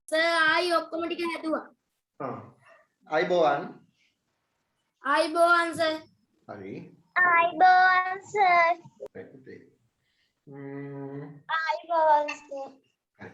Sir ආයි ඔක්කොම ටික හැදුවා. අයිබෝවන්. ආයිබෝවන් සර්. හරි. ආයිබෝවන් සර්. පැත්තේ. ආයිබෝවන් සර්. හරි.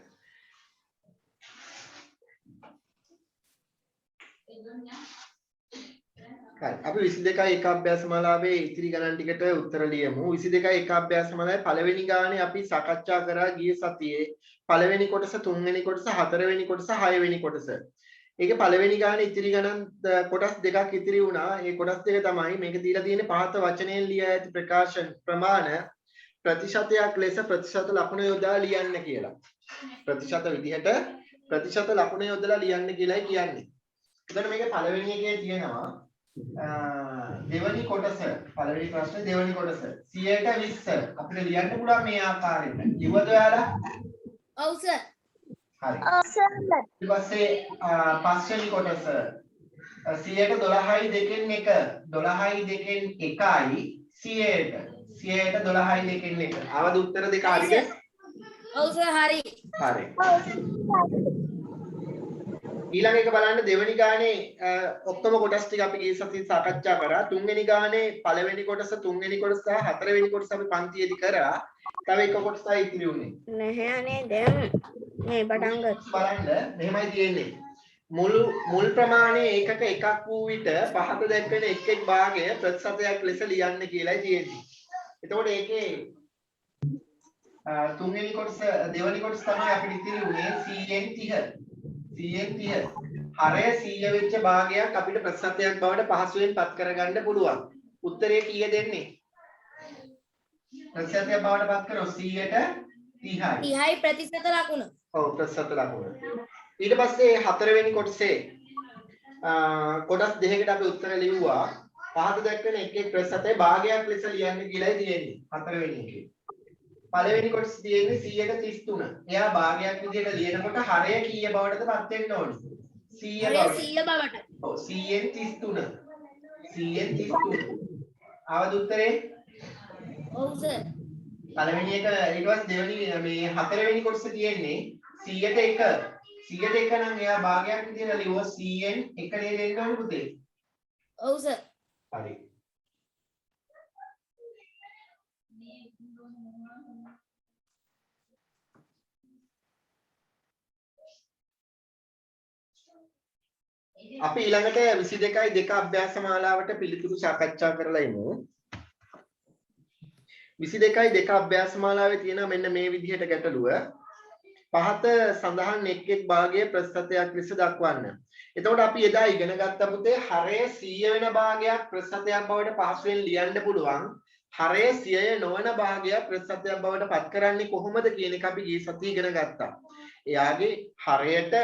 අපි 22යි එක අභ්‍යාසමාලාවේ ඉතිරි ගණන් ටිකට උත්තර ලියමු. 22යි එක අභ්‍යාසමාලාවේ පළවෙනි ගානේ අපි සාකච්ඡා කරා ගිය සතියේ පළවෙනි කොටස, තුන්වෙනි කොටස, හතරවෙනි කොටස, හයවෙනි කොටස. ඒකේ පළවෙනි ගානේ ඉතිරි ගණන් කොටස් දෙකක් ඉතිරි වුණා. ඒ කොටස් දෙක තමයි මේක දීලා තියෙන්නේ පහත වචනයෙන් ලියා ඇති ප්‍රකාශන ප්‍රමාණ ප්‍රතිශතයක් ලෙස ප්‍රතිශත ලකුණ යොදා ලියන්න කියලා. ප්‍රතිශත විදිහට ප්‍රතිශත ලකුණ යොදලා ලියන්න කියලායි කියන්නේ. එතකොට මේකේ පළවෙනි එකේ තියෙනවා දෙවනි කොටස, පළවෙනි ප්‍රශ්නේ දෙවනි කොටස 120 අපිට ලියන්න පුළුවන් මේ ආකාරයට. ලියවද ඔයාලා? ඔව් සර්. හරි. ඔව් සර්. ඊට පස්සේ පස්වෙනි කොටස 112යි දෙකෙන් 1 12යි දෙකෙන් 1යි 100ට 12යි දෙකෙන් 1 ආවද උත්තර දෙක හරිද? ඔව් සර් හරි. හරි. ඊළඟ එක බලන්න දෙවෙනි ගානේ ඔක්කොම කොටස් ටික අපි ගිය සතියේ සාකච්ඡා කරා. තුන්වෙනි ගානේ පළවෙනි කොටස, තුන්වෙනි කොටස සහ හතරවෙනි කොටස අපි පන්තියේදී කරා. තව එක කොටසයි ඉතිරි උනේ. නැහැ අනේ දැන් මේ පටන් ගත්තා. බලන්න මෙහෙමයි තියෙන්නේ. මුල් ප්‍රමාණය ඒකක එකක් වූ විට පහත දැක්වෙන එක් එක් භාගය ප්‍රතිශතයක් ලෙස ලියන්න කියලායි තියෙන්නේ. එතකොට ඒකේ තුන්වෙනි කොටස දෙවෙනි කොටස තමයි අපිට ඉතිරි උනේ 100න් 30. 100න් 30. හරය 100 වෙච්ච භාගයක් අපිට ප්‍රතිශතයක් බවට පහසුවෙන් පත් කරගන්න පුළුවන්. උත්තරේ කීය දෙන්නේ? ප්‍රතිශතයක් බවට පත් කරොත් 100ට 30යි. 30යි ප්‍රතිශත ලකුණ. ඔව් ප්‍රතිශත ලකුණ. ඊට පස්සේ හතරවෙනි කොටසේ කොටස් දෙකකට අපි උත්තර ලිව්වා. පහත දැක්වෙන එක් එක් ප්‍රතිශතයේ භාගයක් ලෙස ලියන්න කියලායි තියෙන්නේ. හතරවෙනි එකේ. පළවෙනි කොටස තියෙන්නේ 133. එයා භාගයක් විදිහට ලියනකොට හරය කීය බවටද පත් වෙන්න ඕනේ? 100 බවට. 100 බවට. ඔව් 100න් 33. 100න් 33. ආවද උත්තරේ? ඔව් සර්. පළවෙනි එක ඊට පස්සේ දෙවෙනි මේ හතරවෙනි කොටස තියෙන්නේ 100ට 1. 100ට 1 නම් එයා භාගයක් විදිහට ලියුවා 100න් 1 නේද දෙන්න ඕනේ පුතේ? ඔව් සර්. හරි. අපි ඊළඟට 22යි 2 අභ්‍යාසමාලාවට පිළිතුරු සාකච්ඡා කරලා ඉමු. 22යි 2 අභ්‍යාසමාලාවේ තියෙන මෙන්න මේ විදිහට ගැටලුව. පහත සඳහන් එක් එක් භාගයේ ප්‍රතිශතයක් ලෙස දක්වන්න. එතකොට අපි එදා ඉගෙන ගත්ත පුතේ හරය 100 වෙන භාගයක් ප්‍රතිශතයක් බවට පහසුවෙන් ලියන්න පුළුවන්. හරය 100 නොවන භාගයක් ප්‍රතිශතයක් බවට පත් කරන්නේ කොහොමද කියන එක අපි ගිය සතියේ ඉගෙන ගත්තා. එයාගේ හරයට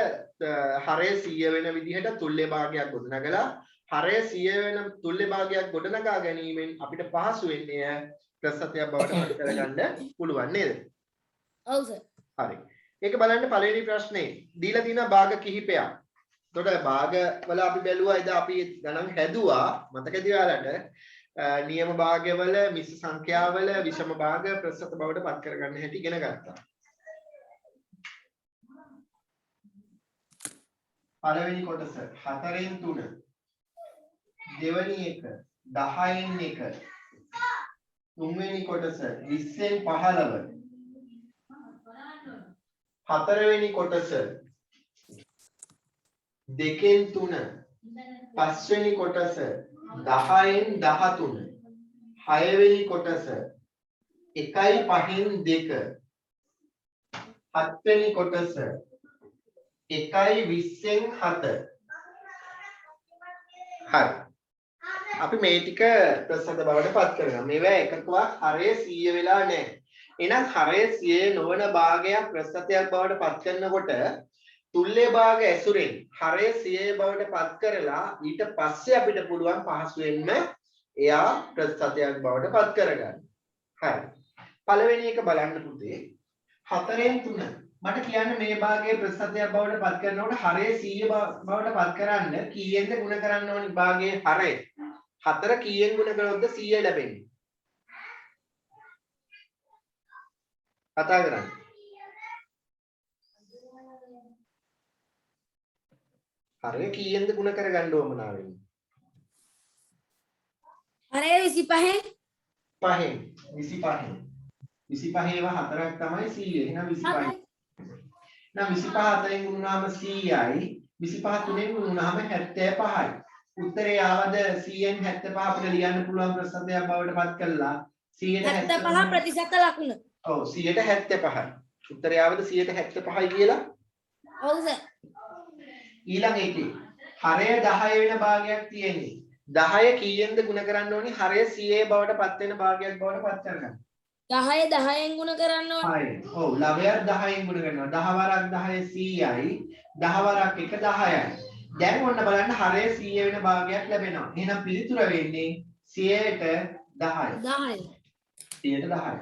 හරය 100 වෙන විදිහට තුල්්‍ය භාගයක් ගොඩනගලා හරය 100 වෙන තුල්්‍ය භාගයක් ගොඩනගා ගැනීමෙන් අපිට පහසු වෙන්නේ ප්‍රතිශතයක් බවට පත් කරගන්න පුළුවන් නේද? ඔව් සර්. හරි. ඒක බලන්න පළවෙනි ප්‍රශ්නේ දීලා තියෙන භාග කිහිපයක්. එතකොට භාග වල අපි බැලුවා එදා අපි ගණන් හැදුවා මතකද ඔයාලට? නියම භාගවල මිශ්‍ර සංඛ්‍යාවල විෂම භාග ප්‍රතිශත බවට පත් කරගන්න හැටි ඉගෙන ගත්තා. පළවෙනි කොටස 4න් 3. දෙවෙනි එක 10න් 1. තුන්වෙනි කොටස 20න් 15. හතරවෙනි කොටස 2න් 3. පස්වෙනි කොටස 10න් 13. හයවෙනි කොටස 1යි 5න් 2. හත්වෙනි කොටස 1යි 20න් 7. හරි. අපි මේ ටික ප්‍රතිශත බවට පත් කරගමු. මේවා එකකවත් හරය 100 වෙලා නැහැ. එහෙනම් හරය 100 නොවන භාගයක් ප්‍රතිශතයක් බවට පත් කරනකොට තුල්්‍ය භාග ඇසුරෙන් හරය 100 බවට පත් කරලා ඊට පස්සේ අපිට පුළුවන් පහසුවෙන්ම එයා ප්‍රතිශතයක් බවට පත් කරගන්න. හරි. පළවෙනි එක බලන්න පුතේ. 4න් 3. මට කියන්න මේ භාගයේ ප්‍රතිශතයක් බවට පත් කරනකොට හරය 100 බවට පත් කරන්න කීයෙන්ද ගුණ කරන්න ඕනි භාගයේ හරය? 4 කීයෙන් ගුණ කළොත්ද 100 ලැබෙන්නේ? කතා කරන්නේ. හරය කීයෙන්ද ගුණ කරගන්න ඕමනා වෙන්නේ? හරය 25 5න් 25න් 25 ඒවා හතරක් තමයි 100. එහෙනම් 25. එහෙනම් 25 හතරෙන් ගුණුනාම 100යි. 25 තුනෙන් ගුණුනාම 75යි. උත්තරේ ආවද 100න් 75 අපිට ලියන්න පුළුවන් ප්‍රශ්නයක් බවට පත් කළා. 75 ප්‍රතිශත ලකුණ. ඔව් 175යි. උත්තරය ආවද 175යි කියලා? ඔව් සර්. ඊළඟ එකේ හරය 10 වෙන භාගයක් තියෙන්නේ. 10 කීයෙන්ද ගුණ කරන්න ඕනි? හරය 100 බවට පත් වෙන භාගයක් බවට පත් කරගන්න. 10 10න් ගුණ කරන්න ඕනේ. 6. ඔව් 9ක් 10න් ගුණ කරනවා. 10 වරක් 10 100යි. 10 වරක් 1 10යි. දැන් ඔන්න බලන්න හරය 100 වෙන භාගයක් ලැබෙනවා. එහෙනම් පිළිතුර වෙන්නේ 100ට 10යි. 10. 100ට 10යි.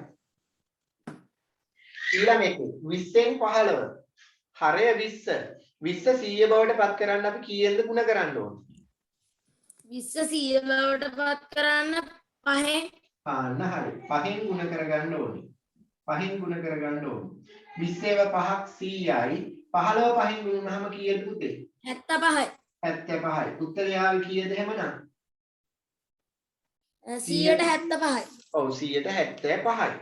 ඊළඟ එක 20න් 15. හරය 20. 20 100 බවට පත් කරන්න අපි කීයෙන්ද ගුණ කරන්න ඕනේ? 20 100 බවට පත් කරන්න 5න්. අන්න හරි. 5න් ගුණ කරගන්න ඕනේ. 5න් ගුණ කරගන්න ඕනේ. 20 ව 5ක් 100යි. 15 5න් ගුණුනහම කීයද පුතේ? 75යි. 75යි. උත්තරය ආවේ කීයද එහෙමනම්? 100ට 75යි. ඔව් 175යි.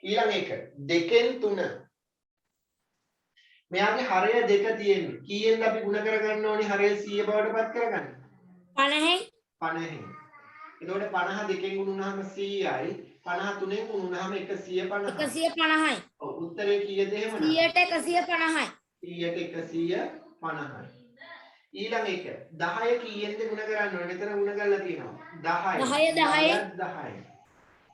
ඊළඟ එක 2න් 3. මෙයාගේ හරය 2 තියෙන්නේ. කීයෙන්ද අපි ගුණ කරගන්න ඕනේ හරය 100 බවට පත් කරගන්න? 50න්. 50න්. එතකොට 50 2න් ගුණුනහම 100යි. 50 3න් ගුණුනහම 150යි. 150යි. ඔව් උත්තරේ කීයද එහෙමනම්? 100ට 150යි. 100ට 150යි. ඊළඟ එක 10 කීයෙන්ද ගුණ කරන්න ඕනේ? මෙතන ගුණ කරලා තියෙනවා. 10යි. 10 10යි. 10යි.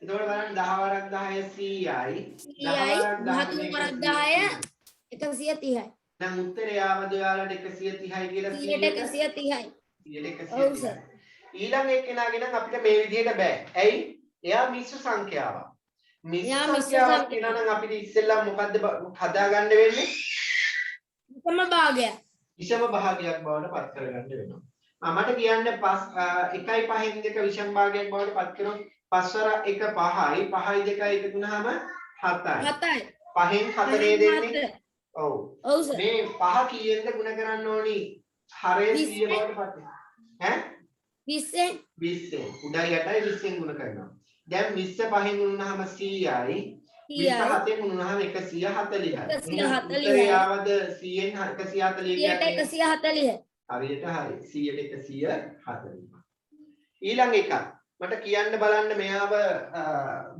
එතකොට බලන්න 10 වරක් 10 100යි. 100යි. 13 වරක් 10 130යි. දැන් උත්තරේ ආවද ඔයාලට 130යි කියලා 100ට 130යි. 100ට ඔව් 130යි. සර්. ඊළඟ එක්කෙනාගේ නම් අපිට මේ විදිහට බෑ. ඇයි? එයා මිශ්‍ර සංඛ්‍යාවක්. එයා මිශ්‍ර මිශ්‍ර සංඛ්‍යාවක් සංඛ්‍යාවක්. කියනවා නම් අපිට ඉස්සෙල්ලා මොකද්ද හදාගන්න වෙන්නේ? එකම භාගයක්. විෂම භාගයක් බවට පත් කරගන්න වෙනවා. මට කියන්න 1යි 5න් 2 විෂම භාගයක් බවට පත් කරොත් 5 වර 1 5යි 5යි 2යි එකතු වුනහම 7යි. 7යි. 5න් 4 දෙන්නේ. ඔව්. ඔව් සර්. මේ 5 කීයෙන්ද ගුණ කරන්න ඕනි? හරය 100 බවට පත් වෙනවා. ඈ 20න්. 20න්. උඩයි යටයි 20න් ගුණ කරනවා. දැන් 20 5න් ගුණුනහම 100යි. 20 7න් ගුණුනහම 140යි. 140යි. උත්තරේ ආවද 100න් 140 කියන්නේ 140. හරියට හරි 100ට 140. ඊළඟ එක මට කියන්න බලන්න මෙයාව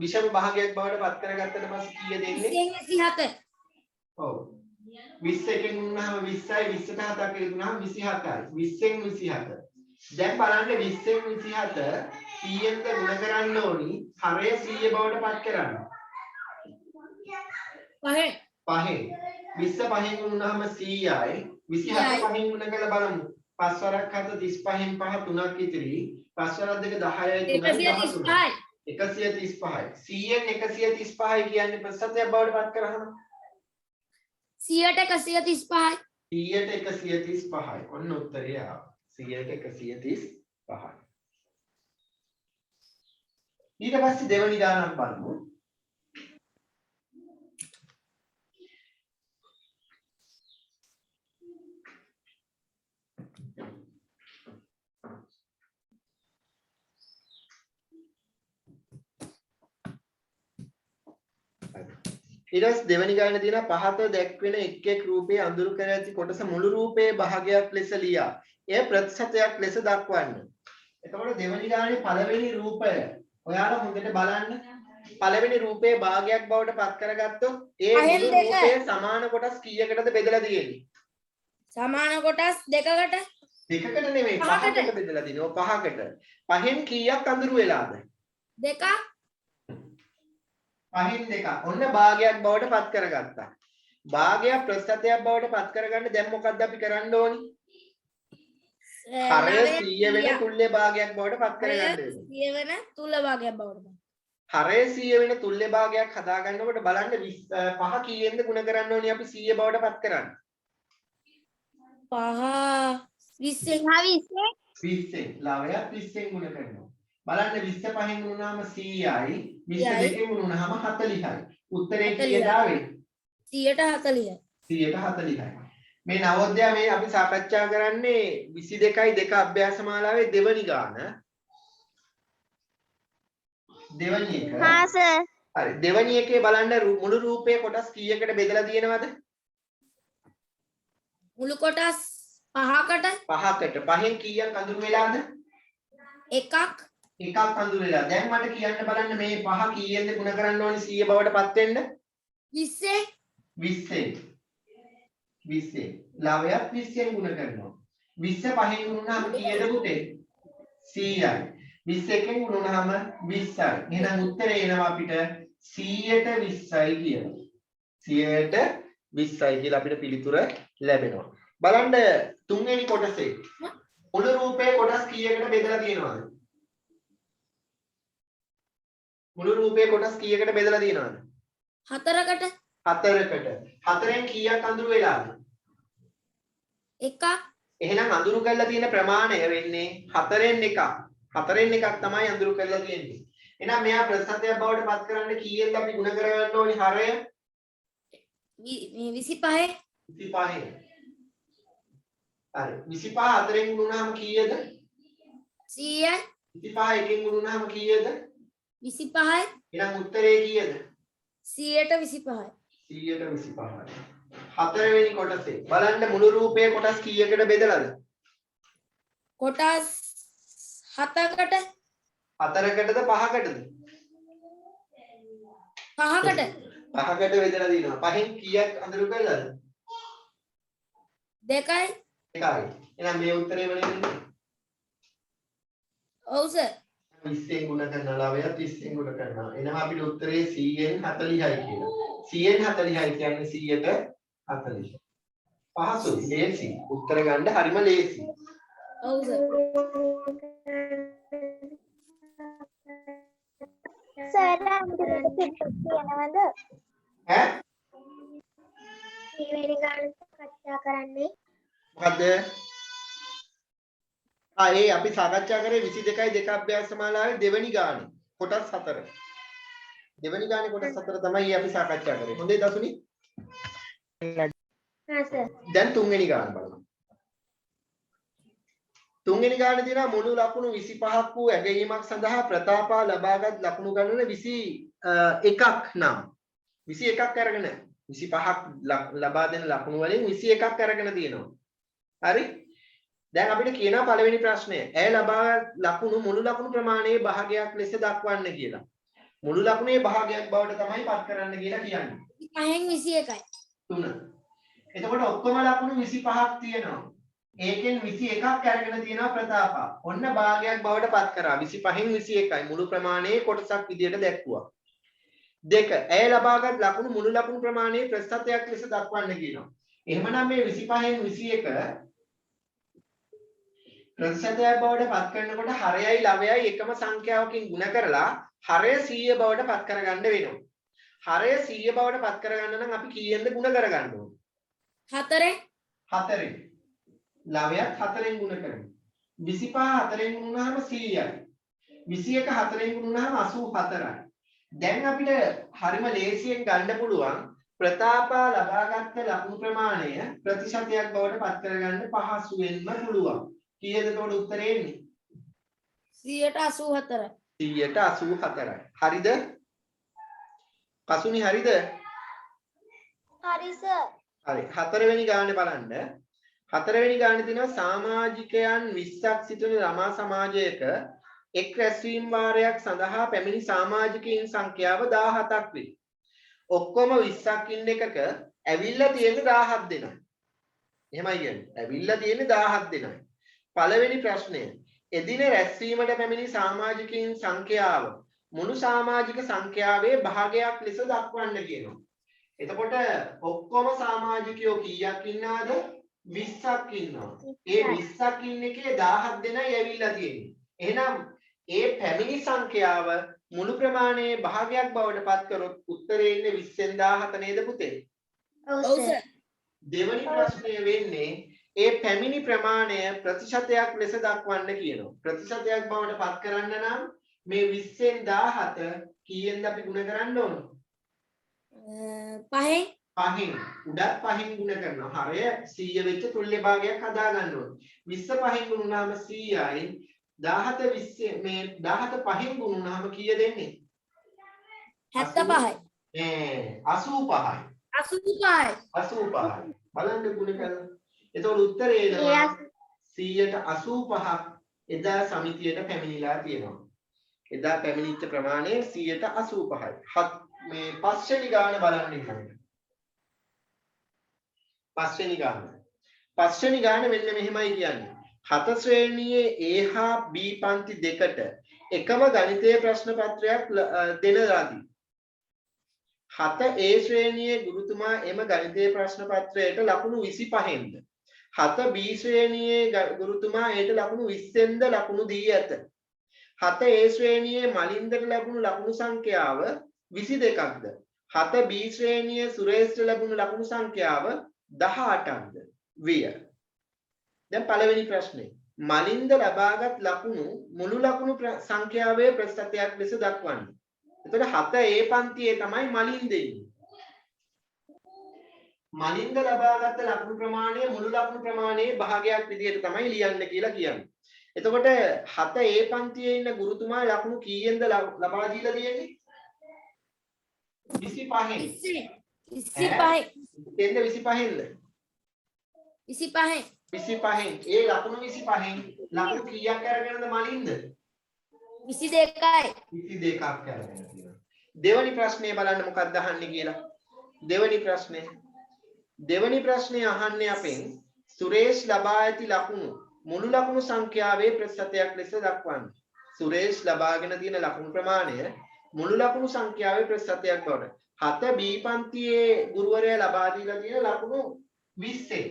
විෂම භාගයක් බවට පත් කරගත්තට පස්සේ කීයද එන්නේ? 27. ඔව් 20 එකෙන් ගුණුනහම 20යි 20ට 7ක් එකතු වුනහම 27යි 20න් 27. දැන් බලන්න 20න් 27 කීයෙන්ද ගුණ කරන්න ඕනි? හරය 100 බවට පත් කරන්න. 5න්. 5න් 20 5න් ගුණුනහම 100යි 27 5න් ගුණ කරලා බලමු. 5 වරක් 7 35න් 5 3ක් ඉතිරි. 5 වරක් 2 10යි 3යි 135යි. 135යි 100න් 135යි කියන්නේ ප්‍රතිශතයක් බවට පත් කරාම 100ට 135යි. 100ට 135යි. ඔන්න උත්තරය ආවා. 100ට 135යි. ඊට පස්සේ දෙවනි ගානක් බලමු. ඊට පස්සේ දෙවනි ගානේ තියෙනවා පහත දැක්වෙන එක් එක් රූපයේ අඳුරු කර ඇති කොටස මුළු රූපයේ භාගයක් ලෙස ලියා. එය ප්‍රතිශතයක් ලෙස දක්වන්න. එතකොට දෙවනි ගානේ පළවෙනි රූපය ඔයාලා හොඳට බලන්න. පළවෙනි රූපයේ භාගයක් බවට පත් කරගත්තොත් ඒ මුළු රූපයේ සමාන කොටස් කීයකටද බෙදලා තියෙන්නේ? සමාන කොටස් දෙකකට. දෙකකට නෙමෙයි පහකට බෙදලා තියෙනවා. පහකට. පහෙන් කීයක් අඳුරු වෙලාද? දෙකක්. පහෙන් දෙකක්. ඔන්න භාගයක් බවට පත් කරගත්තා. භාගයක් ප්‍රතිශතයක් බවට පත් කරගන්න දැන් මොකද්ද අපි කරන්න ඕනි? හරය 100 වෙන තුල්‍ය භාගයක් බවට පත් කරගන්න ඕනේ. 100 වෙන තුල්‍ය භාගයක් බවට. හරය 100 වෙන තුල්‍ය භාගයක් හදා ගන්නකොට බලන්න 5 කීයෙන්ද ගුණ කරන්න ඕනි අපි 100 බවට පත් කරන්න? 5 20න්. 20න්. ලාවයක් 20න් ගුණ කරනවා. බලන්න 20 5න් ගුණුනහම 100යි 20 දෙකෙන් ගුණුනහම 40යි. උත්තරේ කීයද ආවේ? 140යි. 140යි. මේ නවෝදය මේ අපි සාකච්ඡා කරන්නේ 22යි 2 අභ්‍යාස මාලාවේ දෙවනි ගාන. දෙවනි එක. हाँ सर හරි. දෙවනි එකේ බලන්න මුළු රූපයේ කොටස් කීයකට බෙදලා තියෙනවද? මුළු කොටස් 5කට 5කට. පහෙන් කීයක් අඳුරු වෙලාද? එකක් එකක් අඳුරු වෙලා. දැන් මට කියන්න බලන්න මේ 5 කීයෙන්ද ගුණ කරන්න ඕනේ 100 බවට පත් වෙන්න? 20 20ෙන්. 20ෙන්. ලවයක් 20ෙන් ගුණ කරනවා. 20 පහෙන් ගුණුනහම කීයද පුතේ? 100යි. 21න් ගුණුනහම 20යි. එහෙනම් උත්තරේ එනවා අපිට 100ට 20යි කියලා. 100ට 20යි කියලා අපිට පිළිතුර ලැබෙනවා. බලන්න තුන්වෙනි කොටසේ මුළු රූපයේ කොටස් කීයකට බෙදලා තියෙනවද? මුළු රූපයේ කොටස් කීයකට බෙදලා තියෙනවද? 4කට 4කට. 4ෙන් කීයක් අඳුරු වෙලාද? එකක් එහෙනම් අඳුරු කරලා තියෙන ප්‍රමාණය වෙන්නේ 4ෙන් එකක්. 4ෙන් එකක් තමයි අඳුරු කරලා තියෙන්නේ. එහෙනම් මෙයා ප්‍රතිශතයක් බවට පත් කරන්න කීයෙන්ද අපි ගුණ කරගන්න ඕනේ හරය? 25 25. හරි. 25 4ෙන් ගුණුනහම කීයද? 100යි 25 එකෙන් ගුණුනහම කීයද? 25යි එහෙනම් උත්තරේ කීයද? 100ට 25යි 100ට 25යි. හතරවෙනි කොටසේ බලන්න මුළු රූපයේ කොටස් කීයකට බෙදලාද? කොටස් 7කට 4කටද 5කටද? 5කට 5කට බෙදලා දිනවා. පහෙන් කීයක් අඳුරු කළාද? 2යි 1යි. එහෙනම් මේ උත්තරේම නේද? ඔව් සර් 20ෙන් ගුණ කරන ලවය 30ෙන් ගුණ කරනවා. එහෙනම් අපිට උත්තරේ 100ෙන් 40යි කියලා. 100ෙන් 40යි කියන්නේ 100ට 40. පහසුයි, ලේසි. උත්තර ගන්න හරිම ලේසි. ඔව් සර් සර් අන්තිමට කියනවද ඈ? ඊවෙලි ගාන කතා කරන්නේ මොකද්ද? ඒ අපි සාකච්ඡා කරේ 22යි 2 අභ්‍යාස මාලාවේ දෙවෙනි ගානේ කොටස් 4. දෙවෙනි ගානේ කොටස් 4 තමයි අපි සාකච්ඡා කරේ. හොඳේ දසුනි? हाँ सर දැන් තුන්වෙනි ගාන බලමු. තුන්වෙනි ගානේ තියෙනවා මුළු ලකුණු 25ක් වූ ඇගයීමක් සඳහා ප්‍රතාපා ලබාගත් ලකුණු ගණන 21ක් නම් 21ක් අරගෙන 25ක් ලබා දෙන ලකුණු වලින් 21ක් අරගෙන තියෙනවා. හරි? දැන් අපිට කියනවා පළවෙනි ප්‍රශ්නය. ඇය ලබා ලකුණු මුළු ලකුණු ප්‍රමාණයේ භාගයක් ලෙස දක්වන්න කියලා. මුළු ලකුණේ භාගයක් බවට තමයි පත් කරන්න කියලා කියන්නේ. 5න් 21යි 3. එතකොට ඔක්කොම ලකුණු 25ක් තියෙනවා. ඒකෙන් 21ක් අරගෙන තියෙනවා ප්‍රතාපා. ඔන්න භාගයක් බවට පත් කරා. 25න් 21යි මුළු ප්‍රමාණයේ කොටසක් විදියට දැක්වුවා. 2. ඇය ලබාගත් ලකුණු මුළු ලකුණු ප්‍රමාණයේ ප්‍රතිශතයක් ලෙස දක්වන්න කියනවා. එහෙමනම් මේ 25න් 21 ප්‍රතිශතයක් බවට පත් කරනකොට හරයයි ලවයයි එකම සංඛ්‍යාවකින් ගුණ කරලා හරය 100 බවට පත් කරගන්න වෙනවා. හරය 100 බවට පත් කරගන්න නම් අපි කීයෙන්ද ගුණ කරගන්න ඕනේ? 4ෙන් 4ෙන්. ලවයත් 4ෙන් ගුණ කරමු. 25 4ෙන් ගුණුනහම 100යි. 21 4ෙන් ගුණුනහම 84යි. දැන් අපිට හරිම ලේසියෙන් ගන්න පුළුවන් ප්‍රතාපා ලබාගත් ලකුණු ප්‍රමාණය ප්‍රතිශතයක් බවට පත් කරගන්න පහසුවෙන්ම පුළුවන්. කීයද එතකොට උත්තරේ එන්නේ? 184යි 184යි. හරිද? කසුනි හරිද? हरी सर හරි. හතරවෙනි ගානේ බලන්න. හතරවෙනි ගානේ තියෙනවා සමාජිකයන් 20ක් සිටින ළමා සමාජයක එක් රැස්වීම් වාරයක් සඳහා පැමිණි සමාජිකයින් සංඛ්‍යාව 17ක් වේ. ඔක්කොම 20ක් ඉන්න එකක ඇවිල්ලා තියෙන්නේ 17 දෙනයි. එහෙමයි කියන්නේ. ඇවිල්ලා තියෙන්නේ 17 දෙනයි. පළවෙනි ප්‍රශ්නය. එදින රැස්වීමට පැමිණි සමාජිකයින් සංඛ්‍යාව මුළු සමාජික සංඛ්‍යාවේ භාගයක් ලෙස දක්වන්න කියනවා. එතකොට ඔක්කොම සමාජිකයෝ කීයක් ඉන්නවද? 20ක් ඉන්නවා. ඒ 20ක් ඉන්න එකේ 17 දෙනයි ඇවිල්ලා තියෙන්නේ. එහෙනම් ඒ පැමිණි සංඛ්‍යාව මුළු ප්‍රමාණයේ භාගයක් බවට පත් කරොත් උත්තරේ ඉන්නේ 20න් 17 නේද පුතේ? ඔව් සර් දෙවැනි ප්‍රශ්නය වෙන්නේ ඒ පැමිණි ප්‍රමාණය ප්‍රතිශතයක් ලෙස දක්වන්න කියනවා. ප්‍රතිශතයක් බවට පත් කරන්න නම් මේ 20න් 17 කීයෙන්ද අපි ගුණ කරන්න ඕන? 5ෙන් 5න් උඩත් 5න් ගුණ කරනවා. හරය 100 වෙච්ච තුල්‍ය භාගයක් හදා ගන්න ඕනේ. 20 5න් ගුණ වුණාම 100යි. 17 20 මේ 17 5න් ගුණ වුණාම කීය දෙන්නේ? 75යි. 85යි. 85යි. 85යි. බලන්න ගුණ කරලා. එතකොට උත්තරේ එනවා 185ක් එදා සමිතියට පැමිණිලා තියෙනවා. එදා පැමිණිච්ච ප්‍රමාණය 185යි. මේ පස්වෙනි ගාන බලන්න ඉන්න. පස්වෙනි ගාන. පස්වෙනි ගාන මෙන්න මෙහෙමයි කියන්නේ. 7 ශ්‍රේණියේ A හා B පන්ති දෙකට එකම ගණිතීය ප්‍රශ්න පත්‍රයක් දෙන ලදී. 7 A ශ්‍රේණියේ ගුරුතුමා එම ගණිතීය ප්‍රශ්න පත්‍රයට ලකුණු 25න්ද 7 B ශ්‍රේණියේ ගුරුතුමා ඒට ලකුණු 20න්ද ලකුණු දී ඇත. 7 A ශ්‍රේණියේ මලින්දට ලැබුණු ලකුණු සංඛ්‍යාව 22ක්ද 7 B ශ්‍රේණියේ සුරේෂ්ට ලැබුණු ලකුණු සංඛ්‍යාව 18ක්ද විය. දැන් පළවෙනි ප්‍රශ්නේ මලින්ද ලබාගත් ලකුණු මුළු ලකුණු සංඛ්‍යාවේ ප්‍රතිශතයක් ලෙස දක්වන්න. එතකොට 7 A පන්තියේ තමයි මලින්ද ඉන්නේ. මලින්ද ලබාගත් ලකුණු ප්‍රමාණය මුළු ලකුණු ප්‍රමාණයේ භාගයක් විදිහට තමයි ලියන්න කියලා කියන්නේ. එතකොට 7 A පන්තියේ ඉන්න ගුරුතුමා ලකුණු කීයෙන්ද ලබා දීලා තියෙන්නේ? 25න්. 25යි. එතෙන්ද 25න්ද? 25යි. 25න්. ඒ ලකුණු 25න් ලකුණු කීයක් අරගෙනද මලින්ද? 22යි. 22ක් අරගෙන තියෙනවා. දෙවැනි ප්‍රශ්නේ බලන්න මොකක්ද අහන්නේ කියලා. දෙවැනි ප්‍රශ්නේ අහන්නේ අපෙන් සුරේෂ් ලබා ඇති ලකුණු මුළු ලකුණු සංඛ්‍යාවේ ප්‍රතිශතයක් ලෙස දක්වන්න. සුරේෂ් ලබාගෙන තියෙන ලකුණු ප්‍රමාණය මුළු ලකුණු සංඛ්‍යාවේ ප්‍රතිශතයක් බවට. 7 B පන්තියේ ගුරුවරයා ලබා දීලා තියෙන ලකුණු 20න්.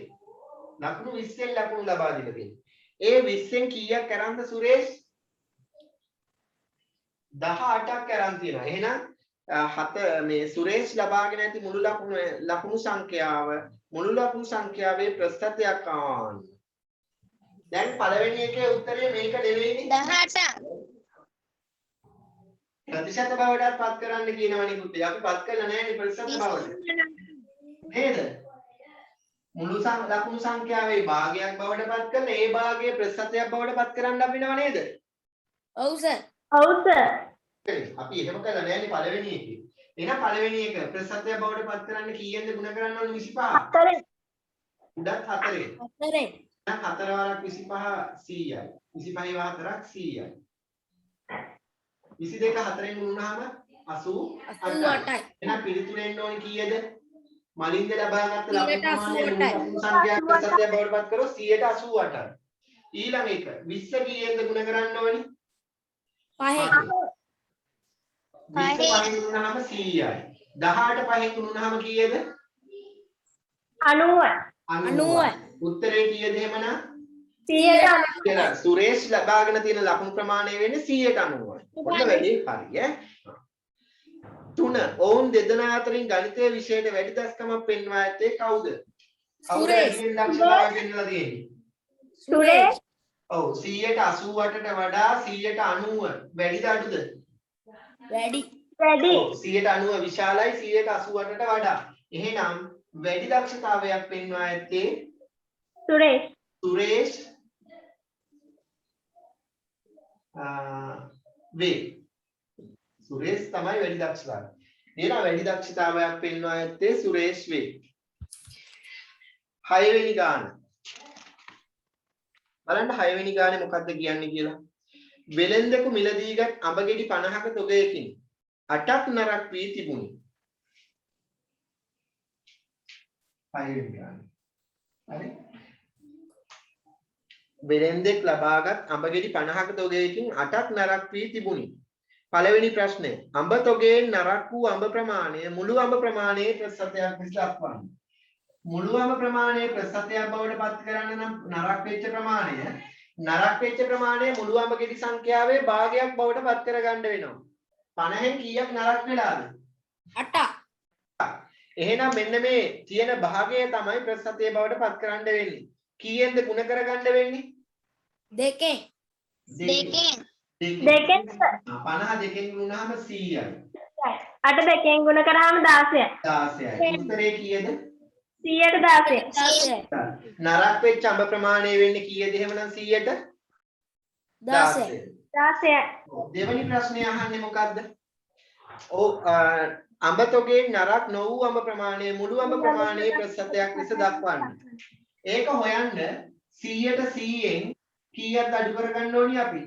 ලකුණු 20න් ලකුණු ලබා දීලා තියෙනවා. ඒ 20න් කීයක් අරන්ද සුරේෂ්? 18ක් අරන් තියෙනවා. එහෙනම් 7 මේ සුරේෂ් ලබාගෙන ඇති මුළු ලකුණු සංඛ්‍යාව මුළු ලකුණු සංඛ්‍යාවේ ප්‍රතිශතයක් ආවන්න. දැන් පළවෙනි එකේ උත්තරය මේක නෙවෙයිනේ 18. ප්‍රතිශත බවටත් පත් කරන්න කියනවනේ පුතේ. අපි පත් කරලා නැහැ නේ ප්‍රතිශත බවට. නේද? මුළු ලකුණු සංඛ්‍යාවේ භාගයක් බවට පත් කරලා ඒ භාගයේ ප්‍රතිශතයක් බවට පත් කරන්න අපිනව නේද? ඔව් සර්. ඔව් සර්. අපි එහෙම කළා නෑනේ පළවෙනි එකේ. එහෙනම් පළවෙනි එක ප්‍රතිශතයක් බවට පත් කරන්න කීයෙන්ද ගුණ කරන්න ඕනේ 25? 4. උඩත් 4. 4යි. 4 වරක් 25 100යි. 25 4ක් 100යි. 22 4ෙන් ගුණුනහම 88යි. එහෙනම් පිළිතුරෙන්න ඕනේ කීයද? මලින්ද ලබාගත් ලකුණු ප්‍රමාණය සංඛ්‍යා ප්‍රතිශතයක් බවට පත් කරොත් 188යි. ඊළඟ එක 20 කීයෙන්ද ගුණ කරන්න ඕනේ? 5යි. 20 5ෙන් ගුණුනහම 100යි. 18 5ෙන් ගුණුනහම කීයද? 90. උත්තරේ කීයද එහෙමනම්? 190. සුරේෂ් ලබාගෙන තියෙන ලකුණු ප්‍රමාණය වෙන්නේ 190යි. ඔන්න වැඩි හරි ඈ. 3 ඔවුන් දෙදෙනා අතරින් ගණිතයේ විෂයට වැඩි දස්කමක් පෙන්වා ඇත්තේ කවුද? සුරේෂ්. දක්ෂතාවය පෙන්වලා තියෙන්නේ. සුරේෂ්. ඔව් 188ට වඩා 190 වැඩිද අඩුද? වැඩි. වැඩි. ඔව් 190 විශාලයි 188ට වඩා. එහෙනම් වැඩි දක්ෂතාවයක් පෙන්වා ඇත්තේ සුරේෂ්. සුරේෂ් වේ. සුරේෂ් තමයි වැඩි දක්ෂතාවය. එහෙනම් වැඩි දක්ෂතාවයක් පෙන්වා ඇත්තේ සුරේෂ් වේ. 6 වෙනි ගාන. බලන්න 6 වෙනි ගානේ මොකද්ද කියන්නේ කියලා. වෙලෙන්දකු මිලදීගත් අඹ ගෙඩි 50ක තොගයකින් 8ක් නරක් වී තිබුණි. 6 වෙනි ගානේ. හරි. වෙලෙන්දෙක් ලබාගත් අඹ ගෙඩි 50ක තොගයකින් 8ක් නරක් වී තිබුණි. පළවෙනි ප්‍රශ්නය. අඹ තොගයෙන් නරක් වූ අඹ ප්‍රමාණය මුළු අඹ ප්‍රමාණයේ ප්‍රතිශතයක් ලෙස දක්වන්න. මුළු අඹ ප්‍රමාණයේ ප්‍රතිශතයක් බවට පත් කරන්න නම් නරක් වෙච්ච ප්‍රමාණය මුළු අඹ ගෙඩි සංඛ්‍යාවේ භාගයක් බවට පත් කරගන්න වෙනවා. 50න් කීයක් නරක් වෙලාද? 8. එහෙනම් මෙන්න මේ තියෙන භාගය තමයි ප්‍රතිශතය බවට පත් කරන්න වෙන්නේ. කීයෙන්ද ගුණ කරගන්න වෙන්නේ? 2. 2. 50 2කින් ගුණාම 100යි. 8 දෙකෙන් ගුණ කරාම 16යි. 16යි. උත්තරේ කීයද? 100ට 16. 16. නරක් වෙච්ච අඹ ප්‍රමාණය වෙන්නේ කීයද එහෙමනම් 100ට? 16. 16යි. ඔව්. දෙවෙනි ප්‍රශ්නේ අහන්නේ මොකද්ද? ඔව් අඹ තොගේ නරක් නො වූ අඹ ප්‍රමාණය මුළු අඹ ප්‍රමාණයේ ප්‍රතිශතයක් ලෙස දක්වන්න. ඒක හොයන්න 100ට 100න් කීයක් අඩු කරගන්න ඕනි අපි?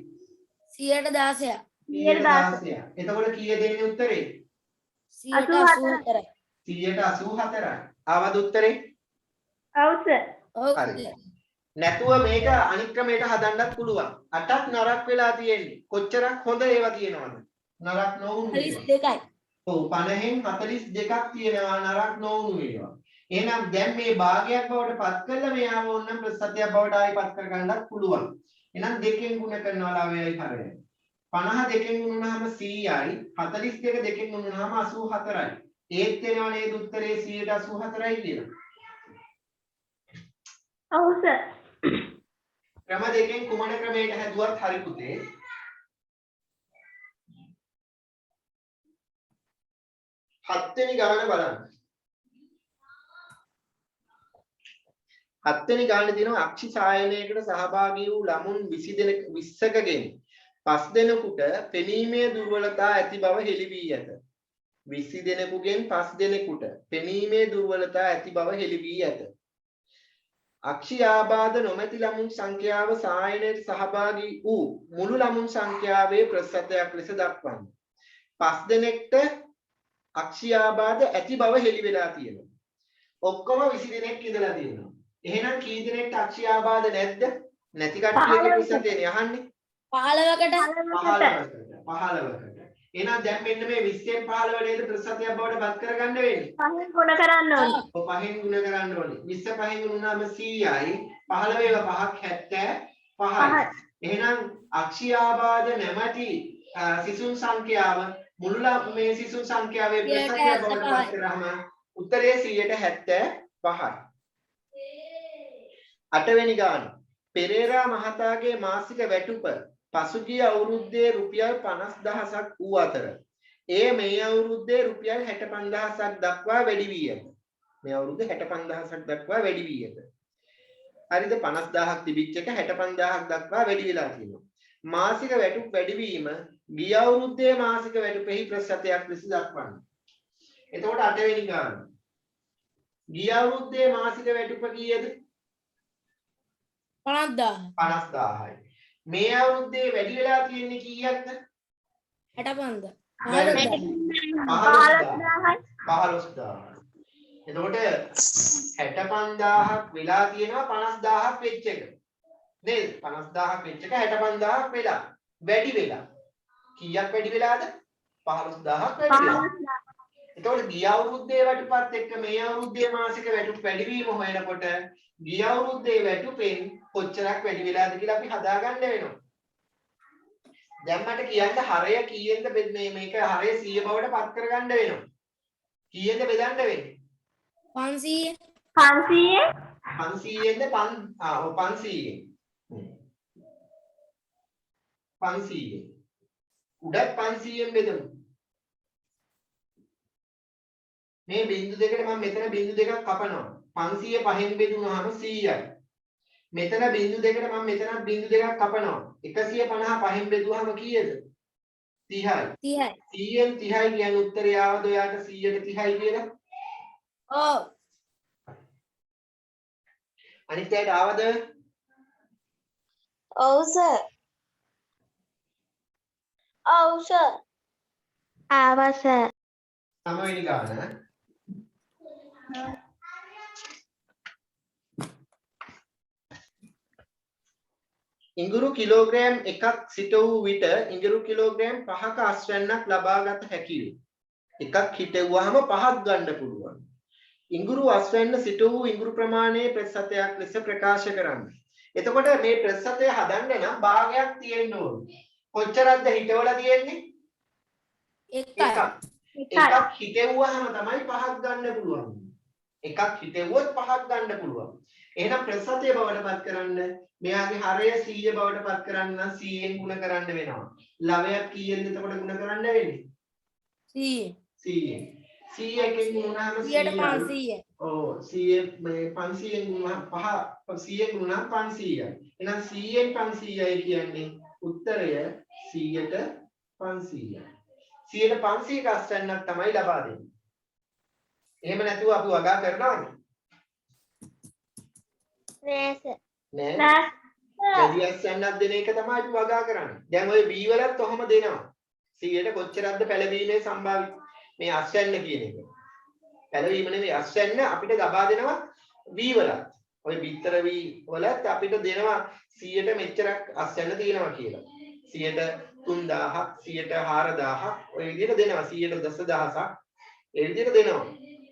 116. 116. එතකොට කීය දෙන්නේ උත්තරේ? 184. 184යි. ආවද උත්තරේ? ඔව් සර්. ඔව්. හරි. නැතුව මේක අනිත් ක්‍රමයට හදන්නත් පුළුවන්. 8ක් නරක් වෙලා තියෙන්නේ. කොච්චරක් හොඳ ඒවා තියෙනවද? නරක් නොවුණු ඒවා. 42යි. ඔව් 50න් 42ක් තියෙනවා නරක් නොවුණු ඒවා. එහෙනම් දැන් මේ භාගයක් බවට පත් කළා මෙයාව ඕනම් ප්‍රතිශතයක් බවට ආයි පත් කරගන්නත් පුළුවන්. එහෙනම් දෙකෙන් ಗುಣ කරනවා ලාභයයි හරයයි. 50 දෙකෙන් ගුණ වුණාම 100යි 42 දෙකෙන් ගුණ වුණාම 84යි. ඒත් වෙනව නේද උත්තරේ 184යි කියලා. ඔව් සර්. ක්‍රම දෙකෙන් කුමන ක්‍රමයකට හැදුවත් හරි පුතේ. හත්වෙනි ගාන බලන්න. හත්වෙනි ගානේ තියෙනවා අක්ෂි සායනයකට සහභාගී වූ ළමුන් 20කගෙන් 5 දෙනෙකුට පෙනීමේ දුර්වලතා ඇති බව හෙළි වී ඇත. 20 දෙනෙකුගෙන් 5 දෙනෙකුට පෙනීමේ දුර්වලතා ඇති බව හෙළි වී ඇත. අක්ෂි ආබාධ නොමැති ළමුන් සංඛ්‍යාව සායනයට සහභාගී වූ මුළු ළමුන් සංඛ්‍යාවේ ප්‍රතිශතයක් ලෙස දක්වන්න. 5 දෙනෙක්ට අක්ෂි ආබාධ ඇති බව හෙළි වෙලා තියෙනවා. ඔක්කොම 20 දෙනෙක් ඉඳලා තියෙනවා. එහෙනම් කී දෙනෙක්ට අක්ෂි ආබාධ නැද්ද? නැති කට්ටියගේ ප්‍රතිශතයනේ අහන්නේ. 15කට. 15කට. එහෙනම් දැන් මෙන්න මේ 20න් 15 නේද ප්‍රතිශතයක් බවට පත් කරගන්න වෙන්නේ. 5න් ගුණ කරන්න ඕනේ. ඔව් 5න් ගුණ කරන්න ඕනේ. 20 5න් ගුණ වුණාම 100යි. 15 ඒවා 5ක් 75යි. එහෙනම් අක්ෂි ආබාධ නැමැති සිසුන් සංඛ්‍යාව මුළු මේ සිසුන් සංඛ්‍යාවේ ප්‍රතිශතයක් බවට පත් කරාම උත්තරේ 175යි. 8 වෙනි ගාන. පෙරේරා මහතාගේ මාසික වැටුප පසුගිය අවුරුද්දේ රුපියල් 50000ක් වූ අතර එය මේ අවුරුද්දේ රුපියල් 65000ක් දක්වා වැඩි වී ඇත. මේ අවුරුද්දේ 65000ක් දක්වා වැඩි වී ඇත. හරිද? 50000ක් තිබිච්ච එක 65000ක් දක්වා වැඩි වෙලා තියෙනවා. මාසික වැටුප් වැඩිවීම ගිය අවුරුද්දේ මාසික වැටුපෙහි ප්‍රතිශතයක් ලෙස දක්වන්න. එතකොට 8 වෙනි ගාන. ගිය අවුරුද්දේ මාසික වැටුප කීයද? 50000. 50000යි. මේ අවුරුද්දේ වැඩි වෙලා තියෙන්නේ කීයක්ද? 65. 15000යි. 15000. එතකොට 65000ක් වෙලා තියෙනවා 50000ක් වෙච්ච එක. නේද? 50000ක් වෙච්ච එක 65000ක් වෙලා. වැඩි වෙලා. කීයක් වැඩි වෙලාද? 15000ක් වැඩි වෙලා. එතකොට ගිය අවුරුද්දේ වැටුපත් එක්ක මේ අවුරුද්දේ මාසික වැටුප් වැඩිවීම හොයනකොට ගිය අවුරුද්දේ වැටුපෙන් කොච්චරක් වැඩි වෙලාද කියලා අපි හදාගන්න වෙනවා. දැන් මට කියන්න හරය කීයෙන්ද මේක හරය 100 බවට පත් කරගන්න වෙනවා. කීයෙන්ද බෙදන්න වෙන්නේ? 500. 500. 500ෙන්ද 500ෙන්. 500ෙන්. උඩත් 500ෙන් බෙදමු. මේ බිංදු දෙකට මම මෙතන බිංදු දෙකක් කපනවා. 500 5න් බෙදුනහම 100යි. මෙතන බිංදු දෙකට මම මෙතන බිංදු දෙකක් කපනවා. 150 5න් බෙදුවහම කීයද? 30යි. 30යි. 100න් 30යි කියන උත්තරය ආවද ඔයාට 100ට 30යි කියලා? ඔව්. අනිත් ඇයිට ආවද? ඔව් සර්. ඔව් සර්. ආවා සර්. 9 වෙනි ගාන. ඉඟුරු කිලෝග්‍රෑම් එකක් සිට වූ විට ඉඟුරු කිලෝග්‍රෑම් 5ක අස්වැන්නක් ලබාගත හැකියි. එකක් හිටවුවාම 5ක් ගන්න පුළුවන්. ඉඟුරු අස්වැන්න සිට වූ ඉඟුරු ප්‍රමාණයේ ප්‍රතිශතයක් ලෙස ප්‍රකාශ කරන්න. එතකොට මේ ප්‍රතිශතය හදන්න නම් භාගයක් තියෙන්න ඕනේ. කොච්චරක්ද හිටවලා තියෙන්නේ? එකක්. එකක් හිටවුවාම තමයි 5ක් ගන්න පුළුවන්. එකක් හිටවුවොත් 5ක් ගන්න පුළුවන්. එහෙනම් ප්‍රතිශතය බවට පත් කරන්න මෙයාගේ හරය 100 බවට පත් කරන්න නම් 100ෙන් ගුණ කරන්න වෙනවා. ළවයක් කීයෙන්ද එතකොට ගුණ කරන්න වෙන්නේ? 100. 100න් 100කින් ගුණාම 100යි. ඔව් 100 මේ 500න් ගුණාම 100න් ගුණාම 500යි. එහෙනම් 100න් 500යි කියන්නේ උත්තරය 100ට 500යි. 100ට 500ක අස්වැන්නක් තමයි ලබා දෙන්නේ. එහෙම නැතුව අපි වගා කරනවද? නෑ සර්. නෑ. වැඩි අස්වැන්නක් දෙන එක තමයි අපි වගා කරන්නේ. දැන් ඔය B වලත් ඔහොම දෙනවා. 100ට කොච්චරක්ද පැලවීමේ සම්භාවිත මේ අස්වැන්න කියන එක. පැලවීම නෙවෙයි අස්වැන්න අපිට ලබා දෙනවා B වලත්. ඔය බිත්තර V වලත් අපිට දෙනවා 100ට මෙච්චරක් අස්වැන්න තියෙනවා කියලා. 100ට 3000ක් 100ට 4000ක් ඔය විදිහට දෙනවා 100ට 10000ක් ඒ විදිහට දෙනවා.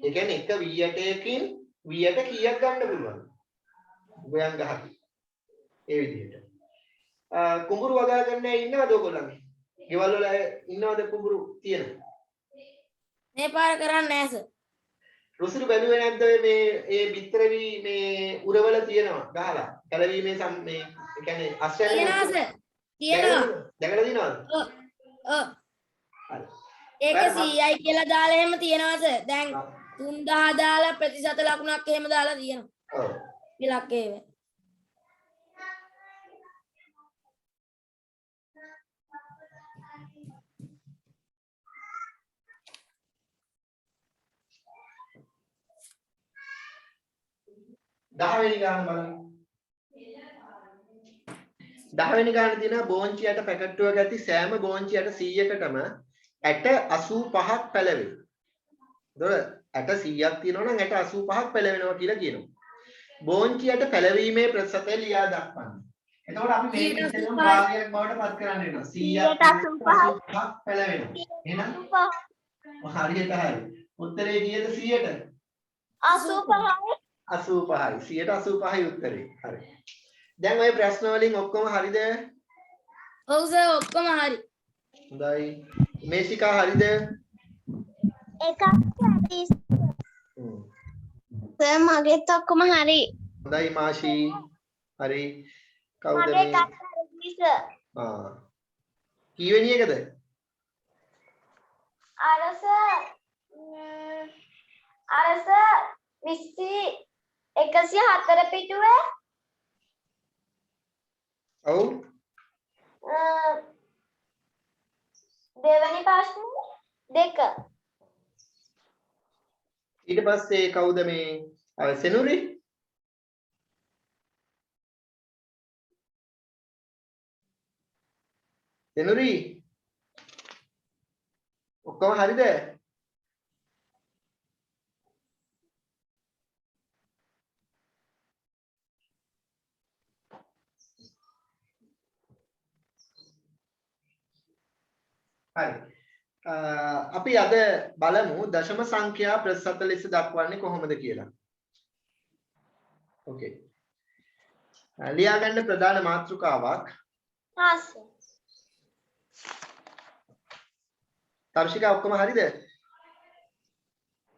ඒ කියන්නේ එක V8කින් V8 කීයක් ගන්න පුළුවන්? ගොයන් ගහක්. ඒ විදිහට. කුඹුරු වගා ගන්න ඉන්නවද ඔයගොල්ලන්ගේ? ගෙවල් වල ඉන්නවද කුඹුරු තියෙන? මේ පාර කරන්නේ නැහැ සර්. රුසිරු බැලුවේ නැද්ද මේ ඒ බිත්තරවි මේ උරවල තියෙනවා ගහලා. කැලවීමේ මේ ඒ කියන්නේ අස්වැන්න තියනවා සර්. තියනවා. දැකලා දිනවද? ඔව්. හරි. ඒක 100යි කියලා දාලා එහෙම තියනවා සර්. දැන් 3000 දාලා ප්‍රතිශත ලකුණක් එහෙම දාලා තියෙනවා. ඔව්. ඉලක්කේ. දහවෙනි ගාන බලන්න. 10වෙනි ගාන තියෙනවා බෝංචියට පැකට්ටුවක ඇති සෑම බෝංචියට 100කටම ඇට 85ක් පැලවේ. එතකොට ඇට 100ක් තියෙනවා නම් ඇට 85ක් පැලවෙනවා කියලා කියනවා. බෝංචියට පැලවීමේ ප්‍රතිශතය ලියා දක්වන්න. එතකොට අපි මේක ඉතින් භාගයක් බවට පත් කරන්න වෙනවා. 100ක් 85ක් පැලවෙනවා. එහෙනම් හරියට හරි. උත්තරේ කීයද 100ට? 85යි. 85යි 185යි උත්තරේ. හරි. දැන් ඔය ප්‍රශ්න වලින් ඔක්කොම හරිද? ඔව් සර් ඔක්කොම හරි. හොඳයි. මේෂිකා හරිද? එකක් හරි. සර් මගෙත් ඔක්කොම හරි. හොඳයි මාෂි. හරි. කවුද මගේ මේ? එකක් හරි සර්. කීවෙනි එකද? අර සර් 104 පිටුවේ ඔව්. දෙවැනි ප්‍රශ්නේ 2. ඊට පස්සේ කවුද මේ? සෙනුරි? සෙනුරි? ඔක්කොම හරිද? හරි. අපි අද බලමු දශම සංඛ්‍යා ප්‍රතිශත ලෙස දක්වන්නේ කොහොමද කියලා. ඕකේ. ලියා ගන්න ප්‍රධාන මාතෘකාවක්. හා සර්. තර්ෂිකා ඔක්කොම හරිද?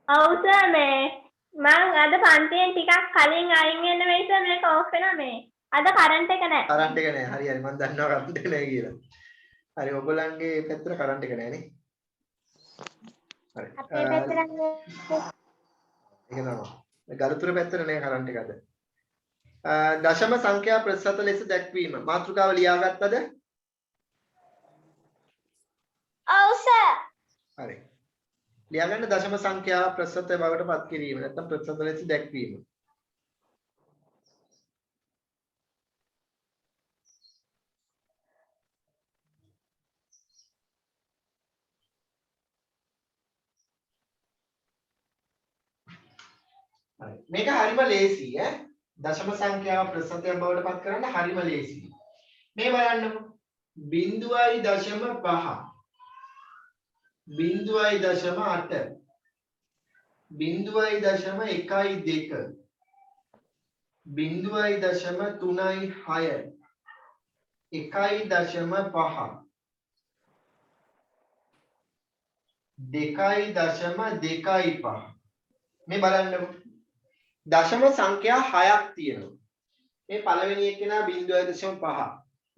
ඔව් සර් මේ මං අද පන්තියෙන් ටිකක් කලින් අයින් වෙන්න වෙයි සර් මේක ඕෆ් වෙනවා මේ. අද කරන්ට් එක නැහැ. කරන්ට් එක නැහැ. හරි හරි මම දන්නවා කරන්ට් එක නැහැ කියලා. හරි ඔයගොල්ලන්ගේ පැත්තට කරන්ට් එක නැහැ නේ. හරි. අපේ පැත්තට ඒක තමයි. ගරුතුර පැත්තට නැහැ කරන්ට් එක අද. දශම සංඛ්‍යා ප්‍රතිශත ලෙස දැක්වීම. මාතෘකාව ලියාගත්තද? ඔව් සර්. හරි. ලියාගන්න දශම සංඛ්‍යා ප්‍රතිශත බවට පත් කිරීම. නැත්නම් ප්‍රතිශත ලෙස දැක්වීම. මේක හරිම ලේසි ඈ දශම සංඛ්‍යාව ප්‍රතිශතයක් බවට පත් කරන්න හරිම ලේසි මේ බලන්නකො 0.5 0.8 0.12 මේ බලන්නකො දශම සංඛ්‍යා 6ක් තියෙනවා. මේ පළවෙනි එක නා 0.5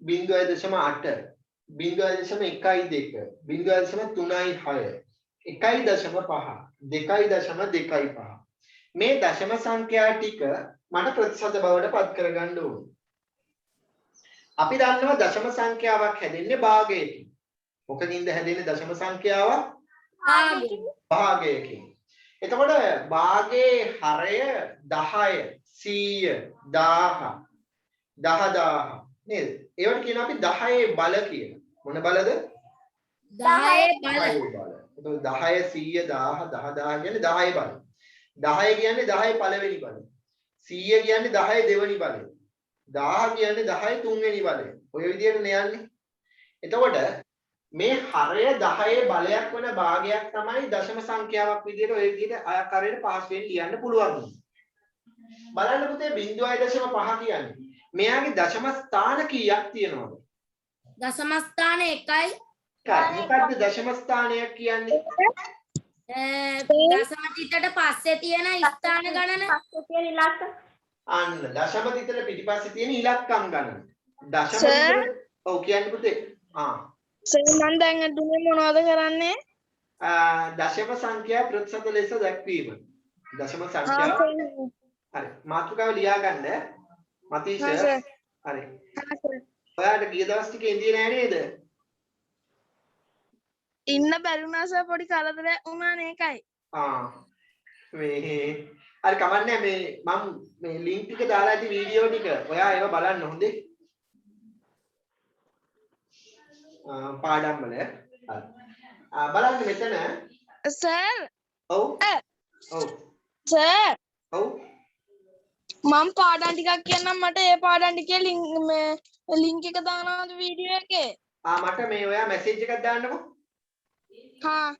0.8 0.12 0.36 1.5 2.25 මේ දශම සංඛ්‍යා ටික මට ප්‍රතිශත බවට පත් කරගන්න ඕනේ. අපි දන්නවා දශම සංඛ්‍යාවක් හැදෙන්නේ භාගයකින්. මොකකින්ද හැදෙන්නේ දශම සංඛ්‍යාවක්? භාගයකින්. එතකොට භාගයේ හරය 10 100 1000 10000 නේද? ඒවට කියනවා අපි 10 බල කියලා. මොන බලද? 10 බල. 10 100 1000 1000 කියන්නේ 10 බල. 10 කියන්නේ 10 පළවෙනි බලය. 100 කියන්නේ 10 දෙවෙනි බලය. 1000 කියන්නේ 10 තුන්වෙනි බලය. ඔය විදිහට යන්නේ. එතකොට මේ හරය 10 බලයක් වන භාගයක් තමයි දශම සංඛ්‍යාවක් විදිහට ඔය විදිහට ආකාරයට පහසුවෙන් ලියන්න පුළුවන්. බලන්න පුතේ 0.5 කියන්නේ. මෙයාගේ දශම ස්ථාන කීයක් තියෙනවද? දශම ස්ථාන 1යි. මොකක්ද දශම ස්ථානයක් කියන්නේ? දශම චිත්තට පස්සේ තියෙන ස්ථාන ගණන. පස්සේ තියෙන ඉලක්ක. අන්න දශම චිත්තට පිටිපස්සේ තියෙන ඉලක්කම් ගණන. දශම චිත්තට ඔව් කියන්නේ පුතේ. සර් මම දැන් අඳුනේ මොනවද කරන්නේ? දශම සංඛ්‍යා ප්‍රතිශත ලෙස දැක්වීම. දශම සංඛ්‍යාව හරි. මාතෘකාව ලියා ගන්න. මතීෂ හරි. ඔයාලට ගිය දවස් ටිකේ ඉඳී නෑ නේද? ඉන්න බැරුණා සර් පොඩි කරදරයක් වුණා නේකයි. මේ හරි කමන්නේ මේ මම මේ ලින්ක් ටික දාලා ඇති වීඩියෝ ටික ඔයා ඒව බලන්න හොඳේ. පාඩම් වල හරි. බලන්න මෙතන සර් ඔව් ඔව් සර් ඔව් මම පාඩම් ටිකක් කියන්නම් මට ඒ පාඩම් ටිකේ ලින්ක් එක දානවද වීඩියෝ එකේ? මට මේ ඔයා මැසේජ් එකක් දාන්නකෝ. හා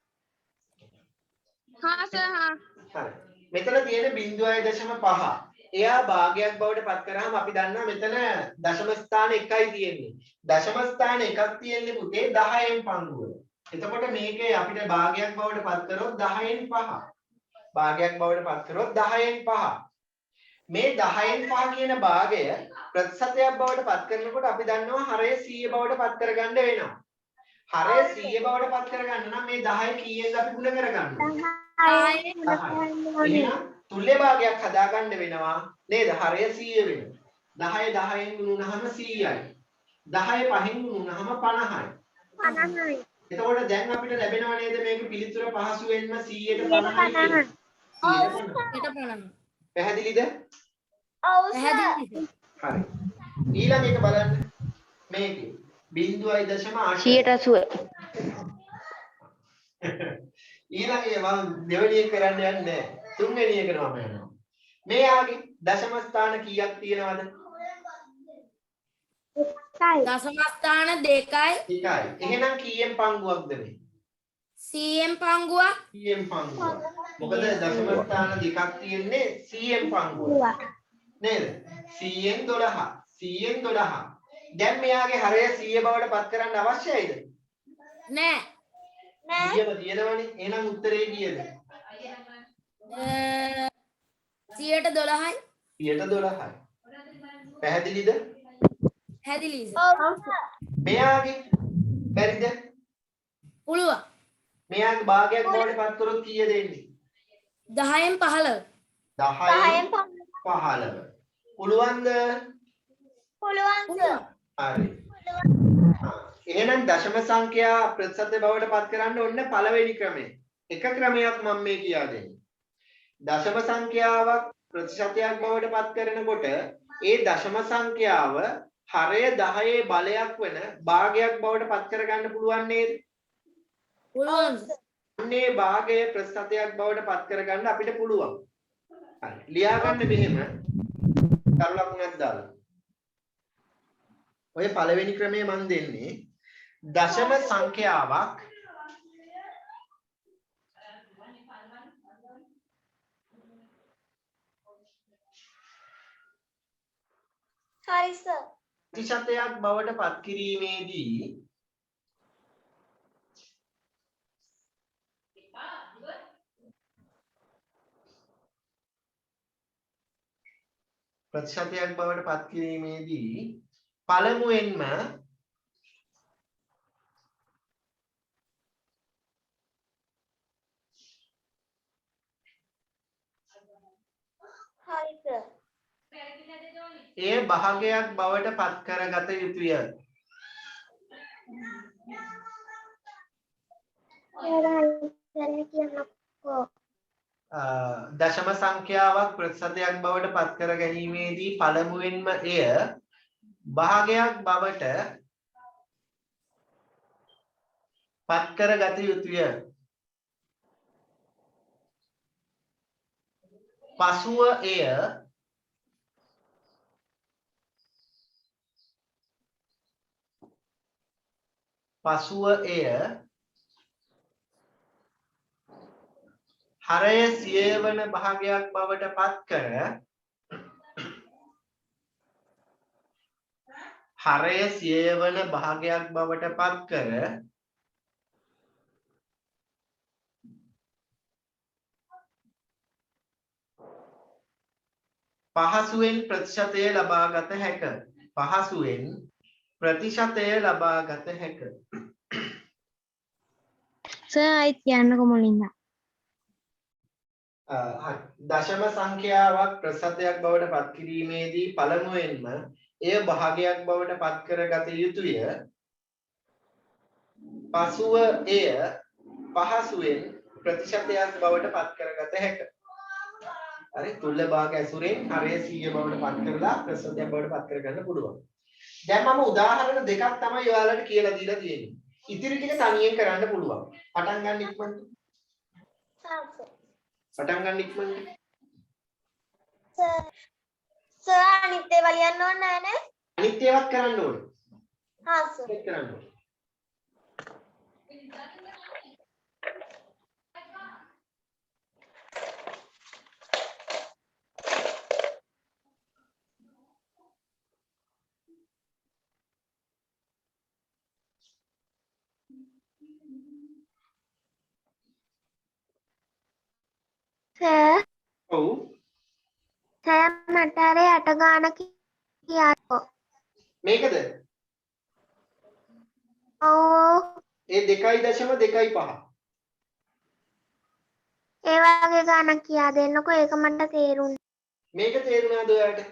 සර් හා හරි. මෙතන තියෙන 0.5. එයා භාගයක් බවට පත් කරාම අපි දන්නවා මෙතන දශම ස්ථාන 1යි තියෙන්නේ. දශම ස්ථාන 1ක් තියෙන්නේ පුතේ 10න් පංගුවල. එතකොට මේකේ අපිට භාගයක් බවට පත් කරොත් 10න් 5. භාගයක් බවට පත් කරොත් 10න් 5. මේ 10න් 5 කියන භාගය ප්‍රතිශතයක් බවට පත් කරනකොට අපි දන්නවා හරය 100 බවට පත් කරගන්න වෙනවා. හරය 100 බවට පත් කරගන්න නම් මේ 10 කීයෙන්ද අපි ගුණ කරගන්න ඕනේ? 10. තුල්‍ය භාගයක් හදාගන්න වෙනවා නේද? හරය 100 වෙනවා. 10 10න් ගුණුනහම 100යි. 10 5න් ගුණුනහම 50යි. 50යි. එතකොට දැන් අපිට ලැබෙනව නේද මේක පිළිතුර පහසුවෙන්ම 100ට 50යි. පැහැදිලිද? ඔව් සර්. හරි. ඊළඟ එක බලන්න. මේකේ 0.8 ඊළඟේ මම දෙවෙනි එක කරන්න යන්නේ නැහැ. තුන්වෙනි එකට මම යනවා. මෙයාගේ දශම ස්ථාන කීයක් තියෙනවද? දශම ස්ථාන 2යි. එහෙනම් කීයෙන් පංගුවක්ද මේ? 100න් පංගුවක්. 100න් පංගුවක්. මොකද දශම ස්ථාන දෙකක් තියෙන්නේ 100න් පංගුවක්. නේද? 100න් 12. 100න් 12. දැන් මෙයාගේ හරය 100 බවට පත් කරන්න අවශ්‍යයිද? නෑ. 100ම තියෙනවනේ. එහෙනම් උත්තරේ කීයද? 112යි. 112යි. පැහැදිලිද? හැදිලිද? ඔව් සර්. මෙයාගේ බැරිද? පුළුවන්. මෙයාගේ භාගයක් බවට පත් කරොත් කීයද එන්නේ? 10න් 15. 10න් 15. පුළුවන්ද? පුළුවන් සර්. හරි. එහෙනම් දශම සංඛ්‍යා ප්‍රතිශත බවට පත් කරන්න ඕන පළවෙනි ක්‍රමය. එක ක්‍රමයක් මම මේ කියා දෙන්නේ. දශම සංඛ්‍යාවක් ප්‍රතිශතයක් බවට පත් කරනකොට ඒ දශම සංඛ්‍යාව හරය 10 බලයක් වෙන භාගයක් බවට පත් කරගන්න පුළුවන් නේද? පුළුවන්. අන්නේ භාගය ප්‍රතිශතයක් බවට පත් කරගන්න අපිට පුළුවන්. හරි. ලියා ගන්න මෙහෙම කරු ලකුණක් දාලා. ඔය පළවෙනි ක්‍රමය මම දෙන්නේ දශම සංඛ්‍යාවක් හරි සර්. ප්‍රතිශතයක් බවට පත් කිරීමේදී පළමුවෙන්ම එය භාගයක් බවට පත් කරගත යුතුය. දශම සංඛ්‍යාවක් ප්‍රතිශතයක් බවට පත් කර ගැනීමේදී පළමුවෙන්ම එය භාගයක් බවට පත් කරගත යුතුය. පසුව එය හරය සියය වන භාගයක් බවට පත් කර පහසුවෙන් ප්‍රතිශතය ලබාගත හැක. සර් ආයිත් කියන්නකො මුලින්ද. දශම සංඛ්‍යාවක් ප්‍රතිශතයක් බවට පත් කිරීමේදී පළමුවෙන්ම එය භාගයක් බවට පත් කරගත යුතුය. පසුව එය පහසුවෙන් ප්‍රතිශතයක් බවට පත් කරගත හැක. හරි තුල්ල භාග ඇසුරෙන් හරය 100 බවට පත් කරලා ප්‍රතිශතයක් බවට පත් කරගන්න පුළුවන්. දැන් මම උදාහරණ දෙකක් තමයි ඔයාලට කියලා දීලා තියෙන්නේ. ඉතිරි ටික තනියෙන් කරන්න පුළුවන්. පටන් ගන්න ඉක්මනට. සර් අනිත් ඒවා ලියන්න ඕනේ නැහැ නේ? අනිත් ඒවාත් කරන්න ඕනේ. හා සර්. ඒක කරන්න ඕනේ. සර් ඔව්. සර් මට අර යට ගාන කියන්නකෝ. මේකද? ඔව්. ඒ 2.25. ඒ වගේ ගානක් කියා දෙන්නකෝ. ඒක මට තේරුණා. මේක තේරුණාද ඔයාලට?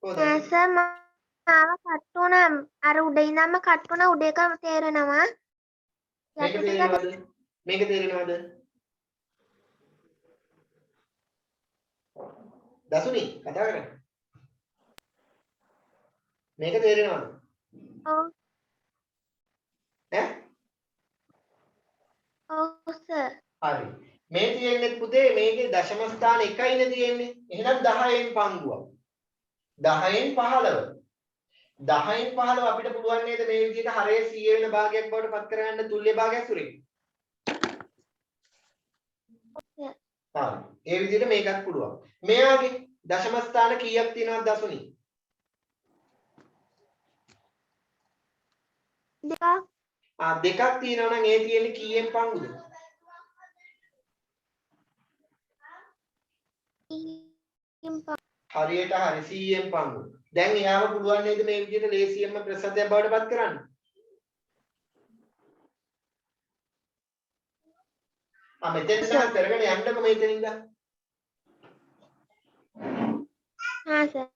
නෑ සර් මාව කට් වුණා. අර උඩ ඉඳන්ම කට් වුණා. උඩ එක තේරෙනවා. මේක තේරෙනවද? දසුනි කතා කරන්න. මේක තේරෙනවද? ඔව්. ඈ? ඔව් සර්. හරි. මේ තියෙන්නේ පුතේ මේකේ දශම ස්ථාන එකයිනේ තියෙන්නේ. එහෙනම් 10න් පංගුවක්. 10න් 15. 10න් 15 අපිට පුළුවන් නේද මේ විදිහට හරය 100 වෙන භාගයක් බවට පත් කරගන්න තුල්‍ය භාගයක් සුරින්. හරි. ඒ විදිහට මේකත් පුළුවන්. මෙයාගේ දශම ස්ථාන කීයක් තියෙනවද දසුනි? දෙකක් තියෙනවා නම් ඒ තියෙන්නේ කීයෙන් පංගුද? හරියට හරි 100න් පංගු. දැන් එයාව පුළුවන් නේද මේ විදිහට ලේසියෙන්ම ප්‍රතිශතයක් බවට පත් කරන්න? මෙතෙන් තමයි කරගෙන යන්නකො මෙතනින්ද? හා සර්.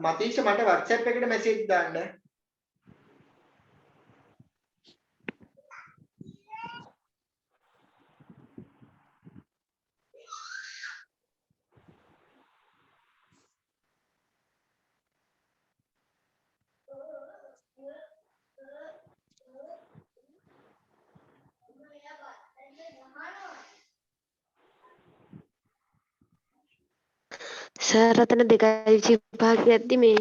මතීෂ මට WhatsApp එකට මැසේජ් දාන්න. සර් අතන 2.25 කියද්දි මේ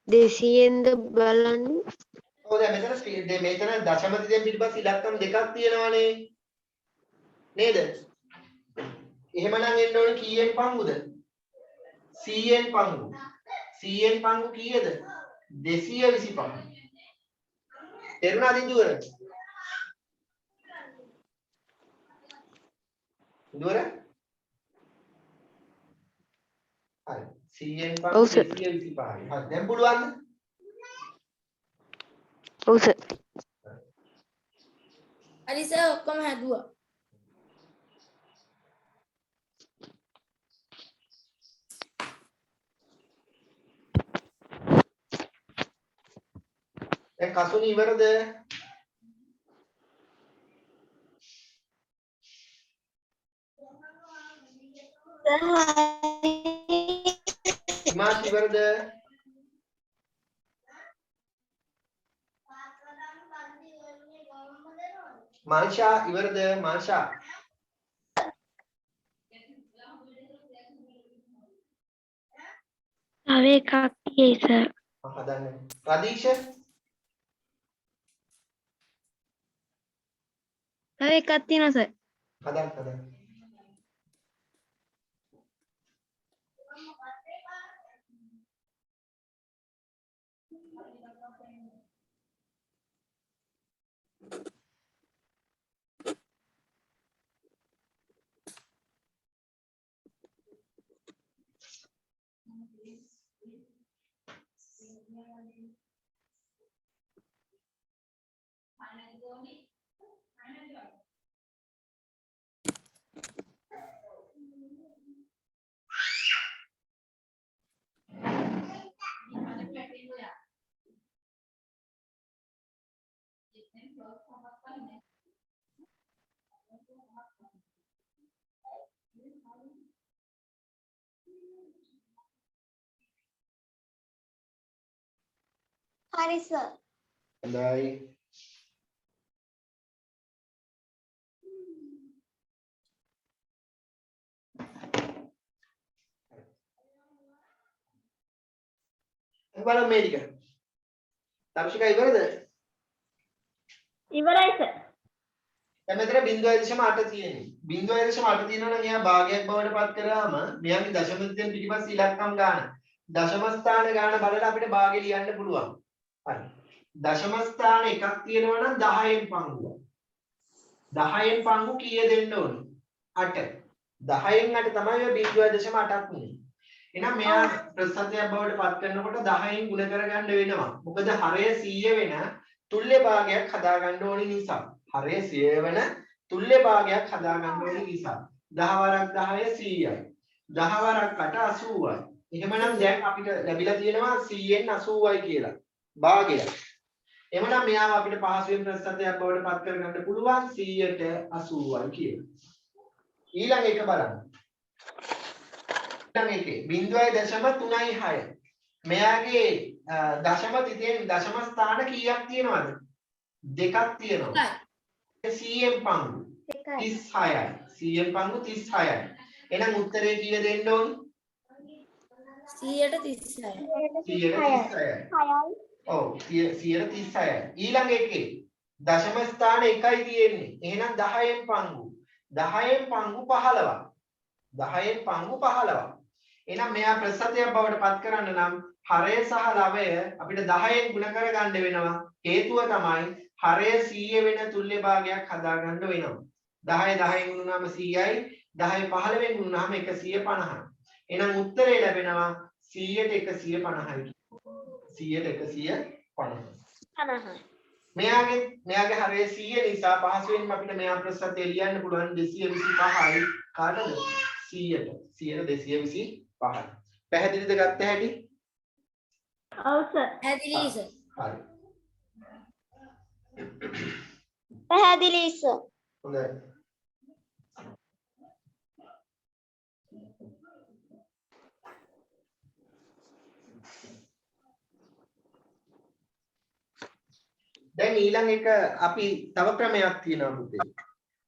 200ෙන්ද බලන්නේ. ඔව් දැන් මෙතන දශමතියෙන් පිටිපස්ස ඉලක්කම් දෙකක් තියෙනවානේ. නේද? එහෙමනම් එන්න ඕනේ කීයෙන් පංගුද? 100න් පංගු. 100න් පංගු කීයද? 225. තේරුණාද ඉදුවර? ඉදුවර? හරි. 100න් පංගු 225. හරි. දැන් පුළුවන්ද? ඔව් සර්. හරි සර් ඔක්කොම හැදුවා. දැන් කසුනි ඉවරද? ඉමාස් ඉවරද? මාංශා ඉවරද? මාංශා තව එකක් තියෙයි සර්. හදන්න. රදීෂ තව එකක් තියෙනවා සර්. හදන්න. හරි සර්. හොඳයි. බලමු මේ ටික. තර්ශිකා ඉවරද? ඉවරයි සර්. දැන් මෙතන 0.8 තියෙන්නේ. 0.8 තියෙනවා නම් එයා භාගයක් බවට පත් කරාම මෙයාගේ දශමයෙන් පිටිපස්ස ඉලක්කම් ගන්න. දශම ස්ථාන ගන්න බලලා අපිට භාගෙ ලියන්න පුළුවන්. හරි. දශම ස්ථාන එකක් තියෙනවා නම් 10න් පංගුව. 10න් පංගු කීය දෙන්න ඕනේ? 8. 10න් 8 තමයි ඔය 0.8ක් උනේ. එහෙනම් මෙයා ප්‍රතිශතයක් බවට පත් කරනකොට 10න් ගුණ කරගන්න වෙනවා. මොකද හරය 100 වෙන තුල්්‍ය භාගයක් හදා ගන්න ඕනේ නිසා. හරය 100 වෙන තුල්්‍ය භාගයක් හදා ගන්න ඕනේ නිසා. 10 වරක් 10 100යි. 10 වරක් 8 80යි. එහෙමනම් දැන් අපිට ලැබිලා තියෙනවා 100න් 80යි කියලා. භාගය. එහෙමනම් මෙයාව අපිට පහසුවෙන් ප්‍රතිශතයක් බවට පත් කරගන්න පුළුවන් 100ට 80යි කියලා. ඊළඟ එක බලන්න. එකේ 0.36. මෙයාගේ දශම තිතෙන් දශම ස්ථාන කීයක් තියෙනවද? දෙකක් තියෙනවා. 100න් පංගු 36යි. 100න් පංගු 36යි. එහෙනම් උත්තරේ කීය දෙන්න ඕනි? 136යි. 136යි. ඔව් 136යි. ඊළඟ එකේ දශම ස්ථාන එකයි තියෙන්නේ. එහෙනම් 10න් පංගු 10න් පංගු 15ක්. 10න් පංගු 15ක්. එහෙනම් මෙයා ප්‍රතිශතයක් බවට පත් කරන්න නම් හරය සහ ලවය අපිට 10න් ගුණ කරගන්න වෙනවා. හේතුව තමයි හරය 100 වෙන තුල්්‍ය භාගයක් හදා ගන්න වෙනවා. 10 10න් ගුණුනම 100යි. 10 15න් ගුණුනම 150යි. එහෙනම් උත්තරේ ලැබෙනවා 100ට 150යි. 100ට 150යි. මෙයාගේ හරය 100 නිසා පහසුවෙන්ම අපිට මෙයා ප්‍රතිශතය ලියන්න පුළුවන් 225යි. කාටද? 100ට 225යි. පැහැදිලිද ගත්ත හැටි? ඔව් සර්. පැහැදිලි සර්. හරි. පැහැදිලි සර්. හොඳයි. දැන් ඊළඟ එක අපි තව ක්‍රමයක් තියෙනවා පුතේ.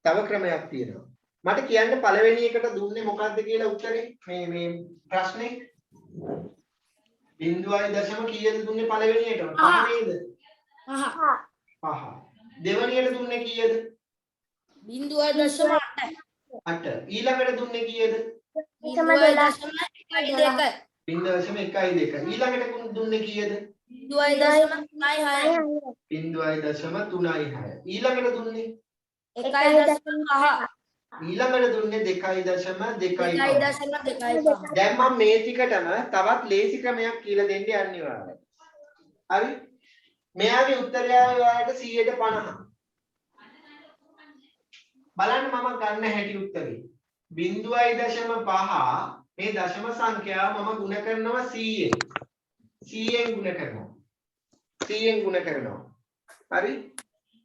තව ක්‍රමයක් තියෙනවා. මට කියන්න පළවෙනි එකට දුන්නේ මොකක්ද කියලා උත්තරේ මේ ප්‍රශ්නේ 0.5 කීයද දුන්නේ පළවෙනියට? 5 නේද? පහ 5. දෙවෙනියට දුන්නේ කීයද? 0.8 8. ඊළඟට දුන්නේ කීයද? 0.12 0.12. ඊළඟට දුන්නේ කීයද? 0.36 0.36. ඊළඟට දුන්නේ 1.5 ඊළඟට දුන්නේ 2.25. 2.25 දැන් මම මේ ටිකටම තවත් ලේසි ක්‍රමයක් කියලා දෙන්න යන්නේ ඔයාලට. හරි? මෙයාගේ උත්තරය ඔයාලට 150. බලන්න මම ගන්න හැටි උත්තරේ. 0.5 මේ දශම සංඛ්‍යාව මම ගුණ කරනවා 100ෙන්. 100ෙන් ගුණ කරනවා. 100ෙන් ගුණ කරනවා. හරි?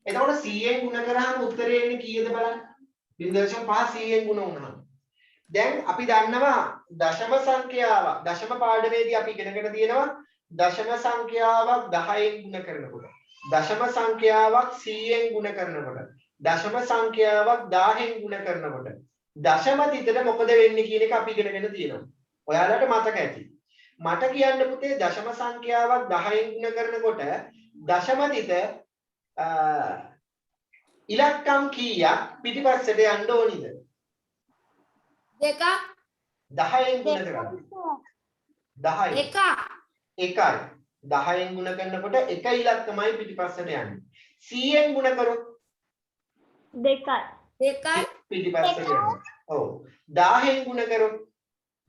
එතකොට 100ෙන් ගුණ කරාම උත්තරේ එන්නේ කීයද බලන්න? 0.5 100ෙන් ගුණ වුණාම. දැන් අපි දන්නවා දශම සංඛ්‍යාව දශම පාඩමේදී අපි ඉගෙනගෙන තියෙනවා දශම සංඛ්‍යාවක් 10ෙන් ගුණ කරනකොට දශම සංඛ්‍යාවක් 100ෙන් ගුණ කරනකොට දශම සංඛ්‍යාවක් 1000ෙන් ගුණ කරනකොට දශම තිතට මොකද වෙන්නේ කියන එක අපි ඉගෙනගෙන තියෙනවා. ඔයාලට මතක ඇති. මට කියන්න පුතේ දශම සංඛ්‍යාවක් 10ෙන් ගුණ කරනකොට දශම තිත ඉලක්කම් කීයක් පිටිපස්සට යන්න ඕනිද? 2 10ෙන් ගුණ කරන්නේ 10 1 10ෙන් ගුණ කරනකොට එක ඉලක්කමයි පිටිපස්සට යන්නේ 100ෙන් ගුණ කරොත් 2 පිටිපස්සට යනවා. ඔව් 1000ෙන් ගුණ කරොත්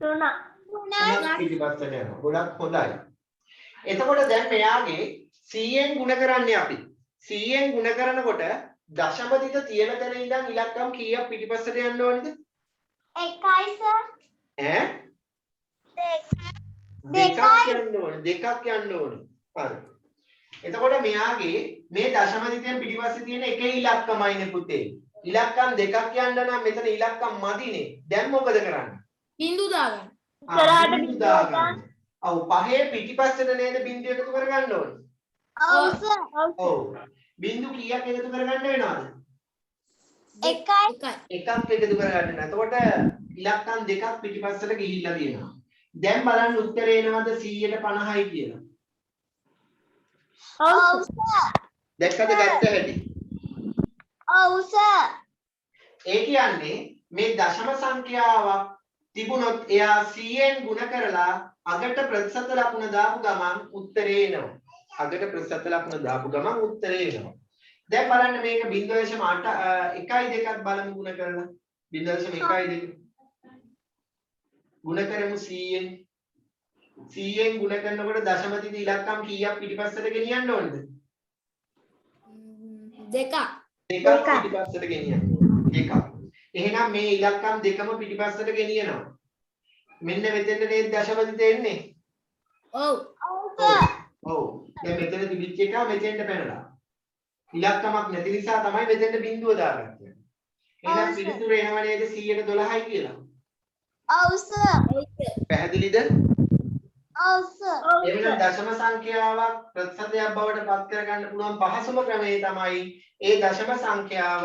3 පිටිපස්සට යනවා. ගොඩක් හොඳයි. එතකොට දැන් මෙයාගේ 100ෙන් ගුණ කරන්නේ අපි 100ෙන් ගුණ කරනකොට දශම තිත තියෙන තැන ඉඳන් ඉලක්කම් කීයක් පිටිපස්සට යන්න ඕනේද? 1යි සර්. ඈ? 2ක් යන්න ඕනේ. 2ක් යන්න ඕනේ. හරි. එතකොට මෙයාගේ මේ දශම තිතෙන් පිටිපස්සේ තියෙන එක ඉලක්කමයිනේ පුතේ. ඉලක්කම් 2ක් යන්න නම් මෙතන ඉලක්කම් මදිනේ. දැන් මොකද කරන්නේ? බිංදු දාගන්න. බිංදු දාගන්න. ඔව් පහේ පිටිපස්සට නේද බිංදු එකතු කරගන්න ඕනේ. ඔව් සර්. ඔව්. බිංදු කීයක් එකතු කරගන්න වෙනවද? 1යි. එකක් එකතු කරගන්න. එතකොට ඉලක්කම් 2ක් පිටිපස්සට ගිහිල්ලා තියෙනවා. දැන් බලන්න උත්තරේ එනවද 150යි කියලා. ඔව් සර්. දැක්කද ගත්ත හැටි? ඔව් සර්. ඒ කියන්නේ මේ දශම සංඛ්‍යාවක් තිබුණොත් එයා 100ෙන් ගුණ කරලා අගට ප්‍රතිශත ලකුණ දාපු ගමන් උත්තරේ එනවා. අගට ප්‍රතිශත ලකුණ දාපු ගමන් උත්තරේ එනවා. දැන් බලන්න මේක 0.8 1යි 2ක් බලමු ගුණ කරලා 0.1යි 2 ගුණ කරමු 100ෙන් 100ෙන් ගුණ කරනකොට දශම තිත ඉලක්කම් කීයක් පිටිපස්සට ගෙනියන්න ඕනද? 2 දෙකක් පිටිපස්සට ගෙනියන්න ඕනේ. දෙකක්. එහෙනම් මේ ඉලක්කම් දෙකම පිටිපස්සට ගෙනියනවා. මෙන්න මෙතෙන්ට නේද දශම තිත එන්නේ? ඔව් ඔව්. දැන් මෙතන තිබිච්ච එක මෙතෙන්ට පැනලා. ඉලක්කමක් නැති නිසා තමයි මෙතෙන්ට බිංදුව දාගත්තේ. එහෙනම් පිළිතුර එනවා නේද 112යි කියලා. ඔව් සර්. පැහැදිලිද? ඔව් සර්. එහෙනම් දශම සංඛ්‍යාවක් ප්‍රතිශතයක් බවට පත් කරගන්න පුළුවන් පහසුම ක්‍රමය තමයි ඒ දශම සංඛ්‍යාව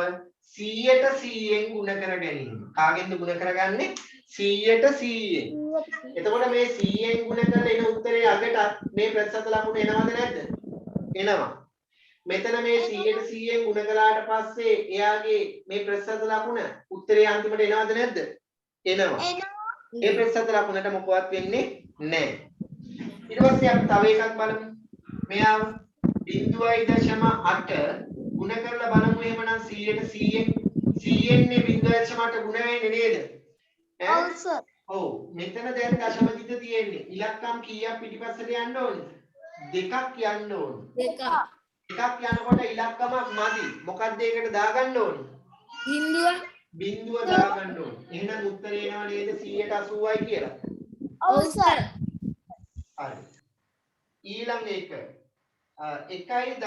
100ට 100ෙන් ගුණ කර ගැනීම. කාගෙන්ද ගුණ කරගන්නේ? 100ට 100ෙන්. එතකොට මේ 100ෙන් ගුණ කරලා එන උත්තරේ අගට මේ ප්‍රතිශත ලකුණ එනවද නැද්ද? එනවා. මෙතන මේ 100ට 100ෙන් ගුණ කළාට පස්සේ එයාගේ මේ ප්‍රතිශත ලකුණ උත්තරේ අන්තිමට එනවද නැද්ද? එනවා. ඒ ප්‍රතිශත ලකුණට මොකවත් වෙන්නේ නැහැ. ඊට පස්සේ අපි තව එකක් බලමු. මෙයාව 0.8 ගුණ කරලා බලමු එහෙමනම් 100ට 100ෙන් 100ෙන් මේ 0.8 ගුණ වෙන්නේ නේද? ඔව් සර්. ඔව් මෙතන දැන් දශම තිත තියෙන්නේ. ඉලක්කම් කීයක් පිටිපස්සට යන්න ඕනේ? 2ක් යන්න ඕනේ. 2 එකක් යනකොට ඉලක්කමක් මදි. මොකක්ද ඒකට දාගන්න ඕනේ? බිංදුව දාගන්න ඕනේ. එහෙනම් උත්තරේ එනවා නේද 180යි කියලා. ඔව් සර්. හරි. ඊළඟ එක 1.5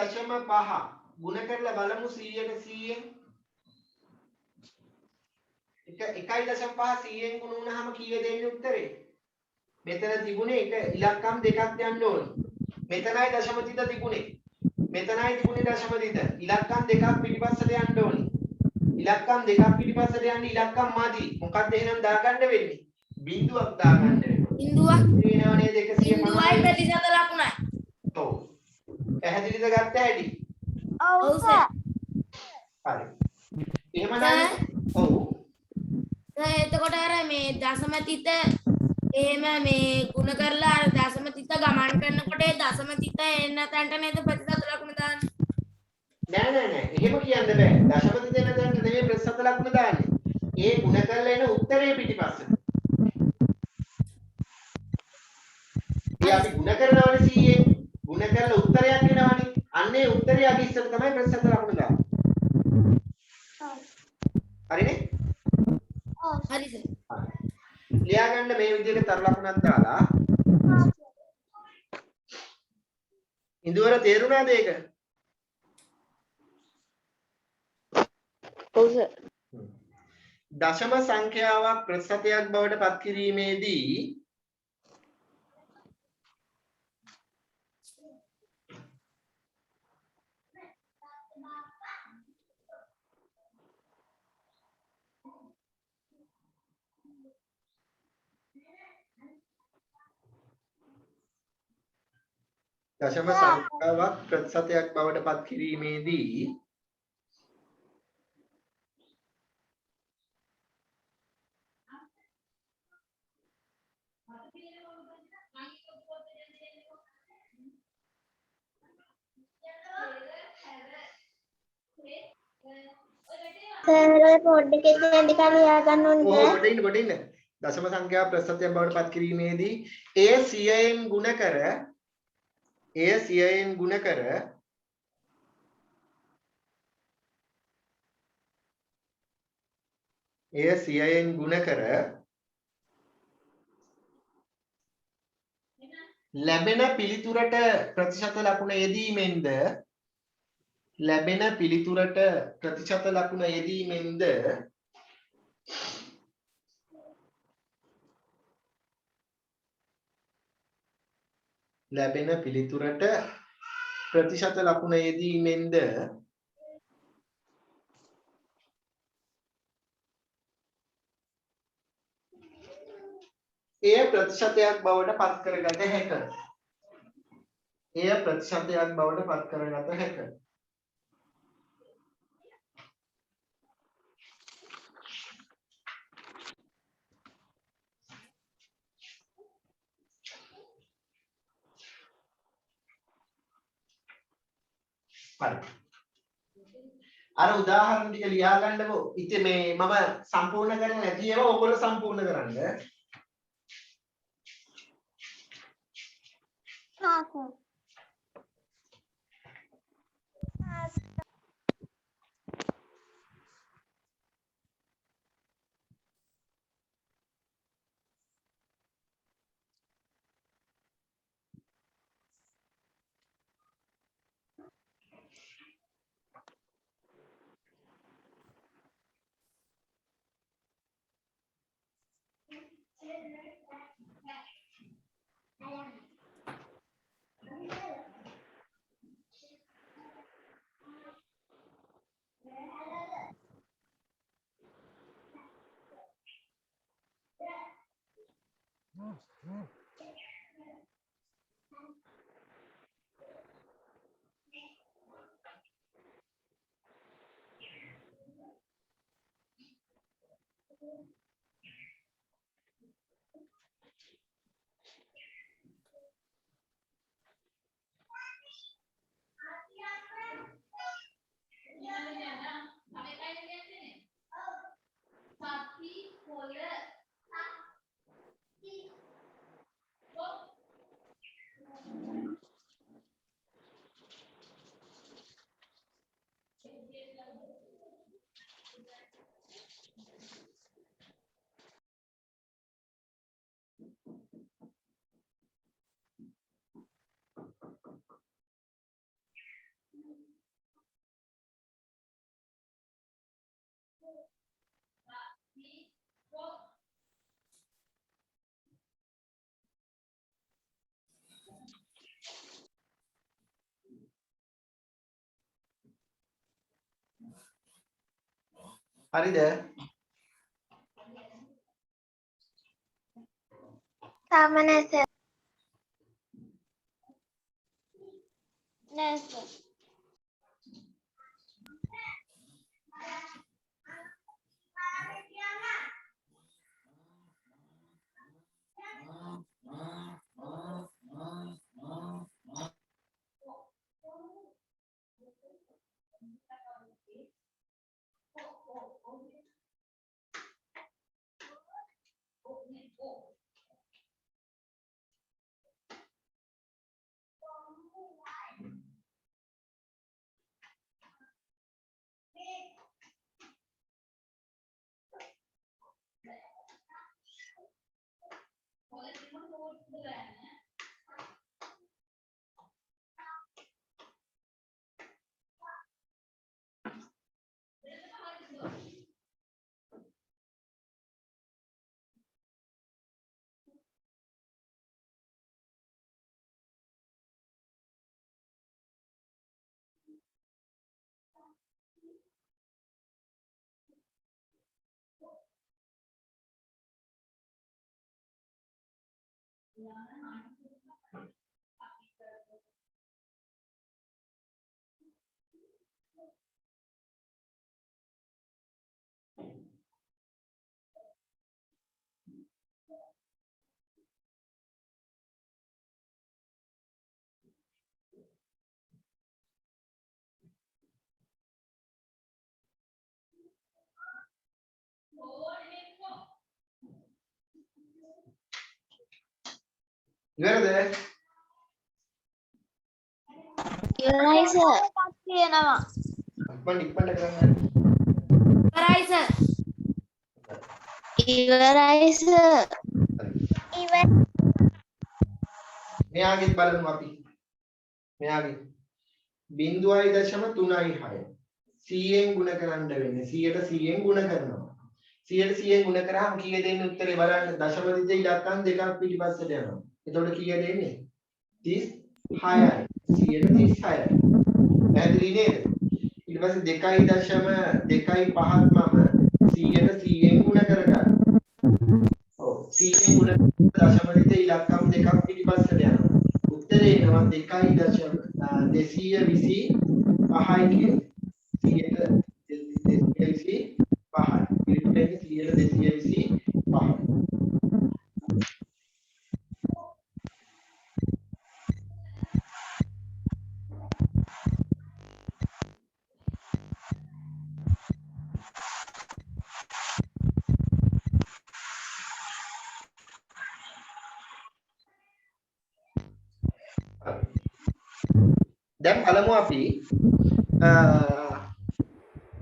ගුණ කරලා බලමු 100ට 100ෙන්. 1.5 100ෙන් ගුණ වුණාම කීයද එන්නේ උත්තරේ? මෙතන තිබුණේ එක ඉලක්කම් දෙකක් යන්න ඕනේ. මෙතනයි දශම තිත තිබුණේ. මෙතනයි තිබුණේ දශම තිත. ඉලක්කම් දෙකක් පිටිපස්සට යන්න ඕනේ. ඉලක්කම් දෙකක් පිටිපස්සට යන්න ඉලක්කම් මදි. මොකක්ද එහෙනම් දාගන්න වෙන්නේ? බිංදුවක් දාගන්න වෙනවා. බිඳුවක් වෙනව නේද 150යි. බිඳුවයි ප්‍රතිශත ලකුණයි. ඔව්. පැහැදිලිද ගත්ත හැටි? ඔව් සර්. හරි. එහෙමනම් ඔව්. එතකොට අර මේ දශම තිත එහෙම මේ ගුණ කරලා අර දශම තිත ගමන් කරනකොට ඒ දශම තිත එන්න තැනට නේද ප්‍රතිශත ලකුණ දාන්නේ. නෑ. එහෙම කියන්න බෑ. දශම දෙන තැනට නෙමෙයි ප්‍රතිශත ලකුණ දාන්නේ. ඒ ಗುಣ කරලා එන උත්තරේ පිටිපස්සට. ඒ අපි ಗುಣ කරනවනේ 100ෙන්. ಗುಣ කරලා උත්තරයක් එනවනේ. අන්න ඒ උත්තරය අපි ඉස්සර තමයි ප්‍රතිශත ලකුණ දාන්නේ. හරිනේ? හරි සර්. ලියා ගන්න මේ විදිහට තර ලකුණක් දාලා. ඉඳුවර තේරුණාද ඒක? ඔව් සර්. දශම සංඛ්‍යාවක් ප්‍රතිශතයක් බවට පත් කිරීමේදී දශම සංඛ්‍යාවක් ප්‍රතිශතයක් බවට පත් කිරීමේදී සර් පොඩ්ඩක් දෙන්න කලියා ගන්න ඕනේ. ගොඩ ඉන්න. දශම සංඛ්‍යාව ප්‍රතිශතයක් බවට පත් කිරීමේදී එය 100ෙන් ගුණ කර එය 100ෙන් ගුණ කර එය 100ෙන් ගුණ කර ලැබෙන පිළිතුරට ප්‍රතිශත ලකුණ යෙදීමෙන්ද ලැබෙන පිළිතුරට ප්‍රතිශත ලකුණ යෙදීමෙන්ද ලැබෙන පිළිතුරට ප්‍රතිශත ලකුණ යෙදීමෙන්ද එය ප්‍රතිශතයක් බවට පත් කරගත හැක. එය ප්‍රතිශතයක් බවට පත් කරගත හැක. හරි. අර උදාහරණ ටික ලියා ගන්නකො. ඉතින් මේ මම සම්පූර්ණ කරන්නේ නැති ඒවා ඕගොල්ලෝ සම්පූර්ණ කරන්න. හරිද? සාමාන්‍ය සර්. නෑ සර්. ඉවරද? ඉවරයි සර්. තියෙනවා. ඉක්මනට කරන්න. ඉවරයි සර්. ඉවරයි සර්. ඉවර. මෙයාගෙත් බලමු අපි. මෙයාගේ 0.36 100ෙන් ගුණ කරන්න වෙන්නේ 100ට 100ෙන් ගුණ කරනවා 100ට 100ෙන් ගුණ කරාම කීයද එන්නේ උත්තරේ බලන්න දශම දිත්තේ ඉලක්කම් දෙකක් පිටිපස්සට යනවා එතකොට කීයද එන්නේ 36යි 136යි පැහැදිලි නේද ඊට පස්සේ 2.5ත් මම 100ට 100ෙන් ගුණ කරගන්නවා ඔව් 100ෙන් ගුණ දශම දිත්තේ ඉලක්කම් දෙකක් පිටිපස්සට යනවා උත්තරේ එනවා 2.225යි කියලා 100ට 225යි ඊට 100ට 225යි දැන් බලමු අපි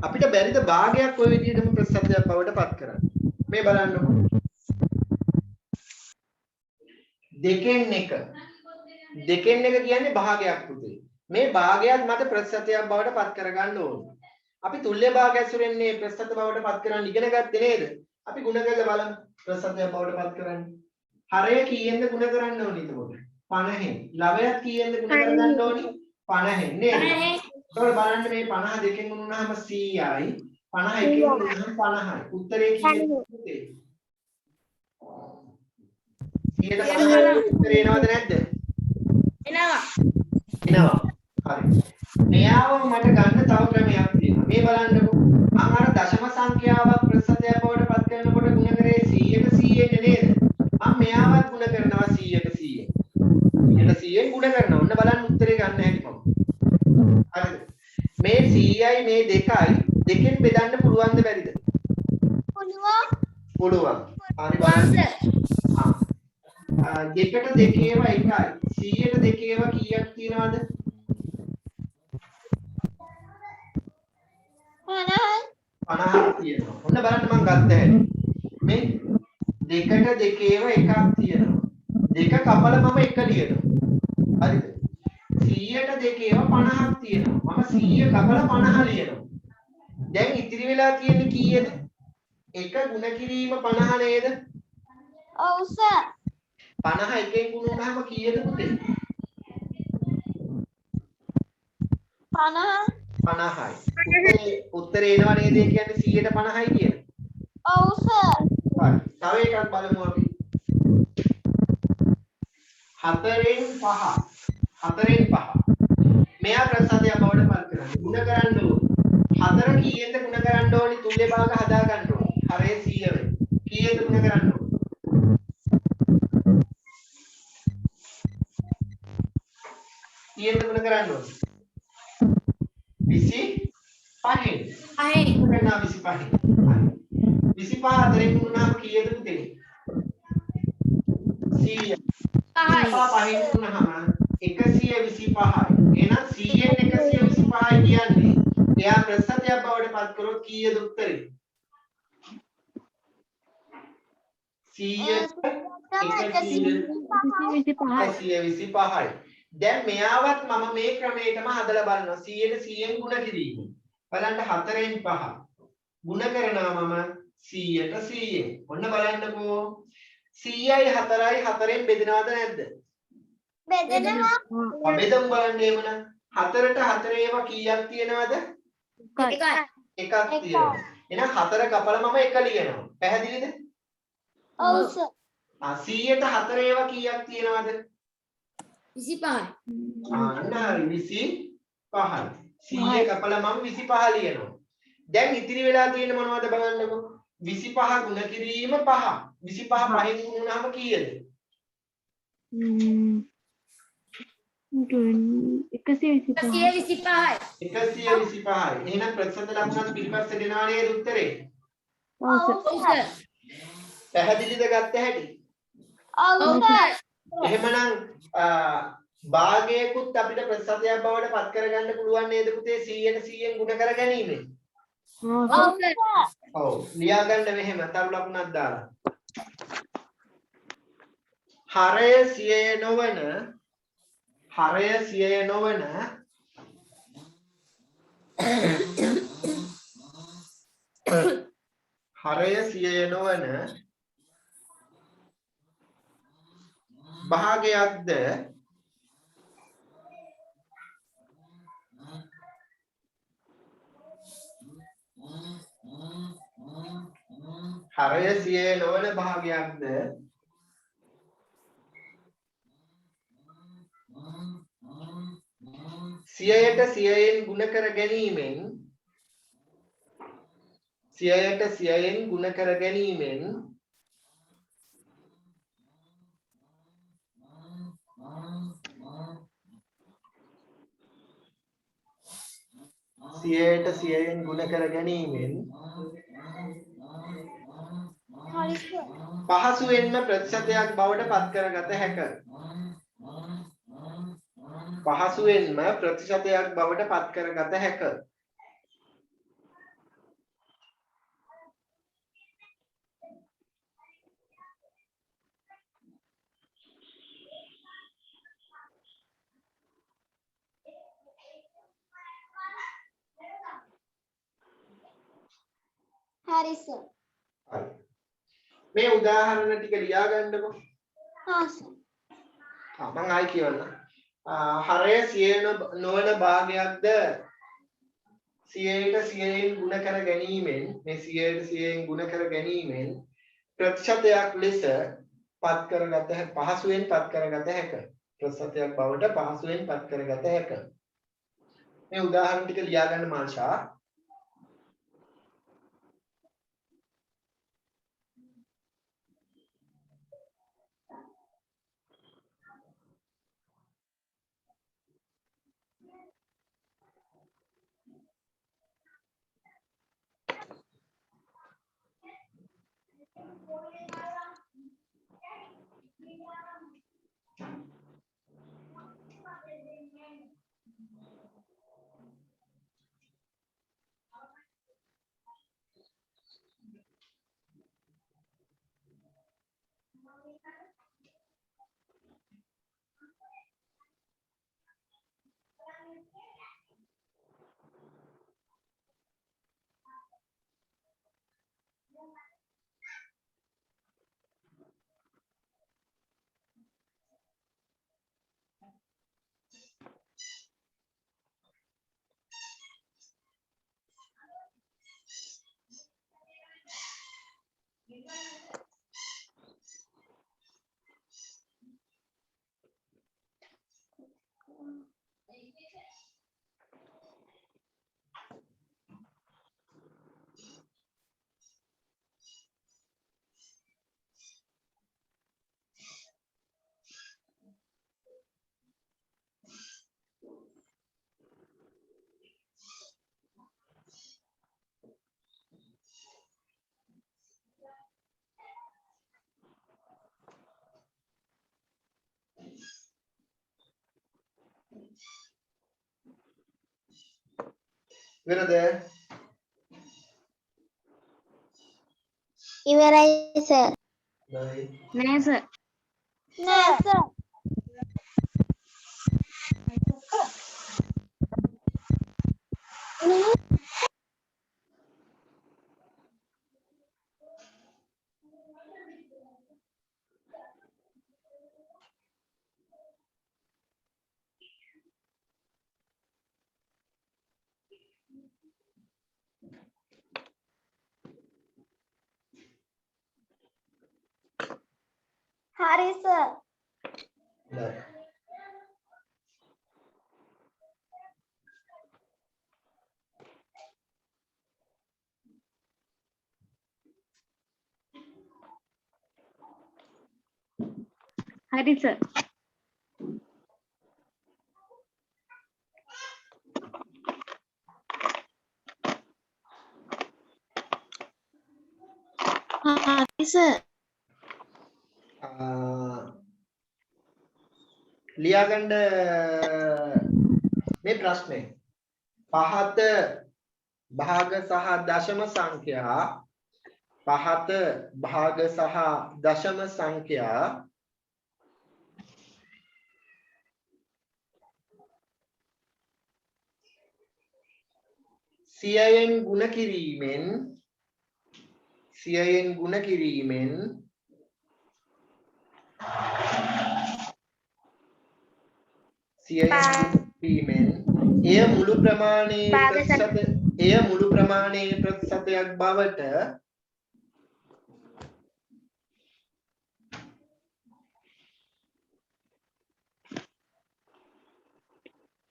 අපිට බැරිද භාගයක් ওই විදිහටම ප්‍රතිශතයක් බවට පත් කරන්න. මේ බලන්නකො. දෙකෙන් එක කියන්නේ භාගයක් පුතේ. මේ භාගයක් මට ප්‍රතිශතයක් බවට පත් කරගන්න ඕනේ. අපි තුල්‍ය භාග ඇසුරෙන්නේ ප්‍රතිශත බවට පත් කරන්න ඉගෙන ගත්තේ නේද? අපි ගුණ කරලා බලමු ප්‍රතිශතයක් බවට පත් කරන්න. හරය කීයෙන්ද ගුණ කරන්න ඕනේ එතකොට? 50න්. ලවයක් කීයෙන්ද ගුණ කරගන්න ඕනේ? 50න් නේද? එතකොට බලන්න මේ 50 දෙකෙන් ගුණුනහම 100යි 50 එකෙන් ගුණුනහම 50යි උත්තරේ කීයද පුතේ 100ට 50 උත්තරේ එනවද නැද්ද එනවා හරි මෙයාව මට ගන්න තව ක්‍රමයක් තියෙනවා මේ බලන්නකෝ මම අර දශම සංඛ්‍යාවක් ප්‍රතිශතයක් බවට පත් කරනකොට ගුණ කරේ 100ට 100ෙන් නේද මම මෙයාවත් ගුණ කරනවා 100ට 100ෙන් 100ට 100ෙන් ගුණ කරනවා ඔන්න බලන්න උත්තරේ ගන්න හැටි මම හරිද මේ 100යි මේ 2යි දෙකෙන් බෙදන්න පුළුවන්ද බැරිද පුළුවන් හරි බලන්න දෙකට දෙකේව එකයි 100ට දෙකේව කීයක් තියෙනවද 50ක් තියෙනවා ඔන්න බලන්න මම ගත්ත හැටි මේ දෙකට දෙකේව එකක් තියෙනවා දෙක කපලා මම එක ලියනවා හරිද 100ට දෙකේව 50ක් තියෙනවා මම 100 කපලා 50 ලියනවා දැන් ඉතිරි වෙලා තියෙන්නේ කීයද එක ගුණ කිරීම 50 නේද ඔව් සර් 50 එකෙන් ගුණ වුණාම කීයද පුතේ 50යි උත්තරේ එනවා නේද කියන්නේ 100ට 50යි කියන ඔව් සර් හරි තව එකක් බලමු අපි 4න් 5 4න් 5 මෙයා ප්‍රසාදයක් බවට පත් කරන්නේ ಗುಣ කරන්න ඕනේ 4 කීයෙන්ද ಗುಣ කරන්න ඕනේ තුල්ලේ භාග හදා ගන්න ඕනේ හරේ 100 වෙයි කීයෙන්ද ಗುಣ කරන්න ඕනේ කීයෙන්ද ಗುಣ කරන්න ඕනේ 25න් අහේ කරනවා 25න් 25 4න් ගුණාම කීයද පුතේ 100 පහයි 5න් ගුණාම 125යි එහෙනම් 100න් 125යි කියන්නේ එයා ප්‍රසතයක් බවට පත් කරොත් කීයද උත්තරේ 125යි දැන් මෙයාවත් මම මේ ක්‍රමයටම හදලා බලනවා 100ට 100න් ගුණ කිරීම බලන්න 4න් 5 ගුණ කරනවා මම 100ට 100න් ඔන්න බලන්නකෝ 100යි 4යි 4න් බෙදනවද නැද්ද බෙදෙනවා බෙදමු බලන්න එහෙමනම් 4ට 4 ඒවා කීයක් තියෙනවද එකයි එකක් තියෙනවා එහෙනම් 4 කපලා මම 1 ලියනවා පැහැදිලිද ඔව් සර් 100ට 4 ඒවා කීයක් තියෙනවද 25යි අන්න හරි 25යි 100 කපලා මම 25 ලියනවා දැන් ඉතිරි වෙලා තියෙන මොනවද බලන්නකෝ 25 ගුණ කිරීම 5 25 5න් ගුණාම කීයද 125යි 125යි එහෙනම් ප්‍රතිශත ලකුණත් පිළිපස්සේ දෙනවා නේද උත්තරේ ඔව් සර් පැහැදිලිද ගත්ත හැටි ඔව් ඔව් සර් සර් එහෙමනම් භාගයකුත් අපිට ප්‍රතිශතයක් බවට පත් කරගන්න පුළුවන් නේද පුතේ 100ට 100න් ගුණ කර ගැනීමෙන් ඔව් සර් ඔව් ලියා ගන්න මෙහෙම තරු ලකුණක් දාලා හරය 100 නොවන හරය 100 නොවන හරය 100 නොවන භාගයක්ද හරය 100 නොවන භාගයක්ද 100ට 100න් ගුණ කර ගැනීමෙන් 100ට 100න් ගුණ කර ගැනීමෙන් සියයට 100න් ගුණ කර ගැනීමෙන් හරි සර් පහසුවෙන්ම ප්‍රතිශතයක් බවට පත් කරගත හැක. පහසුවෙන්ම ප්‍රතිශතයක් බවට පත් කරගත හැක. හරි සර් හරි. මේ උදාහරණ ටික ලියා ගන්නකො. හා සර් මම ආයි කියවන්න. හරය 100 නොවන භාගයක්ද 100ට 100න් ගුණ කර ගැනීමෙන් මේ 100ට 100න් ගුණ කර ගැනීමෙන් ප්‍රතිශතයක් ලෙස පත් කරගත පහසුවෙන් පත් කරගත හැක. ප්‍රතිශතයක් බවට පහසුවෙන් පත් කරගත හැක. මේ උදාහරණ ටික ලියා ගන්න මාෂා. ඉවරද? ඉවරයි සර්. හොඳයි. නෑ සර්. නෑ සර්. හරි සර්. හොඳයි. හරි සර්. හරි සර්. ලියාගන්න මේ ප්‍රශ්නේ පහත භාග සහ දශම සංඛ්‍යා පහත භාග සහ දශම සංඛ්‍යා සියයෙන් ගුණ කිරීමෙන් සියයෙන් ගුණ කිරීමෙන් එය මුළු ප්‍රමාණයේ ප්‍රතිශතයක් බවට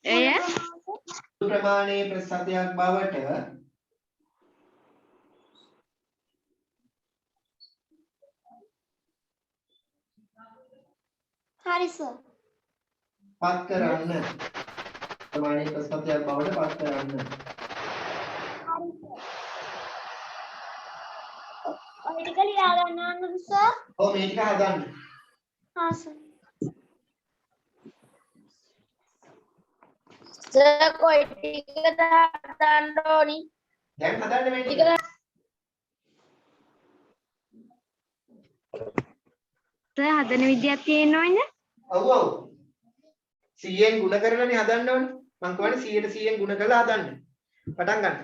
එය මුළු ප්‍රමාණයේ ප්‍රතිශතයක් බවට හරි සර්. පත් කරන්න ප්‍රමාණයේ ප්‍රතිශතයක් බවට පත් කරන්න. ඔය ටික ලියා ගන්න ඕනද සර්? ඔව් මේ ටික හදන්න. හා සර්. සර් කොයි ටිකද හදන්න ඕනි? දැන් හදන්න මේ ටික. සර් හදන විදියක් තියෙනවද? ඔව් ඔව් 100න් ගුණ කරලානේ හදන්න ඕනේ. මං කියවනේ 100ට 100න් ගුණ කරලා හදන්න. පටන් ගන්න.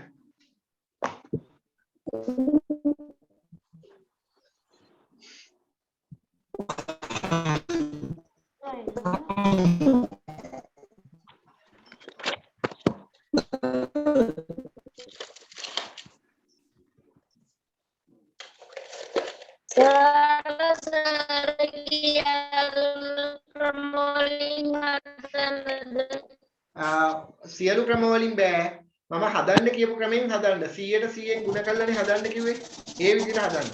සියලු ක්‍රම වලින් බෑ. මම හදන්න කියපු ක්‍රමයෙන් හදන්න. 100ට 100න් ගුණ කරලානේ හදන්න කිව්වේ. ඒ විදිහට හදන්න.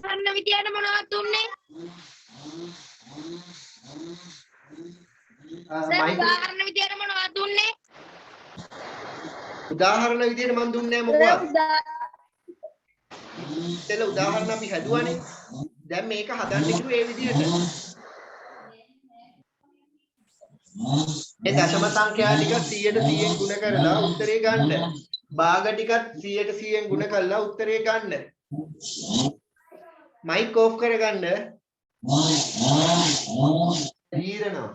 ගන්න විදියට මොනවද දුන්නේ? උදාහරණ විදියට මොනවද දුන්නේ? උදාහරණ විදියට මම දුන්නේ නැහැ මොකවත්. ඉතල උදාහරණ අපි හදුවානේ. දැන් මේක හදන්න කිව්වේ ඒ විදිහට. මේ දශම සංඛ්‍යා ටික 100ට 100න් ගුණ කරලා උත්තරේ ගන්න. භාග ටිකත් 100ට 100න් ගුණ කරලා උත්තරේ ගන්න. මයික් ඕෆ් කරගන්න. දීරනවා.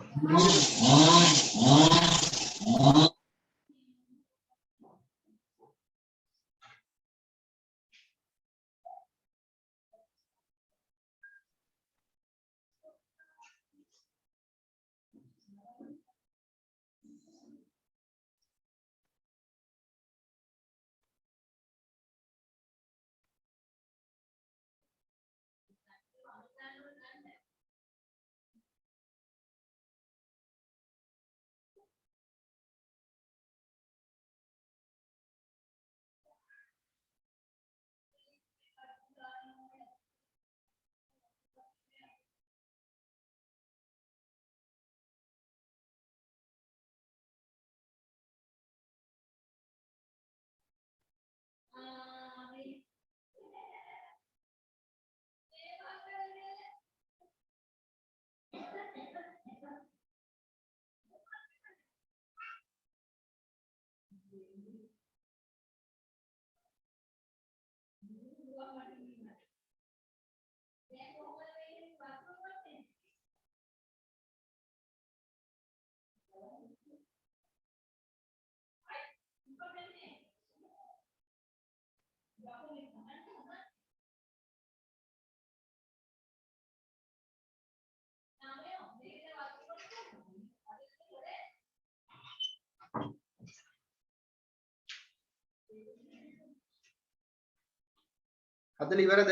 40 ඉවරද?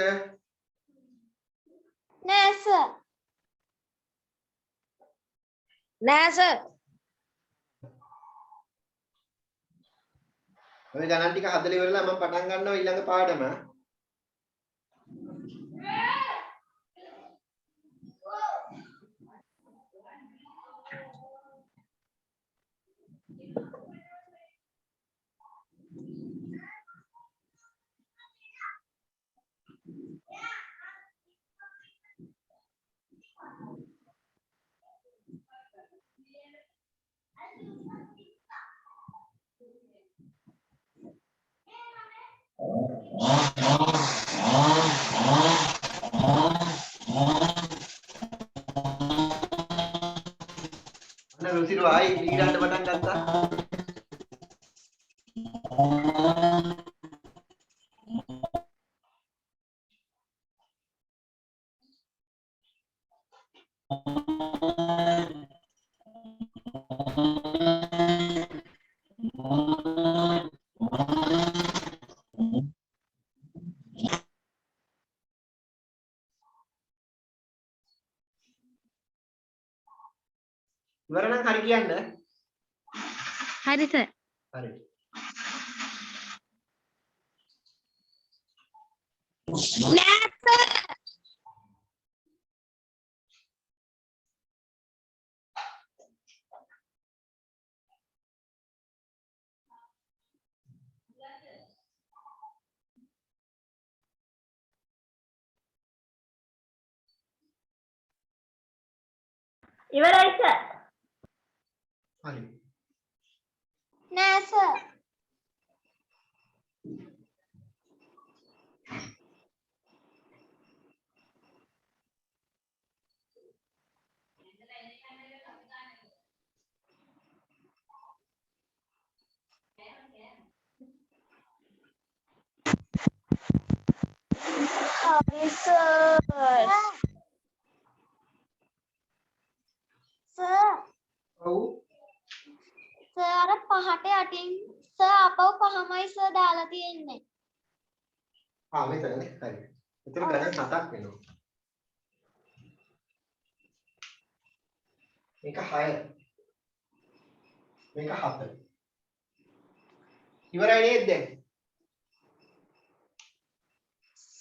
නෑ සර්. නෑ සර්. ඔය ගණන් ටික හදලා ඉවරලා මම පටන් ගන්නවා ඊළඟ පාඩම. අන්න රුසිරු ආයි ඊළඟට පටන් ගත්තා. ඉවර නම් හරි කියන්න. හරි සර්. හරි. නෑ සර්. ඉවරයි සර්. හරි. නෑ සර්. හරි සර්. සර් ඔව්. සර් අර පහට යටින් සර් අපව පහමයි සර් දාලා තියෙන්නේ. මෙතනනේ. හරි. එතන ගණන් 7ක් වෙනවා. මේක 6. මේක 7. ඉවරයි නේද දැන්?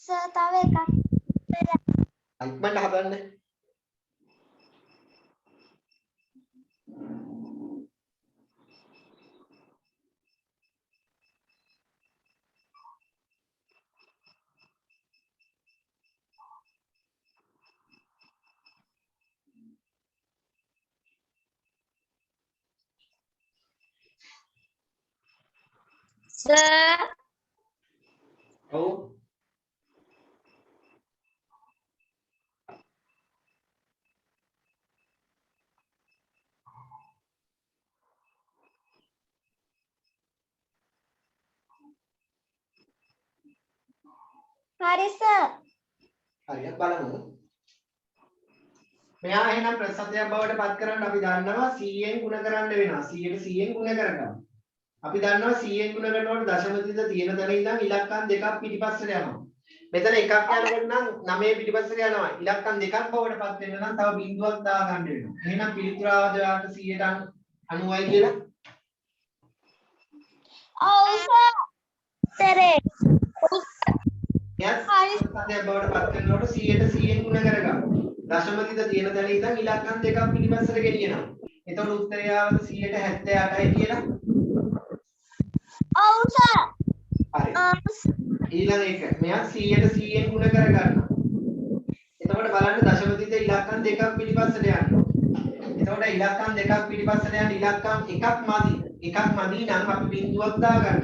සර් තව එකක්. ඉක්මනට හදන්න. සර් ඔව්. හරි සර්. හරියට බලමු. මෙයා එහෙනම් ප්‍රසත්‍යයක් බවට පත් කරන්න අපි දන්නවා 100ෙන් ගුණ කරන්න වෙනවා. 100ට 100ෙන් ගුණ කරගන්න. අපි දන්නවා 100ෙන් ගුණ කරනකොට දශම තිත තියෙන තැන ඉඳන් ඉලක්කම් දෙකක් පිටිපස්සට යනවා. මෙතන එකක් යනකොට නම් 9 පිටිපස්සට යනවා. ඉලක්කම් දෙකක් බවට පත් වෙන්න නම් තව බිංදුවක් දාගන්න වෙනවා. එහෙනම් පිළිතුරාවද යාට 190යි කියලා. ඔව් සර්. සරේ. යස් ප්‍රසත්‍යයක් බවට පත් කරනකොට 100ට 100ෙන් ගුණ කරගන්න. දශම තිත තියෙන තැන ඉඳන් ඉලක්කම් දෙකක් පිටිපස්සට ගෙනියනවා. එතකොට උත්තරය ආවද 178යි කියලා. ඔව් සර්. හරි. ඊළඟ එක. මෙයා 100ට 100ෙන් ගුණ කරගන්නවා. එතකොට බලන්න දශම තිත ඉලක්කම් දෙකක් පිටිපස්සට යනවා. එතකොට ඉලක්කම් දෙකක් පිටිපස්සට යන ඉලක්කම් එකක් මදි. එකක් මදි නම් අපි බිංදුවක් දාගන්න.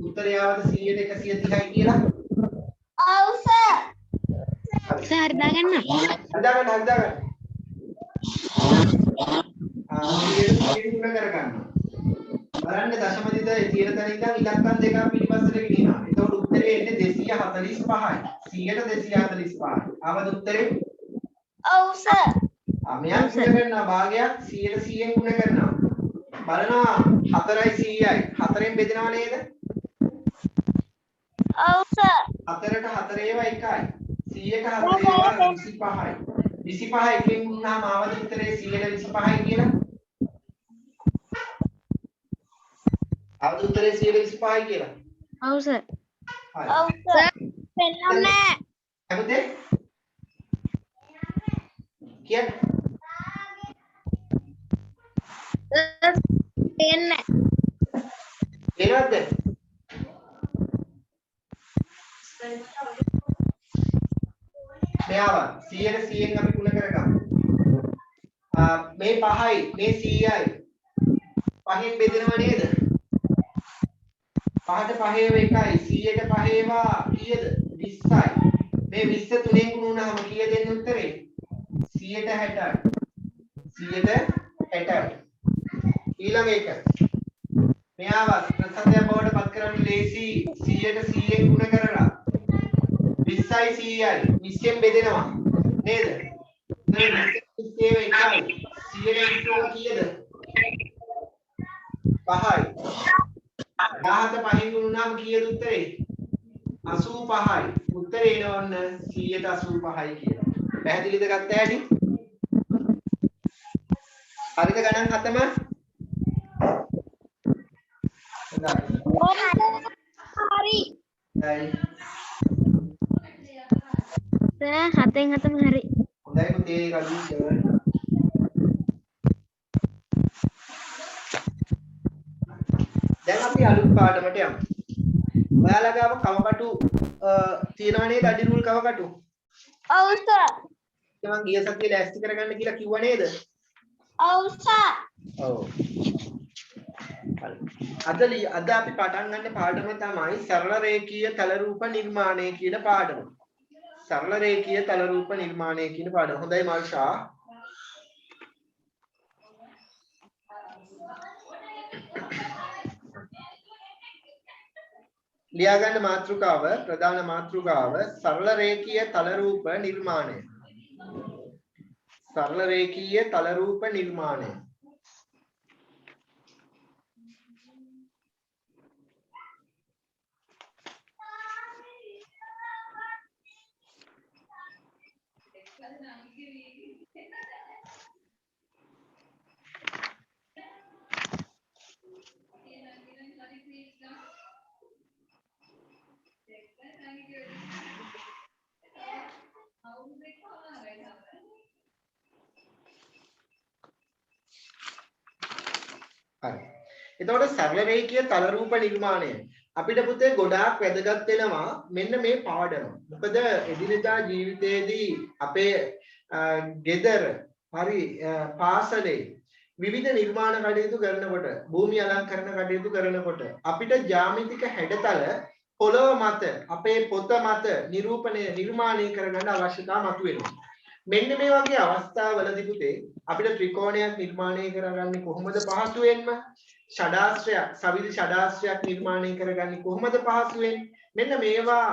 උත්තරය ආවද 100ට 130යි කියලා. ඔව් සර්. සර් දාගන්න. හදාගන්න. 100ට 100ෙන් ගුණ කරගන්නවා. බලන්න දශම තිත තියෙන තැන ඉඳන් ඉලක්කම් දෙකක් පිටිපස්සට ගෙනියනවා. එතකොට උත්තරේ එන්නේ 245යි. 100ට 245. ආවද උත්තරේ? ඔව් සර්. මෙයා ගුණ කරනවා භාගයක් 100ට 100ෙන් ගුණ කරනවා. බලනවා 4යි 100යි. 4ෙන් බෙදෙනව නේද? ඔව් සර්. 4ට 4 ඒවා එකයි. 100ට 4 ඒවා 25යි. 25 එකෙන් ගුණාම ආවද උත්තරේ 125යි කියලා? ආවද උත්තරේ 125යි කියලා? ඔව් සර්. හරි. ඔව් සර් පෙන්නන්නේ අහුදේ? කියන්නේ පෙන්නේ එනවද? මෙයාව 100න් අපි ගුණ කරගමු. මේ 5යි මේ 100යි. 5න් බෙදෙනව නේද? 5ට 5 ඒවා එකයි 100ට 5 ඒවා කීයද? 20යි. මේ 20 3ෙන් ගුණ වුණාම කීයද එන්නේ උත්තරේ? 100ට 60යි. 100ට 60යි. ඊළඟ එක. මෙයාව ප්‍රසන්නය බවට පත් කරන්න ලේසි 100ට 100න් ගුණ කරලා 20යි 100යි 20න් බෙදෙනවා නේද? මේ 20 එකයි 100ට කීයද? 5යි. 17 5න් ගුණ වුණාම කීයද උත්තරේ? 85යි. උත්තරේ එනවන්න 185යි කියලා. පැහැදිලිද ගත්ත හැටි? හරිද ගණන් හතම? හරි හරි. සර් 7න් 7ම හරි. හොඳයි පුතේ රජීෂ්. දැන් අපි අලුත් පාඩමට යමු. ඔයාලා ගාව කවකටු තියෙනව නේද? අඩි රූල් කවකටු. ඔව් සර් මම ගිය සතියේ ලෑස්ති කරගන්න කියලා කිව්වා නේද? ඔව් සර් ඔව්. හරි. අද අපි පටන් ගන්න පාඩම තමයි සරල රේඛීය තල රූප නිර්මාණය කියන පාඩම. සරල රේඛීය තල රූප නිර්මාණය කියන පාඩම. හොඳයි මාල්ෂා. ලියා ගන්න මාතෘකාව ප්‍රධාන මාතෘකාව සරල රේඛීය තල රූප නිර්මාණය. සරල රේඛීය තල රූප නිර්මාණය. හරි. එතකොට සරල රේඛීය තල රූප නිර්මාණය අපිට පුතේ ගොඩාක් වැදගත් වෙනවා මෙන්න මේ පාඩම. මොකද එදිනෙදා ජීවිතයේදී අපේ ගෙදර හරි පාසලේ විවිධ නිර්මාණ කටයුතු කරනකොට භූමි අලංකරණ කටයුතු කරනකොට අපිට ජ්‍යාමිතික හැඩතල පොළොව මත අපේ පොත මත නිර්මාණය කරගන්න අවශ්‍යතාව මතුවෙනවා. මෙන්න මේ වගේ අවස්ථාවලදී පුතේ අපිට ත්‍රිකෝණයක් නිර්මාණය කරගන්නේ කොහොමද පහසුවෙන්ම? ෂඩාශ්‍රයක් සවිධි ෂඩාශ්‍රයක් නිර්මාණය කරගන්නේ කොහොමද පහසුවෙන්? මෙන්න මේවා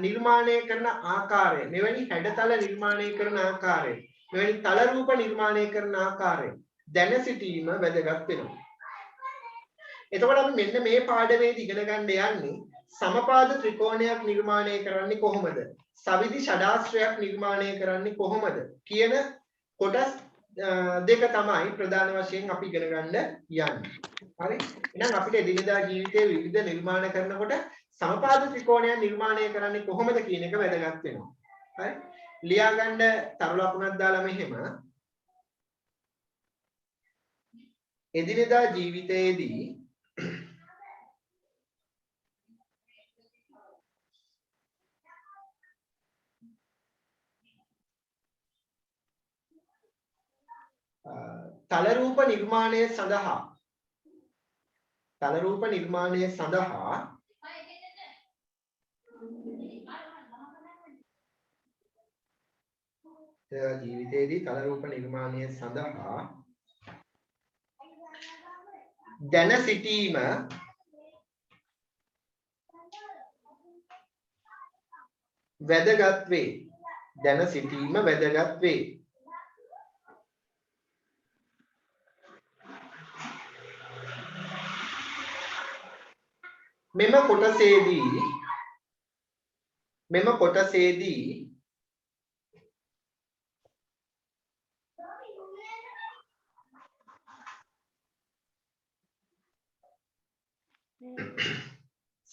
නිර්මාණය කරන ආකාරය, මෙවැනි හැඩතල නිර්මාණය කරන ආකාරය, මෙවැනි තල රූප නිර්මාණය කරන ආකාරය දැන සිටීම වැදගත් වෙනවා. එතකොට අපි මෙන්න මේ පාඩමේදී ඉගෙන ගන්න යන්නේ සමපාද ත්‍රිකෝණයක් නිර්මාණය කරන්නේ කොහොමද? සවිධි ෂඩාශ්‍රයක් නිර්මාණය කරන්නේ කොහොමද කියන කොටස් දෙක තමයි ප්‍රධාන වශයෙන් අපි ඉගෙන ගන්න යන්නේ. හරි. එහෙනම් අපිට එදිනෙදා ජීවිතයේ විවිධ නිර්මාණ කරනකොට සමපාද ත්‍රිකෝණයක් නිර්මාණය කරන්නේ කොහොමද කියන එක වැදගත් වෙනවා. හරි. ලියා ගන්න තරු ලකුණක් දාලා මෙහෙම එදිනෙදා ජීවිතයේදී තල රූප නිර්මාණය සඳහා ජීවිතයේදී තල රූප නිර්මාණය සඳහා දැන සිටීම වැදගත් වේ. දැන සිටීම වැදගත් වේ. මෙම කොටසේදී මෙම කොටසේදී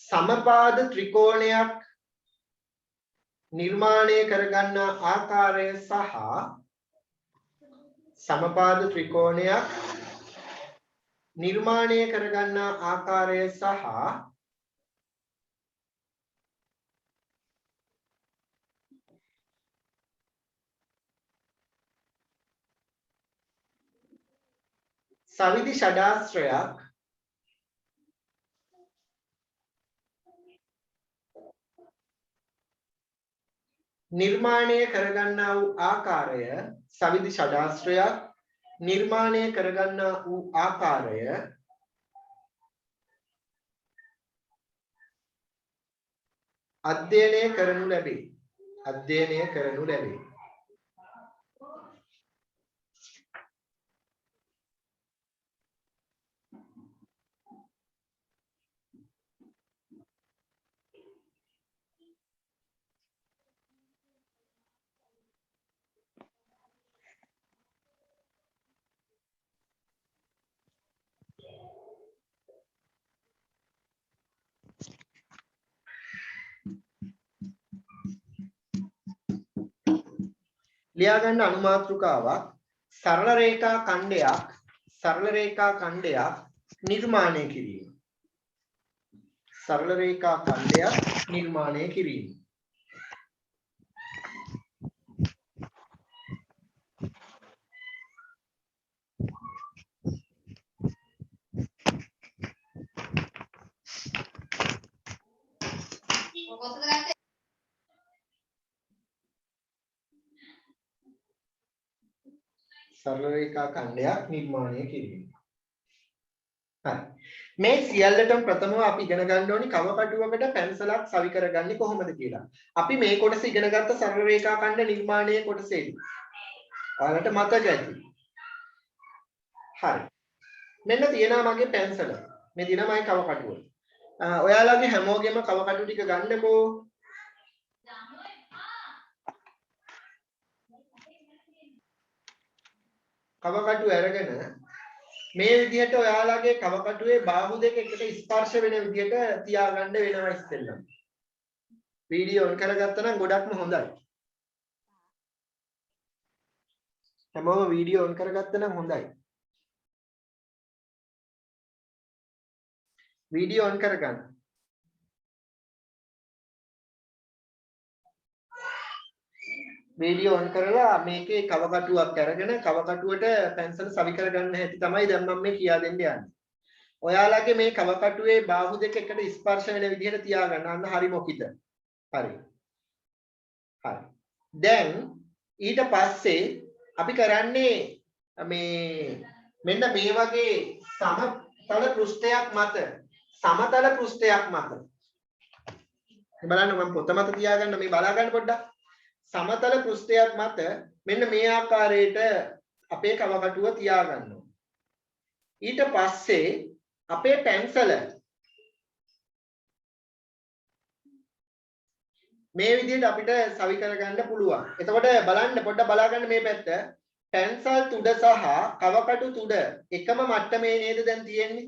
සමපාද ත්‍රිකෝණයක් නිර්මාණය කරගන්න ආකාරය සහ සමපාද ත්‍රිකෝණයක් නිර්මාණය කරගන්න ආකාරය සහ සවිධි ෂඩාශ්‍රයක් නිර්මාණය කරගන්නා වූ ආකාරය සවිධි ෂඩාශ්‍රයක් නිර්මාණය කරගන්නා වූ ආකාරය අධ්‍යයනය කරනු ලැබේ. අධ්‍යයනය කරනු ලැබේ. ලියා ගන්න අනුමාත්‍රිකාවක් සරල රේඛා ඛණ්ඩයක් නිර්මාණය කිරීම. සරල රේඛා ඛණ්ඩයක් නිර්මාණය කිරීම. සරල රේඛා ඛණ්ඩයක් නිර්මාණය කිරීම. හරි. මේ සියල්ලටම ප්‍රථමව අපි ඉගෙන ගන්න ඕනි කවකටුවකට පැන්සලක් සවි කරගන්නේ කොහොමද කියලා. අපි මේ කොටස ඉගෙන ගත්ත සරල රේඛා ඛණ්ඩ නිර්මාණයේ කොටසේදී. ඔයාලට මතක ඇති. හරි. මෙන්න තියෙනවා මගේ පැන්සල. මේ දිනමයි කවකටුව. ඔයාලගේ හැමෝගෙම කවකටු ටික ගන්නකෝ. කවකටු අරගෙන මේ විදිහට ඔයාලගේ කවකටුවේ බාහුව දෙක එකට ස්පර්ශ වෙන විදිහට තියාගන්න වෙනවා ඉස්සෙල්ලම. වීඩියෝ ඔන් කරගත්තා නම් ගොඩක්ම හොඳයි. හැමෝම වීඩියෝ ඔන් කරගත්තා නම් හොඳයි. වීඩියෝ ඔන් කරගන්න. වීඩියෝ ඔන් කරලා මේකේ කවකටුවක් අරගෙන කවකටුවට පැන්සල් සවි කරගන්න හැටි තමයි දැන් මම මේ කියා දෙන්න යන්නේ. ඔයාලගේ මේ කවකටුවේ බාහුව දෙක එකට ස්පර්ශ වෙන විදිහට තියාගන්න. අන්න හරි මොකිද? හරි. හරි. දැන් ඊට පස්සේ අපි කරන්නේ මෙන්න මේ වගේ සමතල පෘෂ්ඨයක් මත බලන්න මම පොත මත තියාගන්න මේ බලා ගන්න පොඩ්ඩක්. සමතල පෘෂ්ඨයක් මත මෙන්න මේ ආකාරයට අපේ කවකටුව තියාගන්නවා. ඊට පස්සේ අපේ පැන්සල මේ විදිහට අපිට සවි කරගන්න පුළුවන්. එතකොට බලන්න පොඩ්ඩක් බලා ගන්න මේ පැත්ත. පැන්සල් තුඩ සහ කවකටු තුඩ එකම මට්ටමේ නේද දැන් තියෙන්නේ?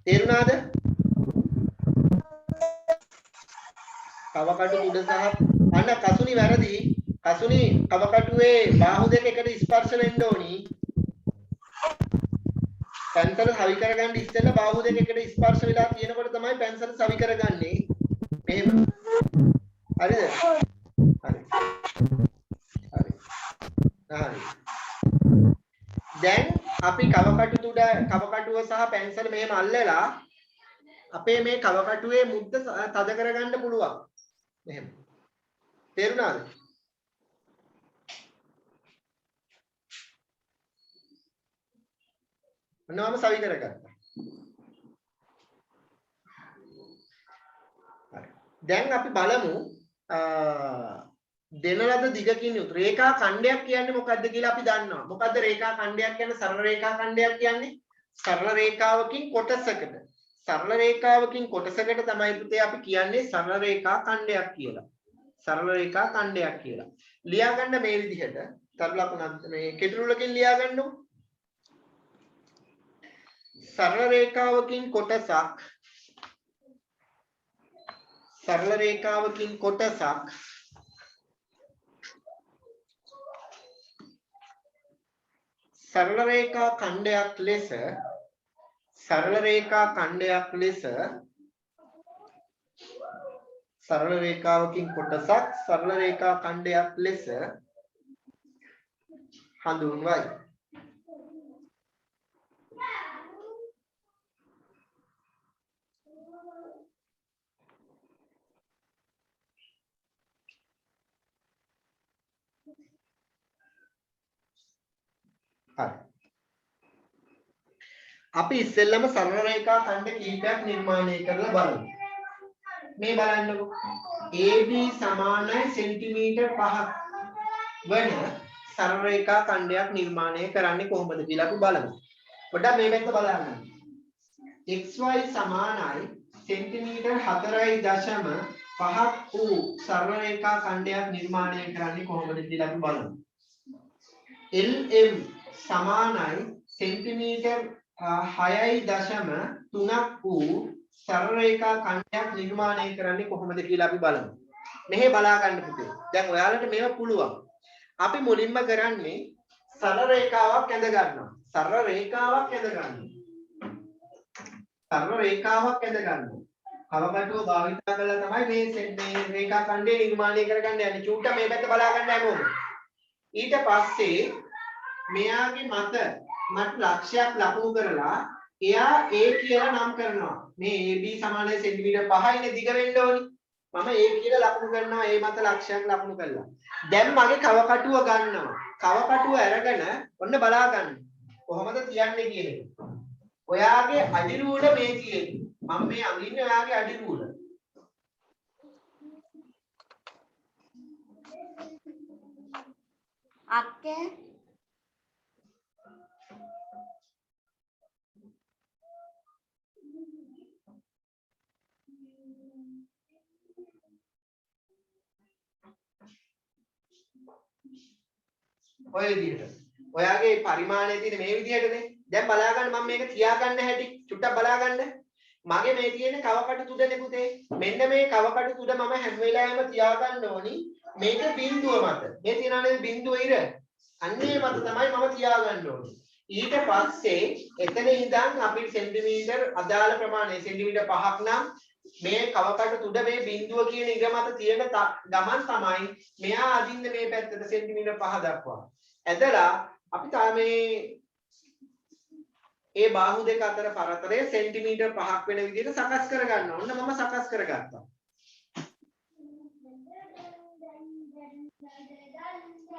තේරුණාද? කවකටු තුඩ සහ අන්න කසුනි වැරදි. කසුනි කවකටුවේ බාහුව දෙක එකට ස්පර්ශ වෙන්න ඕනි. පැන්සල සවි කරගන්න ඉස්සෙල්ලා බාහුව දෙක එකට ස්පර්ශ වෙලා තියෙනකොට තමයි පැන්සල සවි කරගන්නේ. මෙහෙම. හරිද? හරි. හරි. දැන් අපි කවකටුව සහ පැන්සල මෙහෙම අල්ලලා අපේ මේ කවකටුවේ මුද්ද තද කරගන්න පුළුවන්. මෙහෙම. තේරුණාද? මොනවාම සවි කරගත්තා. හරි. දැන් අපි බලමු දෙන ලද දිගකින් යුත් රේඛා ඛණ්ඩයක් කියන්නේ මොකක්ද කියලා අපි දන්නවා. මොකද්ද රේඛා ඛණ්ඩයක් කියන්නේ? සරල රේඛා ඛණ්ඩයක් කියන්නේ සරල රේඛාවකින් කොටසකට සරල රේඛාවකින් කොටසකට තමයි පුතේ අපි කියන්නේ සරල රේඛා ඛණ්ඩයක් කියලා. සරල රේඛා ඛණ්ඩයක් කියලා. ලියා ගන්න මේ විදිහට සරල අපනත් මේ කෙටුරුලකින් ලියා ගන්නකො. සරල රේඛාවකින් කොටසක් සරල රේඛාවකින් කොටසක් සරල රේඛා ඛණ්ඩයක් ලෙස සරල රේඛා ඛණ්ඩයක් ලෙස සරල රේඛාවකින් කොටසක් සරල රේඛා ඛණ්ඩයක් ලෙස හඳුන්වයි. හරි. අපි ඉස්සෙල්ලම සරල රේඛා ඛණ්ඩ කීපයක් නිර්මාණය කරලා බලමු. මේ බලන්නකො. AB සමානයි සෙන්ටිමීටර් 5ක් වන සරල රේඛා ඛණ්ඩයක් නිර්මාණය කරන්නේ කොහොමද කියලා අපි බලමු. පොඩ්ඩක් මේ පැත්ත බලන්න. XY සමානයි සෙන්ටිමීටර් 4.5ක් වූ සරල රේඛා ඛණ්ඩයක් නිර්මාණය කරන්නේ කොහොමද කියලා අපි බලමු. LM සමානයි සෙන්ටිමීටර් 6.3ක් වූ සරල රේඛා ඛණ්ඩයක් නිර්මාණය කරන්නේ කොහොමද කියලා අපි බලමු. මෙහෙ බලා ගන්න පුතේ. දැන් ඔයාලට මේව පුළුවන්. අපි මුලින්ම කරන්නේ සරල රේඛාවක් ඇඳ ගන්නවා. සරල රේඛාවක් ඇඳ ගන්නවා. සරල රේඛාවක් ඇඳ ගන්නවා. කවකටුව භාවිත කරලා තමයි මේ රේඛා ඛණ්ඩය නිර්මාණය කරගන්න යන්නේ. චූට්ට මේ පැත්ත බලා ගන්න හැමෝම. ඊට පස්සේ මෙයාගේ මත ලක්ෂයක් ලකුණු කරලා එයා A කියලා නම් කරනවා. මේ AB සමානයි සෙන්ටිමීටර් 5යිනේ දිග වෙන්න ඕනි. මම A කියලා ලකුණු කරනවා A මත ලක්ෂයක් ලකුණු කරලා. දැන් මගේ කවකටුව ගන්නවා. කවකටුව අරගෙන ඔන්න බලා ගන්න. කොහොමද තියන්නේ කියන එක. ඔයාගේ අඩිරුවල මේ තියෙන්නේ. මම මේ අඳින්නේ ඔයාගේ අඩිරුවල. අක්කේ ඔය විදිහට. ඔයාගේ පරිමාණය තියෙන මේ විදිහටනේ. දැන් බලා ගන්න මම මේක තියා ගන්න හැටි චුට්ටක් බලා ගන්න. මගේ මේ තියෙන කවකටු තුඩනේ පුතේ. මෙන්න මේ කවකටු තුඩ මම හැම වෙලාවෙම තියා ගන්න ඕනි. මේක බිඳුව මත. මේ තියනනේ බිඳුව ඉර. අන්නේ මත තමයි මම තියා ගන්න ඕනි. ඊට පස්සේ එතන ඉඳන් අපි සෙන්ටිමීටර් අදාළ ප්‍රමාණය සෙන්ටිමීටර් 5ක් නම් මේ කවකටු තුඩ මේ බිඳුව කියන ඉර මත තියෙන ගමන් තමයි මෙයා අදින්න මේ පැත්තට සෙන්ටිමීටර් 5 දක්වා. ඇදලා අපි මේ ඒ බාහුව දෙක අතර පරතරය සෙන්ටිමීටර් 5ක් වෙන විදිහට සකස් කරගන්න. ඔන්න මම සකස් කරගත්තා.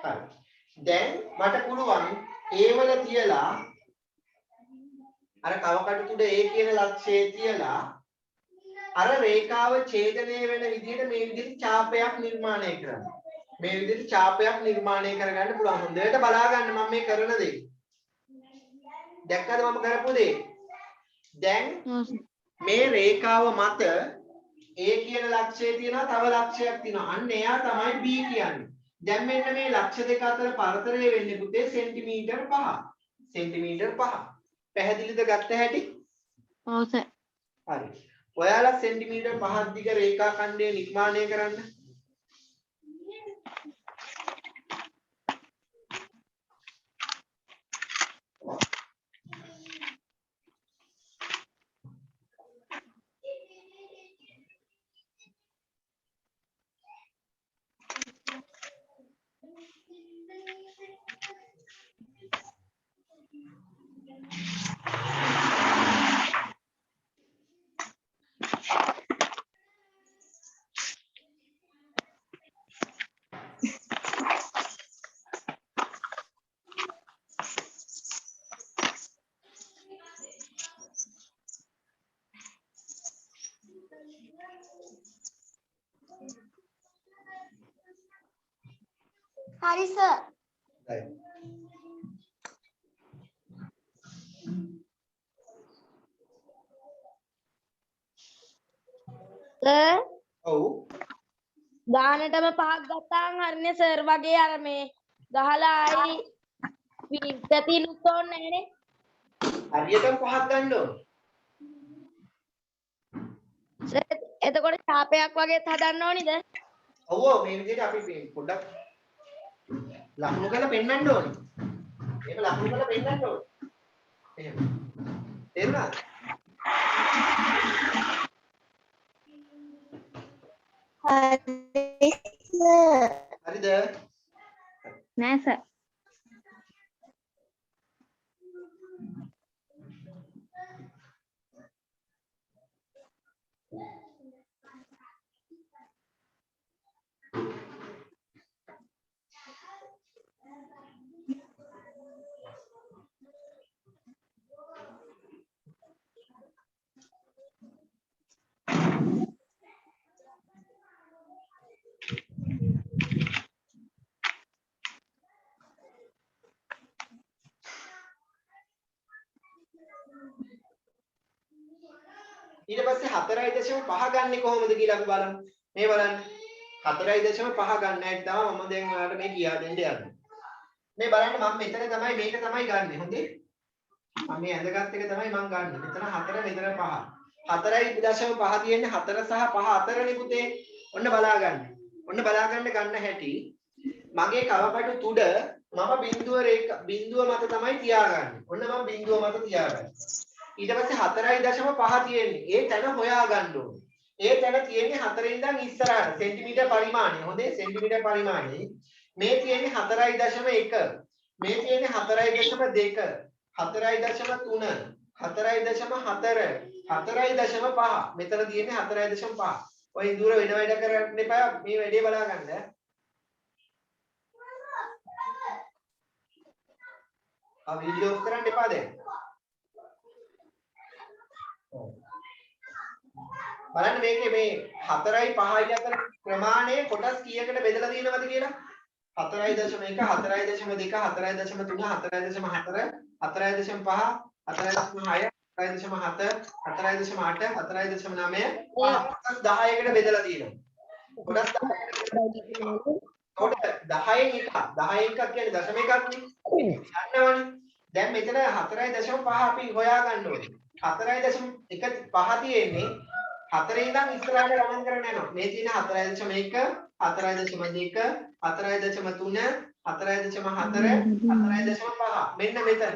හරි. දැන් මට පුළුවන් A වල තියලා අර කවකටු තුඩ A කියන ලක්ෂයේ තියලා අර රේඛාව ඡේදනය වෙන විදිහට මේ විදිහට ඡාපයක් නිර්මාණය කරන්න. මේ විදිහට ඡාපයක් නිර්මාණය කරගන්න පුළුවන්. හොඳට බලා ගන්න මම මේ කරන දේ. දැක්කද මම කරපු දේ? දැන් මේ රේඛාව මත A කියන ලක්ෂයේ තියෙනවා තව ලක්ෂයක් තියෙනවා. අන්න එයා තමයි B කියන්නේ. දැන් මෙන්න මේ ලක්ෂ දෙක අතර පරතරය වෙන්නේ පුතේ සෙන්ටිමීටර් 5. සෙන්ටිමීටර් 5. පැහැදිලිද ගත්ත හැටි? ඔව් සර්. හරි. ඔයාලා සෙන්ටිමීටර් 5ක් දිග රේඛා ඛණ්ඩය නිර්මාණය කරන්න. හරි සර්. right. සර් ඔව්. ගානටම පහක් ගත්තාම හරිනේ සර් වගේ අර මේ ගහලා ආයි පිටතිනුත් ඕනේ නැහනේ. හරියටම පහක් ගන්න ඕනේ. සර් එතකොට ඡාපයක් වගේත් හදන්න ඕනිද? ඔව් ඔව් මේ විදිහට අපි පොඩ්ඩක් ලකුණු කරලා පෙන්නන්න ඕනේ. ඒක ලකුණු කරලා පෙන්නන්න ඕනේ. එහෙම. තේරුණාද? හරිද? නෑ සර්. ඊට පස්සේ 4.5 ගන්නෙ කොහොමද කියලා අපි බලමු. මේ බලන්න. 4.5 ගන්න හැටි තමයි මම දැන් ඔයාලට මේ කියා දෙන්න යන්නේ. මේ බලන්න මම මෙතන තමයි මේක තමයි ගන්නෙ. හොඳේ. මම මේ ඇඳගත් එක තමයි මම ගන්නෙ. මෙතන 4 මෙතන 5. 4.5 තියෙන්නේ 4 සහ 5 අතරනේ පුතේ. ඔන්න බලා ගන්න. ඔන්න බලා ගන්න හැටි. මගේ කවපටු තුඩ මම බිඳුව මත තමයි තියාගන්නේ. ඔන්න මම බිඳුව මත තියාගන්නේ. ඊට පස්සේ 4.5 තියෙන්නේ. ඒ තැන හොයා ගන්න ඕනේ. ඒ තැන තියෙන්නේ 4 ඉඳන් ඉස්සරහට සෙන්ටිමීටර් පරිමාණය. හොඳේ සෙන්ටිමීටර් පරිමාණය. මේ තියෙන්නේ 4.1. මේ තියෙන්නේ 4.2. 4.3. 4.4. 4.5. මෙතන තියෙන්නේ 4.5. ඔය දුර වෙන වැඩ කරන්න එපා. මේ වැඩේ බලා ගන්න. වීඩියෝ ඔෆ් කරන්න එපා දැන්. බලන්න මේකේ මේ 4යි 5යි අතර ප්‍රමාණය කොටස් කීයකට බෙදලා තියෙනවද කියලා? 4.1 4.2 4.3 4.4 4.4 4.5 4.6 4.7 4.8 4.9 කොටස් 10කට බෙදලා තියෙනවා. කොටස් 10කට. කොට 10න් එක 10න් එකක් කියන්නේ දශම එකක්නේ. ගන්නවනේ. දැන් මෙතන 4.5 අපි හොයා ගන්න ඕනේ. 4.1 තියෙන්නේ 4 ඉඳන් ඉස්සරහට ගමන් කරගෙන යනවා. මේ තියෙන 4.1 4.2 4.3 4.4 4.5 මෙන්න මෙතන.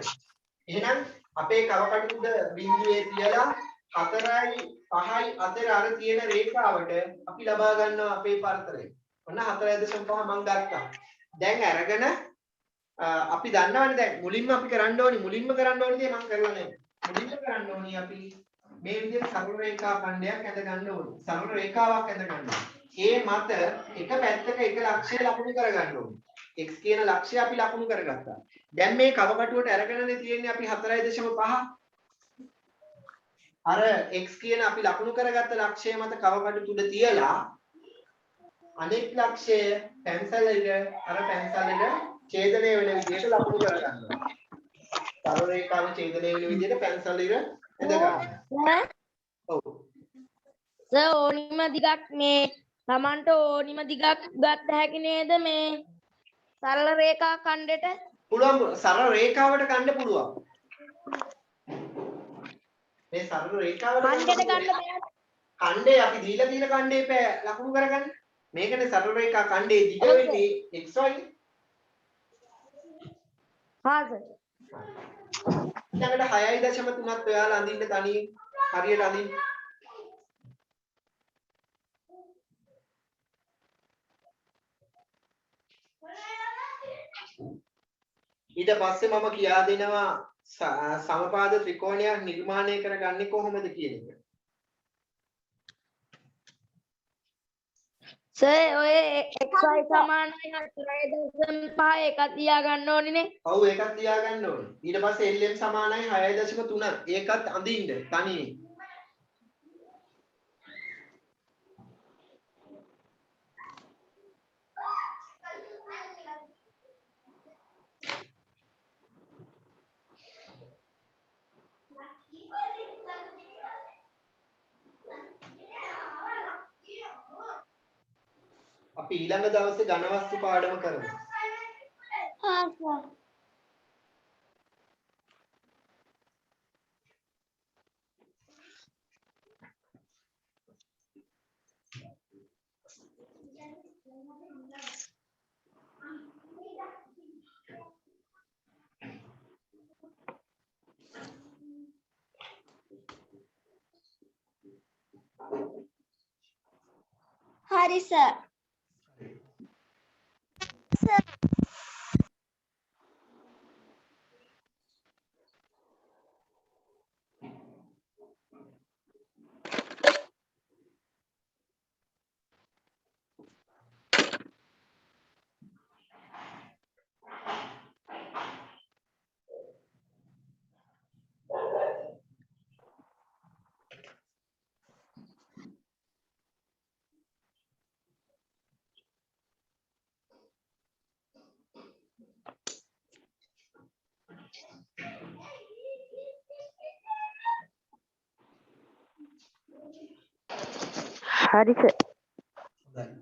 එහෙනම් අපේ කවකටුද බිඳුවේ තියලා 4යි 5යි අතර අර තියෙන රේඛාවට අපි ලබා ගන්නවා අපේ පරතරය. ඔන්න 4.5 මම ගත්තා. දැන් අරගෙන අපි දන්නවනේ දැන් මුලින්ම අපි කරන්න ඕනේ දේ මම කරලා නැහැ. මුලින්ම කරන්න ඕනේ අපි මේ විදිහට සරල රේඛා ඛණ්ඩයක් ඇඳ ගන්න ඕනේ. සරල රේඛාවක් ඇඳ ගන්න ඕනේ. ඒ මත එක පැත්තක එක ලක්ෂය ලකුණු කර ගන්න ඕනේ. x කියන ලක්ෂය අපි ලකුණු කරගත්තා. දැන් මේ කවකටුවට අරගෙනනේ තියෙන්නේ අපි 4.5. අර x කියන අපි ලකුණු කරගත්ත ලක්ෂය මත කවකටු තුඩ තියලා අනෙක් ලක්ෂය පැන්සලෙට ඡේදනය වෙන විදිහට ලකුණු කරගන්නවා. සරල රේඛාවේ ඡේදනය වෙන විදිහට පැන්සලෙට ඇඳ ගන්නවා. ඔව්. සර් ඕනිම දිගක් මේ Tamanට ඕනිම දිගක් ගත්ත හැකි නේද මේ සරල රේඛා ඛණ්ඩෙට? පුළුවන් සරල රේඛාවට ගන්න පුළුවන්. මේ සරල රේඛාවට ඛණ්ඩෙට ගන්න බෑ. ඛණ්ඩේ අපි දීලා තියෙන ඛණ්ඩේ ලකුණු කරගන්න. මේකනේ සරල රේඛා ඛණ්ඩේ දිග වෙන්නේ xy. හා සර්. ඊළඟට 6.3ත් ඔයාලා අඳින්න තනියෙන් හරියට අඳින්න. ඊට පස්සේ මම කියා දෙනවා සමපාද ත්‍රිකෝණයක් නිර්මාණය කරගන්නේ කොහොමද කියන එක. සර් ඔය xy සමානයි 4.5 එකක් තියා ගන්න ඕනේ. ඔව් ඒකත් තියා ගන්න ඕනේ. ඊට පස්සේ lm සමානයි 6.3 ඒකත් අඳින්න තනියෙන්. අපි ඊළඟ දවසේ ඝන වස්තු පාඩම කරමු. හා සර්. හරි සර්. හරි සර්. හොඳයි.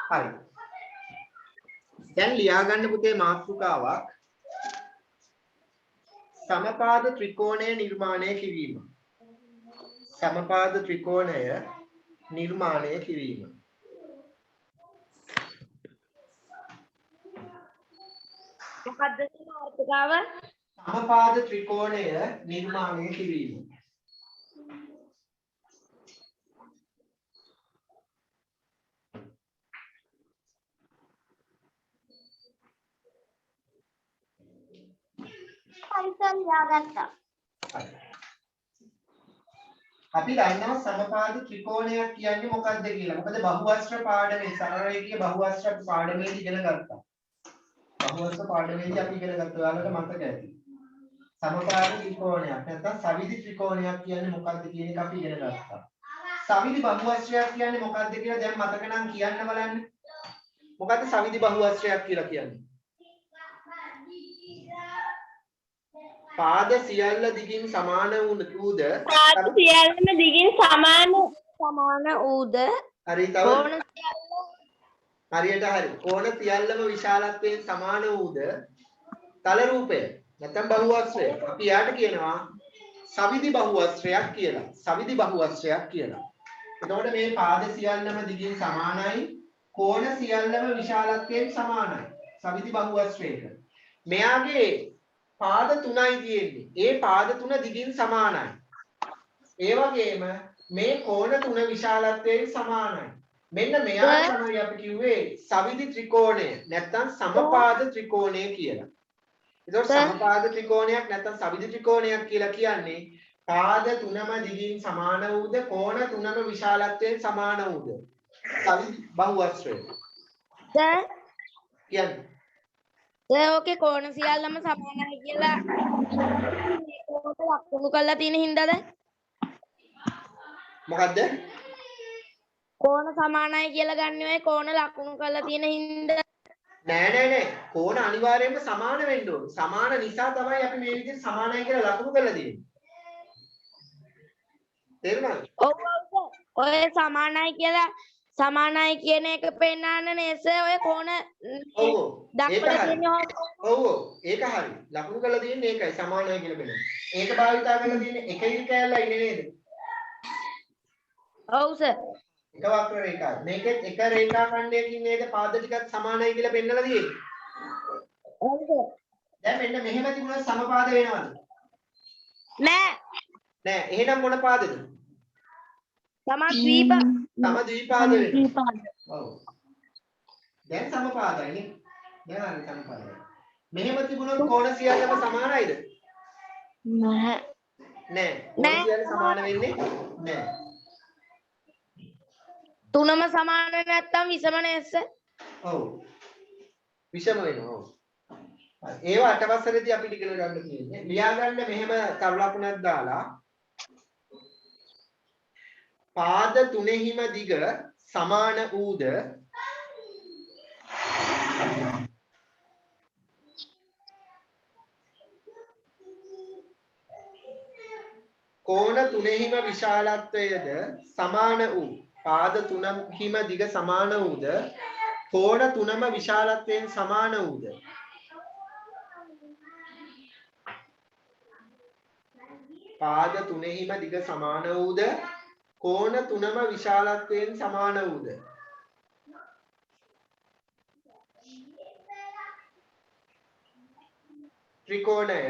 හරි. දැන් ලියා ගන්න පුතේ මාතෘකාවක්. සමපාද ත්‍රිකෝණය නිර්මාණය කිරීම. සමපාද ත්‍රිකෝණය නිර්මාණය කිරීම. මොකද්ද මාතෘකාව? සමපාද ත්‍රිකෝණය නිර්මාණය කිරීම. හරි සර් ලියාගත්තා. අපි දන්නවා සමපාද ත්‍රිකෝණයක් කියන්නේ මොකක්ද කියලා. මොකද බහුවස්ත්‍ර පාඩමේ සරල රේඛීය බහුවස්ත්‍ර පාඩමේදී ඉගෙන ගත්තා. බහුවස්ත්‍ර පාඩමේදී අපි ඉගෙන ගත්තා. ඔයාලට මතක ඇති. සමපාද ත්‍රිකෝණයක් නැත්නම් සවිධි ත්‍රිකෝණයක් කියන්නේ මොකක්ද කියන එක අපි ඉගෙන ගත්තා. සවිධි බහුවස්ත්‍රයක් කියන්නේ මොකක්ද කියලා දැන් මතක නම් කියන්න බලන්න. මොකද්ද සවිධි බහුවස්ත්‍රයක් කියලා කියන්නේ? පාද සියල්ල දිගින් සමාන වූද පාද සියල්ලම දිගින් සමාන වූද හරි තව හරියට හරි කෝණ සියල්ලම විශාලත්වයෙන් සමාන වූද තල රූපය නැත්නම් බහුවස්ත්‍රය අපි යාට කියනවා සවිධි බහුවස්ත්‍රයක් කියලා. සවිධි බහුවස්ත්‍රයක් කියලා. එතකොට මේ පාද සියල්ලම දිගින් සමානයි කෝණ සියල්ලම විශාලත්වයෙන් සමානයි. සවිධි බහුවස්ත්‍රයක. මෙයාගේ පාද තුනයි තියෙන්නේ. ඒ පාද තුන දිගින් සමානයි. ඒ වගේම මේ කෝණ තුන විශාලත්වයෙන් සමානයි. මෙන්න මෙයා තමයි අපි කිව්වේ සවිධි ත්‍රිකෝණය නැත්නම් සමපාද ත්‍රිකෝණය කියලා. ඒතකොට සමපාද ත්‍රිකෝණයක් නැත්නම් සවිධි ත්‍රිකෝණයක් කියලා කියන්නේ පාද තුනම දිගින් සමාන වූද කෝණ තුනම විශාලත්වයෙන් සමාන වූද සවිධි බහුවස්ත්‍රය. කියන්නේ ඕකේ කෝණ සියල්ලම සමානයි කියලා ඒකට ලකුණු කරලා තියෙන හින්දාද? මොකද්ද? කෝණ සමානයි කියලා ගන්න ඔය කෝණ ලකුණු කරලා තියෙන හින්දා නෑ කෝණ අනිවාර්යයෙන්ම සමාන වෙන්න ඕන. සමාන නිසා තමයි අපි මේ විදිහට සමානයි කියලා ලකුණු කරලා තියෙන්නේ. තේරුණාද? ඔව් ඔය සමානයි කියන එක පෙන්නන්න නේද ඔය කෝණ ඔව් දක්වලා තියෙනවා. ඔව් ඒක හරි. ලකුණු කරලා තියෙන්නේ ඒකයි සමානයි කියලා බලන්න. ඒක භාවිතා කරලා තියෙන්නේ එක ඉරි කෑල්ලයි නේද? ඔව් සර්. එක වක්‍ර රේඛාවක්. මේකෙත් එක රේඛා ඛණ්ඩයකින් නේද පාද ටිකක් සමානයි කියලා පෙන්නලා තියෙන්නේ. ඔව් සර්. දැන් මෙන්න මෙහෙම තිබුණා සමපාද වෙනවද? නෑ. නෑ. එහෙනම් මොන පාදද? සම ද්විපාද වෙනවා. ඔව්. දැන් සමපාදයි නේ. දැන් හරි සමපාදයි. මෙහෙම තිබුණොත් කෝණ සියල්ලම සමානයිද? නැහැ. නෑ. ඕන සියල්ල සමාන වෙන්නේ නෑ. තුනම සමාන නැත්තම් විසම නේද සර්? ඔව්. විෂම වෙනවා. ඔව්. ඒවා අටවසරේදී අපිට ඉගෙන ගන්න තියෙන්නේ. ලියා ගන්න මෙහෙම තරු ලකුණක් දාලා පාද තුනෙහිම දිග සමාන වූද කෝණ තුනෙහිම විශාලත්වයද සමාන වූ පාද තුනෙහිම දිග සමාන වූද කෝණ තුනම විශාලත්වයෙන් සමාන වූද පාද තුනෙහිම දිග සමාන වූද කෝණ තුනම විශාලත්වයෙන් සමාන වූද ත්‍රිකෝණය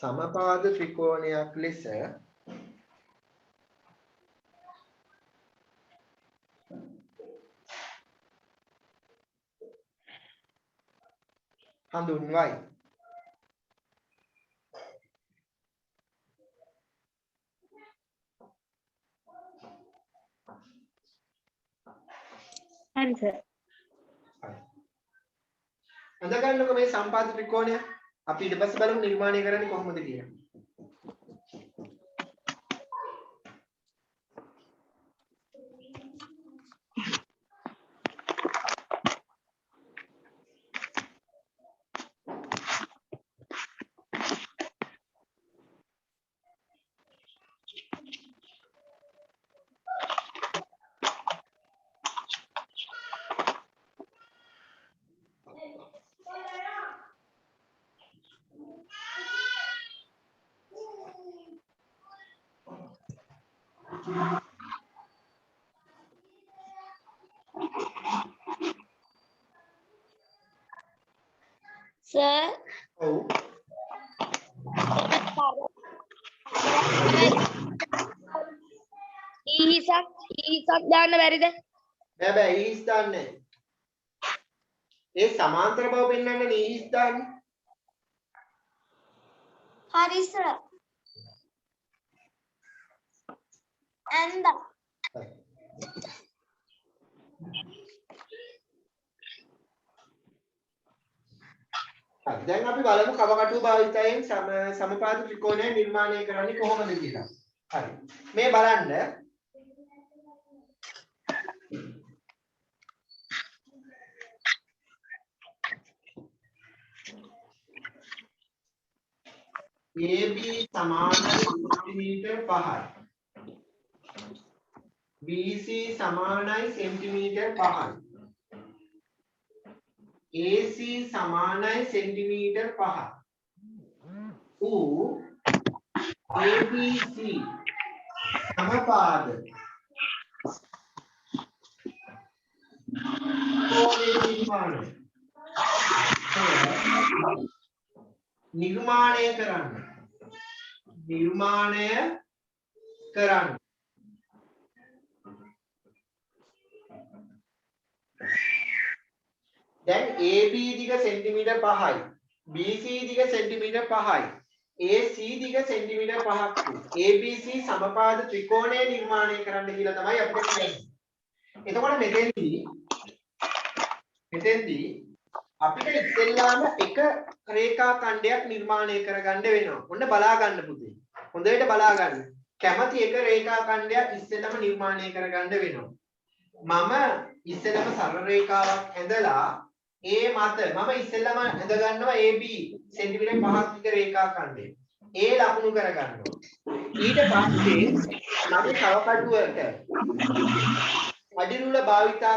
සමපාද ත්‍රිකෝණයක් ලෙස හඳුන්වයි. හරි සර්. අඳගන්නකො මේ සම්පාද ත්‍රිකෝණය අපි ඊට පස්සේ බලමු නිර්මාණය කරන්නේ කොහොමද කියලා. සර් ඔව්. ඊහිසක් දාන්න බැරිද? බෑ ඊහිස් දාන්නේ. ඒ සමාන්තර බව පෙන්වන්න ඊහිස් දාන්නේ. හරි සර්. and දැන් අපි බලමු කවකටුව භාවිතයෙන් සමපාද ත්‍රිකෝණය නිර්මාණය කරන්නේ කොහොමද කියලා. හරි. මේ බලන්න AB සමාන සෙන්ටිමීටර් 5යි. BC සමානයි සෙන්ටිමීටර් 5යි. AC සමානයි සෙන්ටිමීටර් 5යි. ඌ ABC සමපාද නිර්මාණය කරන්න. දැන් AB දිග සෙන්ටිමීටර් 5යි. BC දිග සෙන්ටිමීටර් 5යි. AC දිග සෙන්ටිමීටර් 5ක් වූ ABC සමපාද ත්‍රිකෝණය නිර්මාණය කරන්න කියලා තමයි අපිට කියන්නේ. එතකොට මෙතෙන්දී අපිට ඉස්සෙල්ලාම එක රේඛා ඛණ්ඩයක් නිර්මාණය කරගන්න වෙනවා. ඔන්න බලා ගන්න පුතේ. හොඳට බලා ගන්න. කැමති එක රේඛා ඛණ්ඩයක් ඉස්සෙල්ලාම නිර්මාණය කරගන්න වෙනවා. මම ඉස්සෙල්ලාම සරල රේඛාවක් ඇඳලා ඒ මත මම ඉස්සෙල්ලාම ඇඳ ගන්නවා AB සෙන්ටිමීටර් 5ක් විතර රේඛා ඛණ්ඩය. ඒ ලකුණු කරගන්නවා. ඊට පස්සේ මම කවකටුවට අඩි රුල භාවිතා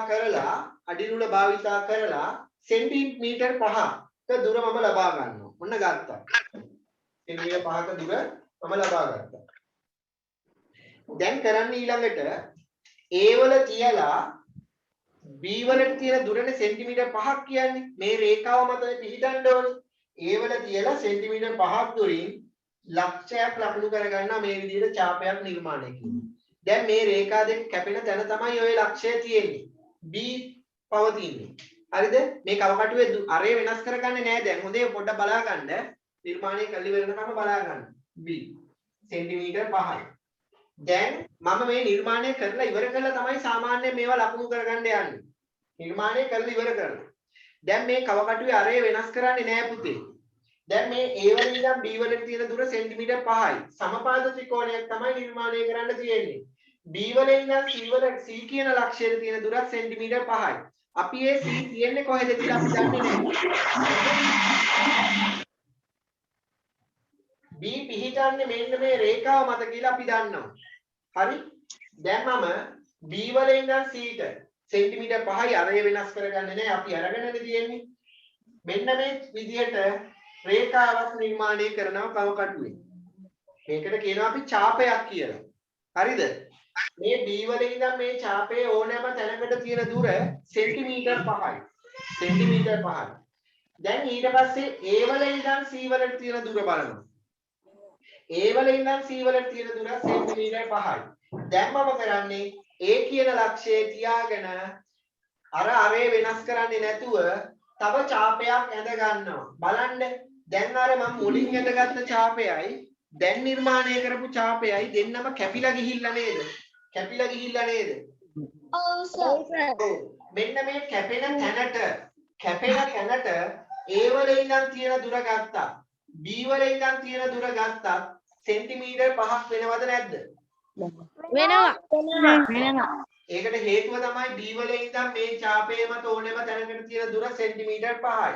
කරලා සෙන්ටිමීටර් 5ක දුර මම ලබා ගන්නවා. ඔන්න ගත්තා. සෙන්ටිමීටර් 5ක දුර මම ලබා ගත්තා. දැන් කරන්න ඊළඟට A වල තියලා B වලට තියෙන දුරනේ සෙන්ටිමීටර් 5ක් කියන්නේ. මේ රේඛාව මතනේ පිහිටන්න ඕනේ. A වල තියලා සෙන්ටිමීටර් 5ක් දුරින් ලක්ෂයක් ලකුණු කරගන්නවා මේ විදිහට ඡාපයක් නිර්මාණය කිරීම. දැන් මේ රේඛා දෙක කැපෙන තැන තමයි ওই ලක්ෂය තියෙන්නේ. B පවතින්නේ. හරිද? මේ කවකටුවේ අරේ වෙනස් කරගන්නේ නැහැ දැන්. හොඳේ පොඩ්ඩක් බලා ගන්න. නිර්මාණය කළ ඉවරනකම බලා ගන්න. B සෙන්ටිමීටර් 5යි. දැන් මම මේ නිර්මාණය කරලා ඉවර කරලා තමයි සාමාන්‍යයෙන් මේවා ලකුණු කරගන්න යන්නේ. නිර්මාණය කරලා ඉවර කරලා. දැන් මේ කවකටුවේ අරේ වෙනස් කරන්නේ නැහැ පුතේ. දැන් මේ A වල ඉඳන් B වලට තියෙන දුර සෙන්ටිමීටර් 5යි. සමපාද ත්‍රිකෝණයක් තමයි නිර්මාණය කරන්න තියෙන්නේ. B වල ඉඳන් C කියන ලක්ෂයට තියෙන දුරත් සෙන්ටිමීටර් 5යි. අපි ඒ C කියන්නේ කොහෙද කියලා අපි දන්නේ නැහැ. B පිහිටන්නේ මෙන්න මේ රේඛාව මත කියලා අපි දන්නවා. හරි? දැන් මම B වල ඉඳන් C ට සෙන්ටිමීටර් 5යි අරය වෙනස් කරගන්නේ නැහැ. අපි අරගෙනනේ තියෙන්නේ. මෙන්න මේ විදිහට රේඛාවක් නිර්මාණය කරනවා කවකටුවේ. මේකට කියනවා අපි ඡාපයක් කියලා. හරිද? මේ B වල ඉඳන් මේ ඡාපයේ ඕනෑම තැනකට තියෙන දුර සෙන්ටිමීටර් 5යි. සෙන්ටිමීටර් 5යි. දැන් ඊට පස්සේ A වල ඉඳන් C වලට තියෙන දුර බලනවා. A වල ඉඳන් C වලට තියෙන දුර සෙන්ටිමීටර් 5යි. දැන් මම කරන්නේ A කියන ලක්ෂයේ තියාගෙන අරේ වෙනස් කරන්නේ නැතුව තව ඡාපයක් ඇඳ ගන්නවා. බලන්න. දැන් අර මම මුලින් ඇඳගත්ත ඡාපයයි දැන් නිර්මාණය කරපු ඡාපයයි දෙන්නම කැපිලා ගිහිල්ලා නේද? කැපිලා ගිහිල්ලා නේද? ඔව් සර්. මෙන්න මේ කැපෙන තැනට A වල ඉඳන් තියෙන දුර ගත්තා. B වල ඉඳන් තියෙන දුර ගත්තත් සෙන්ටිමීටර් 5ක් වෙනවද නැද්ද? වෙනවා. ඒකට හේතුව තමයි B වල ඉඳන් මේ ඡාපයේ මත ඕනෙම තැනකට තියෙන දුර සෙන්ටිමීටර් 5යි.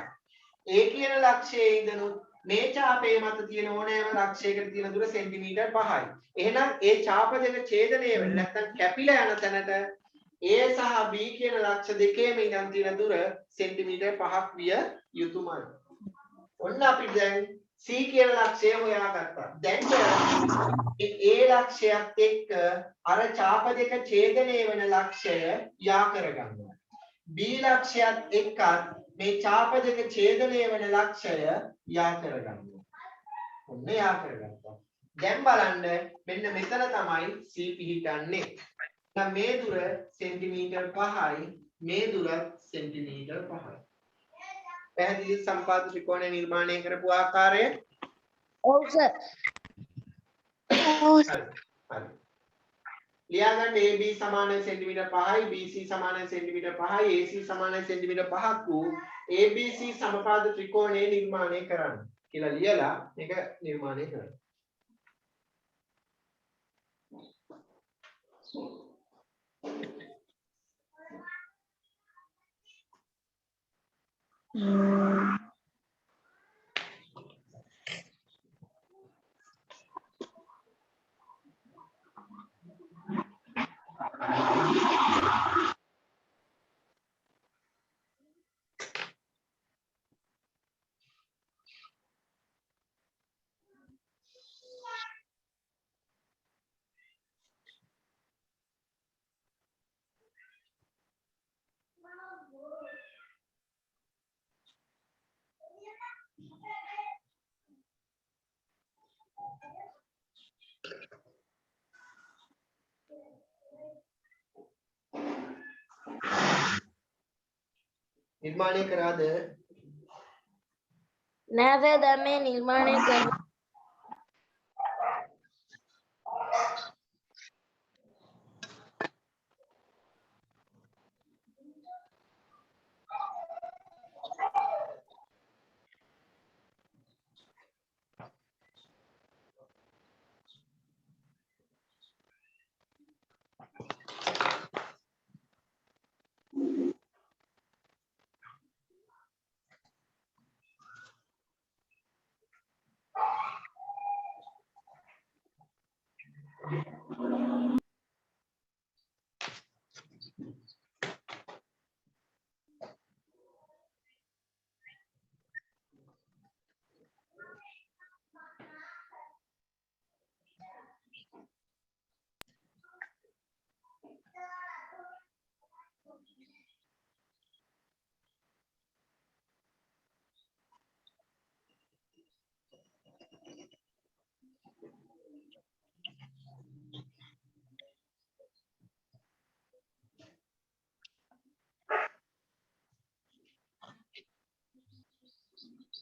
A කියන ලක්ෂයේ ඉඳනුත් මේ ඡාපයේ මත තියෙන ඕනෑම ලක්ෂයකට තියෙන දුර සෙන්ටිමීටර් 5යි. එහෙනම් ඒ ඡාප දෙක ඡේදනය වෙන්නේ නැත්නම් කැපිලා යන තැනට A සහ B කියන ලක්ෂ දෙකේම ඉඳන් තියෙන දුර සෙන්ටිමීටර් 5ක් විය යුතුමයි. ඔන්න අපි දැන් C කියන ලක්ෂය හොයාගත්තා. දැන් ඒ A ලක්ෂයත් එක්ක අර ඡාප දෙක ඡේදනය වෙන ලක්ෂය යා කරගන්නවා. B ලක්ෂයත් එක්ක මේ ඡාප දෙක ඡේදනය වෙන ලක්ෂය යා කරගන්නවා. ඔන්න යා කරගත්තා. දැන් බලන්න මෙන්න මෙතන තමයි C පිහිටන්නේ. දැන් මේ දුර සෙන්ටිමීටර් 5යි මේ දුරත් සෙන්ටිමීටර් 5යි. පැහැදිලි සම්පාද ත්‍රිකෝණය නිර්මාණය කරපු ආකාරය? ඔව් සර්. හරි. ලියා ගන්න AB සමාන සෙන්ටිමීටර් 5යි BC සමාන සෙන්ටිමීටර් 5යි AC සමාන සෙන්ටිමීටර් 5ක් වූ ABC සමපාද ත්‍රිකෝණය නිර්මාණය කරන්න කියලා ලියලා මේක නිර්මාණය කරන්න. නිර්මාණය කරාද? නෑ සර් දැන් මේ නිර්මාණය කරනවා.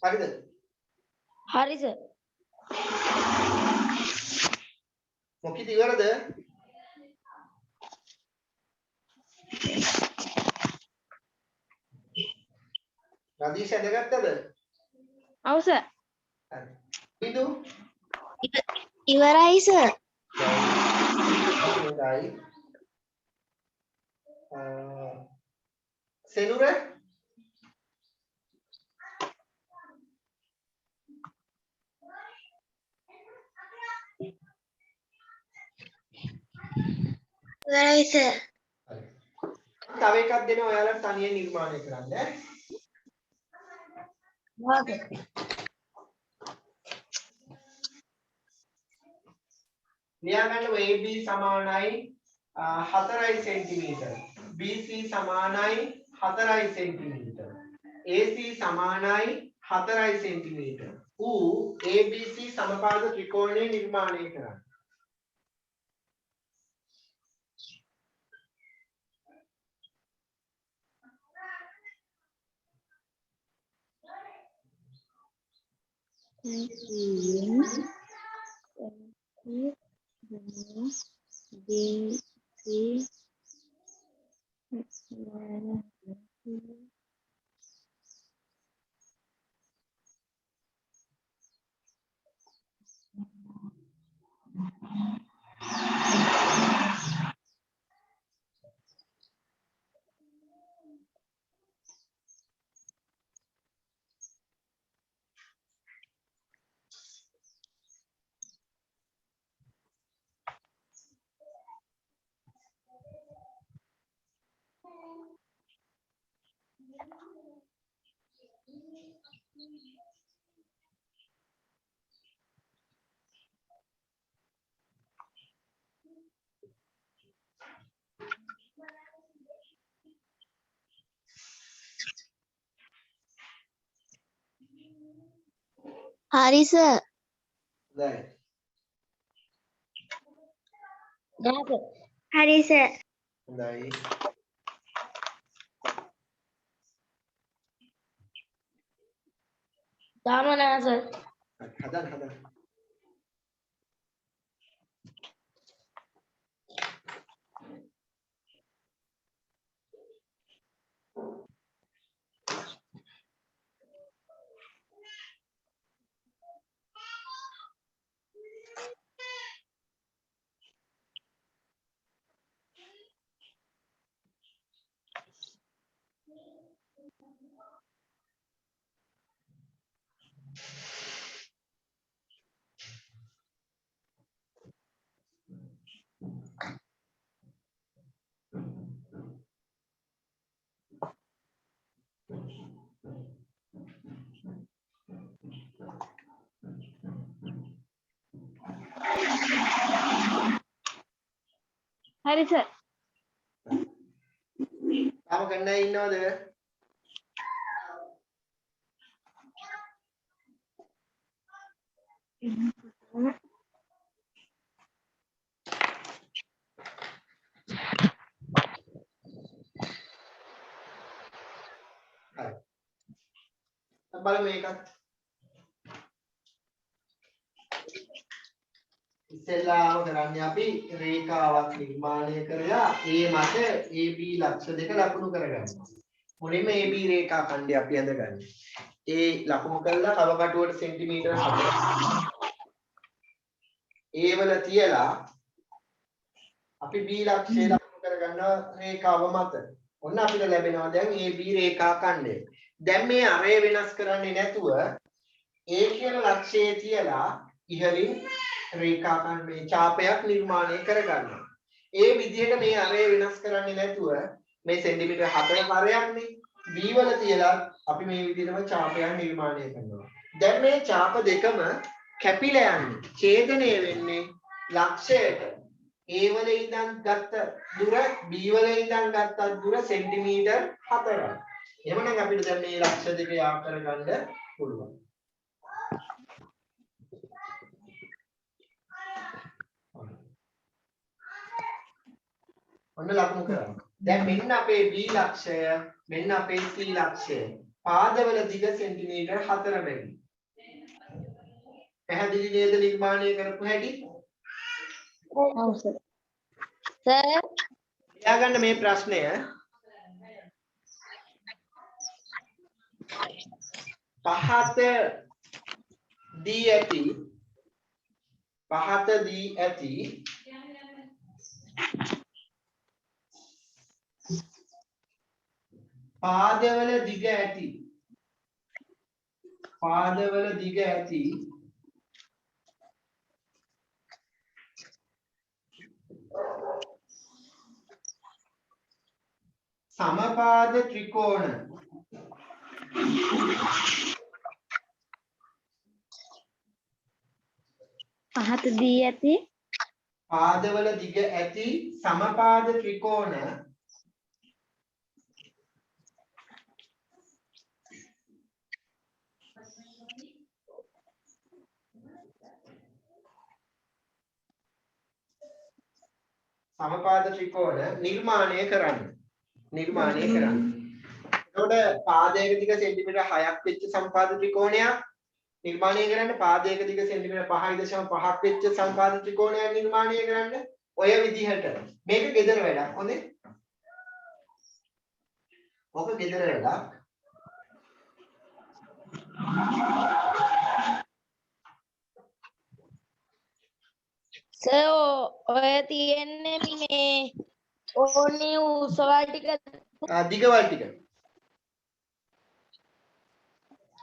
හරිද? හරි සර්. මොකිට ඉවරද? රදීෂ් ඇඳගත්තද? ඔව් සර්. හරි. පිටු ඉවරයි සර්. හොඳයි. සෙනුර ඉවරයි සර්. හරි. තව එකක් දෙනවා ඔයාලට තනියෙන් නිර්මාණය කරන්න. ලියාගන්න AB සමානයි 4 සෙන්ටිමීටර. BC සමානයි 4 සෙන්ටිමීටර. AC සමානයි 4 සෙන්ටිමීටර. ඌ ABC සමපාද ත්‍රිකෝණය නිර්මාණය කරන්න. හරි සර්. දැන් හරි සර්. හොඳයි. තාම නෑ සර්. හදන්න. හරි සර්. තාම ගන්න අය ඉන්නවද? හරි. බලමු මේකත්. ඉස්සෙල්ලාම කරන්නේ අපි රේඛාවක් නිර්මාණය කරලා ඒ මත AB ලක්ෂ දෙක ලකුණු කරගන්නවා. මුලින්ම AB රේඛා ඛණ්ඩය අපි ඇඳගන්නේ. ඒ ලකුණු කරලා කව කටුවට සෙන්ටිමීටර 4 ඒ වල තියලා අපි B ලක්ෂය ලකුණු කරගන්න රේඛාව මත. ඔන්න අපිට ලැබෙනවා දැන් AB රේඛා ඛණ්ඩය. දැන් මේ අරය වෙනස් කරන්නේ නැතුව A කියන ලක්ෂයේ තියලා ඉහළින් රේඛා ඛණ්ඩයේ ඡාපයක් නිර්මාණය කරගන්නවා. ඒ විදිහට මේ අරය වෙනස් කරන්නේ නැතුව මේ සෙන්ටිමීටර 4 හරයක්නේ B වල තියලා අපි මේ විදිහටම ඡාපයක් නිර්මාණය කරනවා. දැන් මේ ඡාප දෙකම කැපිලා යන්නේ ඡේදනය වෙන්නේ ලක්ෂයට. A වල ඉඳන් ගත්ත දුර B වල ඉඳන් ගත්ත දුර සෙන්ටිමීටර් 4යි. එහෙමනම් අපිට දැන් මේ ලක්ෂ දෙක යා කරගන්න පුළුවන්. ඔන්න ලකුණු කරන්න. දැන් මෙන්න අපේ B ලක්ෂය, මෙන්න අපේ C ලක්ෂය. පාදවල දිග සෙන්ටිමීටර් 4 වැඩි. පැහැදිලි නේද නිර්මාණය කරපු හැටි? ඔව් සර්. සර් ලියාගන්න මේ ප්‍රශ්නය. පහත දී ඇති පාදවල දිග ඇති සමපාද ත්‍රිකෝණ පහත දී ඇති පාදවල දිග ඇති සමපාද ත්‍රිකෝණ නිර්මාණය කරන්න. එතකොට පාදයක දිග සෙන්ටිමීටර් 6ක් වෙච්ච සමපාද ත්‍රිකෝණයක් නිර්මාණය කරන්න, පාදයක දිග සෙන්ටිමීටර් 5.5ක් වෙච්ච සමපාද ත්‍රිකෝණයක් නිර්මාණය කරන්න. ඔය විදිහට මේක gedara වැඩක්. හොඳේ. ඔක gedara වැඩක්. සර් ඔය තියෙන්නේ මේ ඕනේ උසවල් ටික දිගවල් ටික.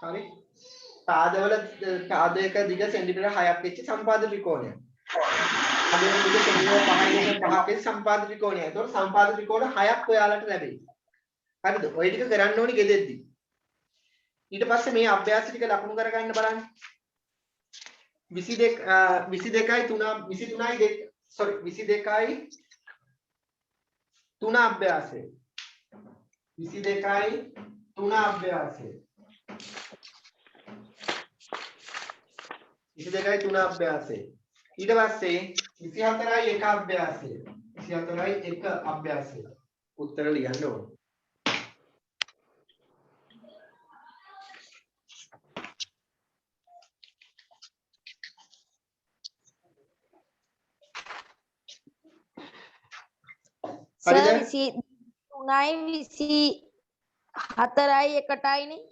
හරි. පාදයක දිග සෙන්ටිමීටර් 6ක් වෙච්ච සමපාද ත්‍රිකෝණයක්. පාදයක දිග සෙන්ටිමීටර් 5.5ක් වෙච්ච සමපාද ත්‍රිකෝණයක්. ඒතකොට සමපාද ත්‍රිකෝණ 6ක් ඔයාලට ලැබෙයි. හරිද? ඔය ටික කරන්න ඕනි ගෙදෙද්දි. ඊට පස්සේ මේ අභ්‍යාස ටික ලකුණු කරගන්න බලන්න. 22යි 3 අභ්‍යාසය. 22යි 3 අභ්‍යාසය. 22යි 3 අභ්‍යාසය. ඊට පස්සේ 24යි 1 අභ්‍යාසය. 24යි 1 අභ්‍යාසය. උත්තර ලියන්න ඕනේ. සර් 23යි 24යි එකටයිනේ.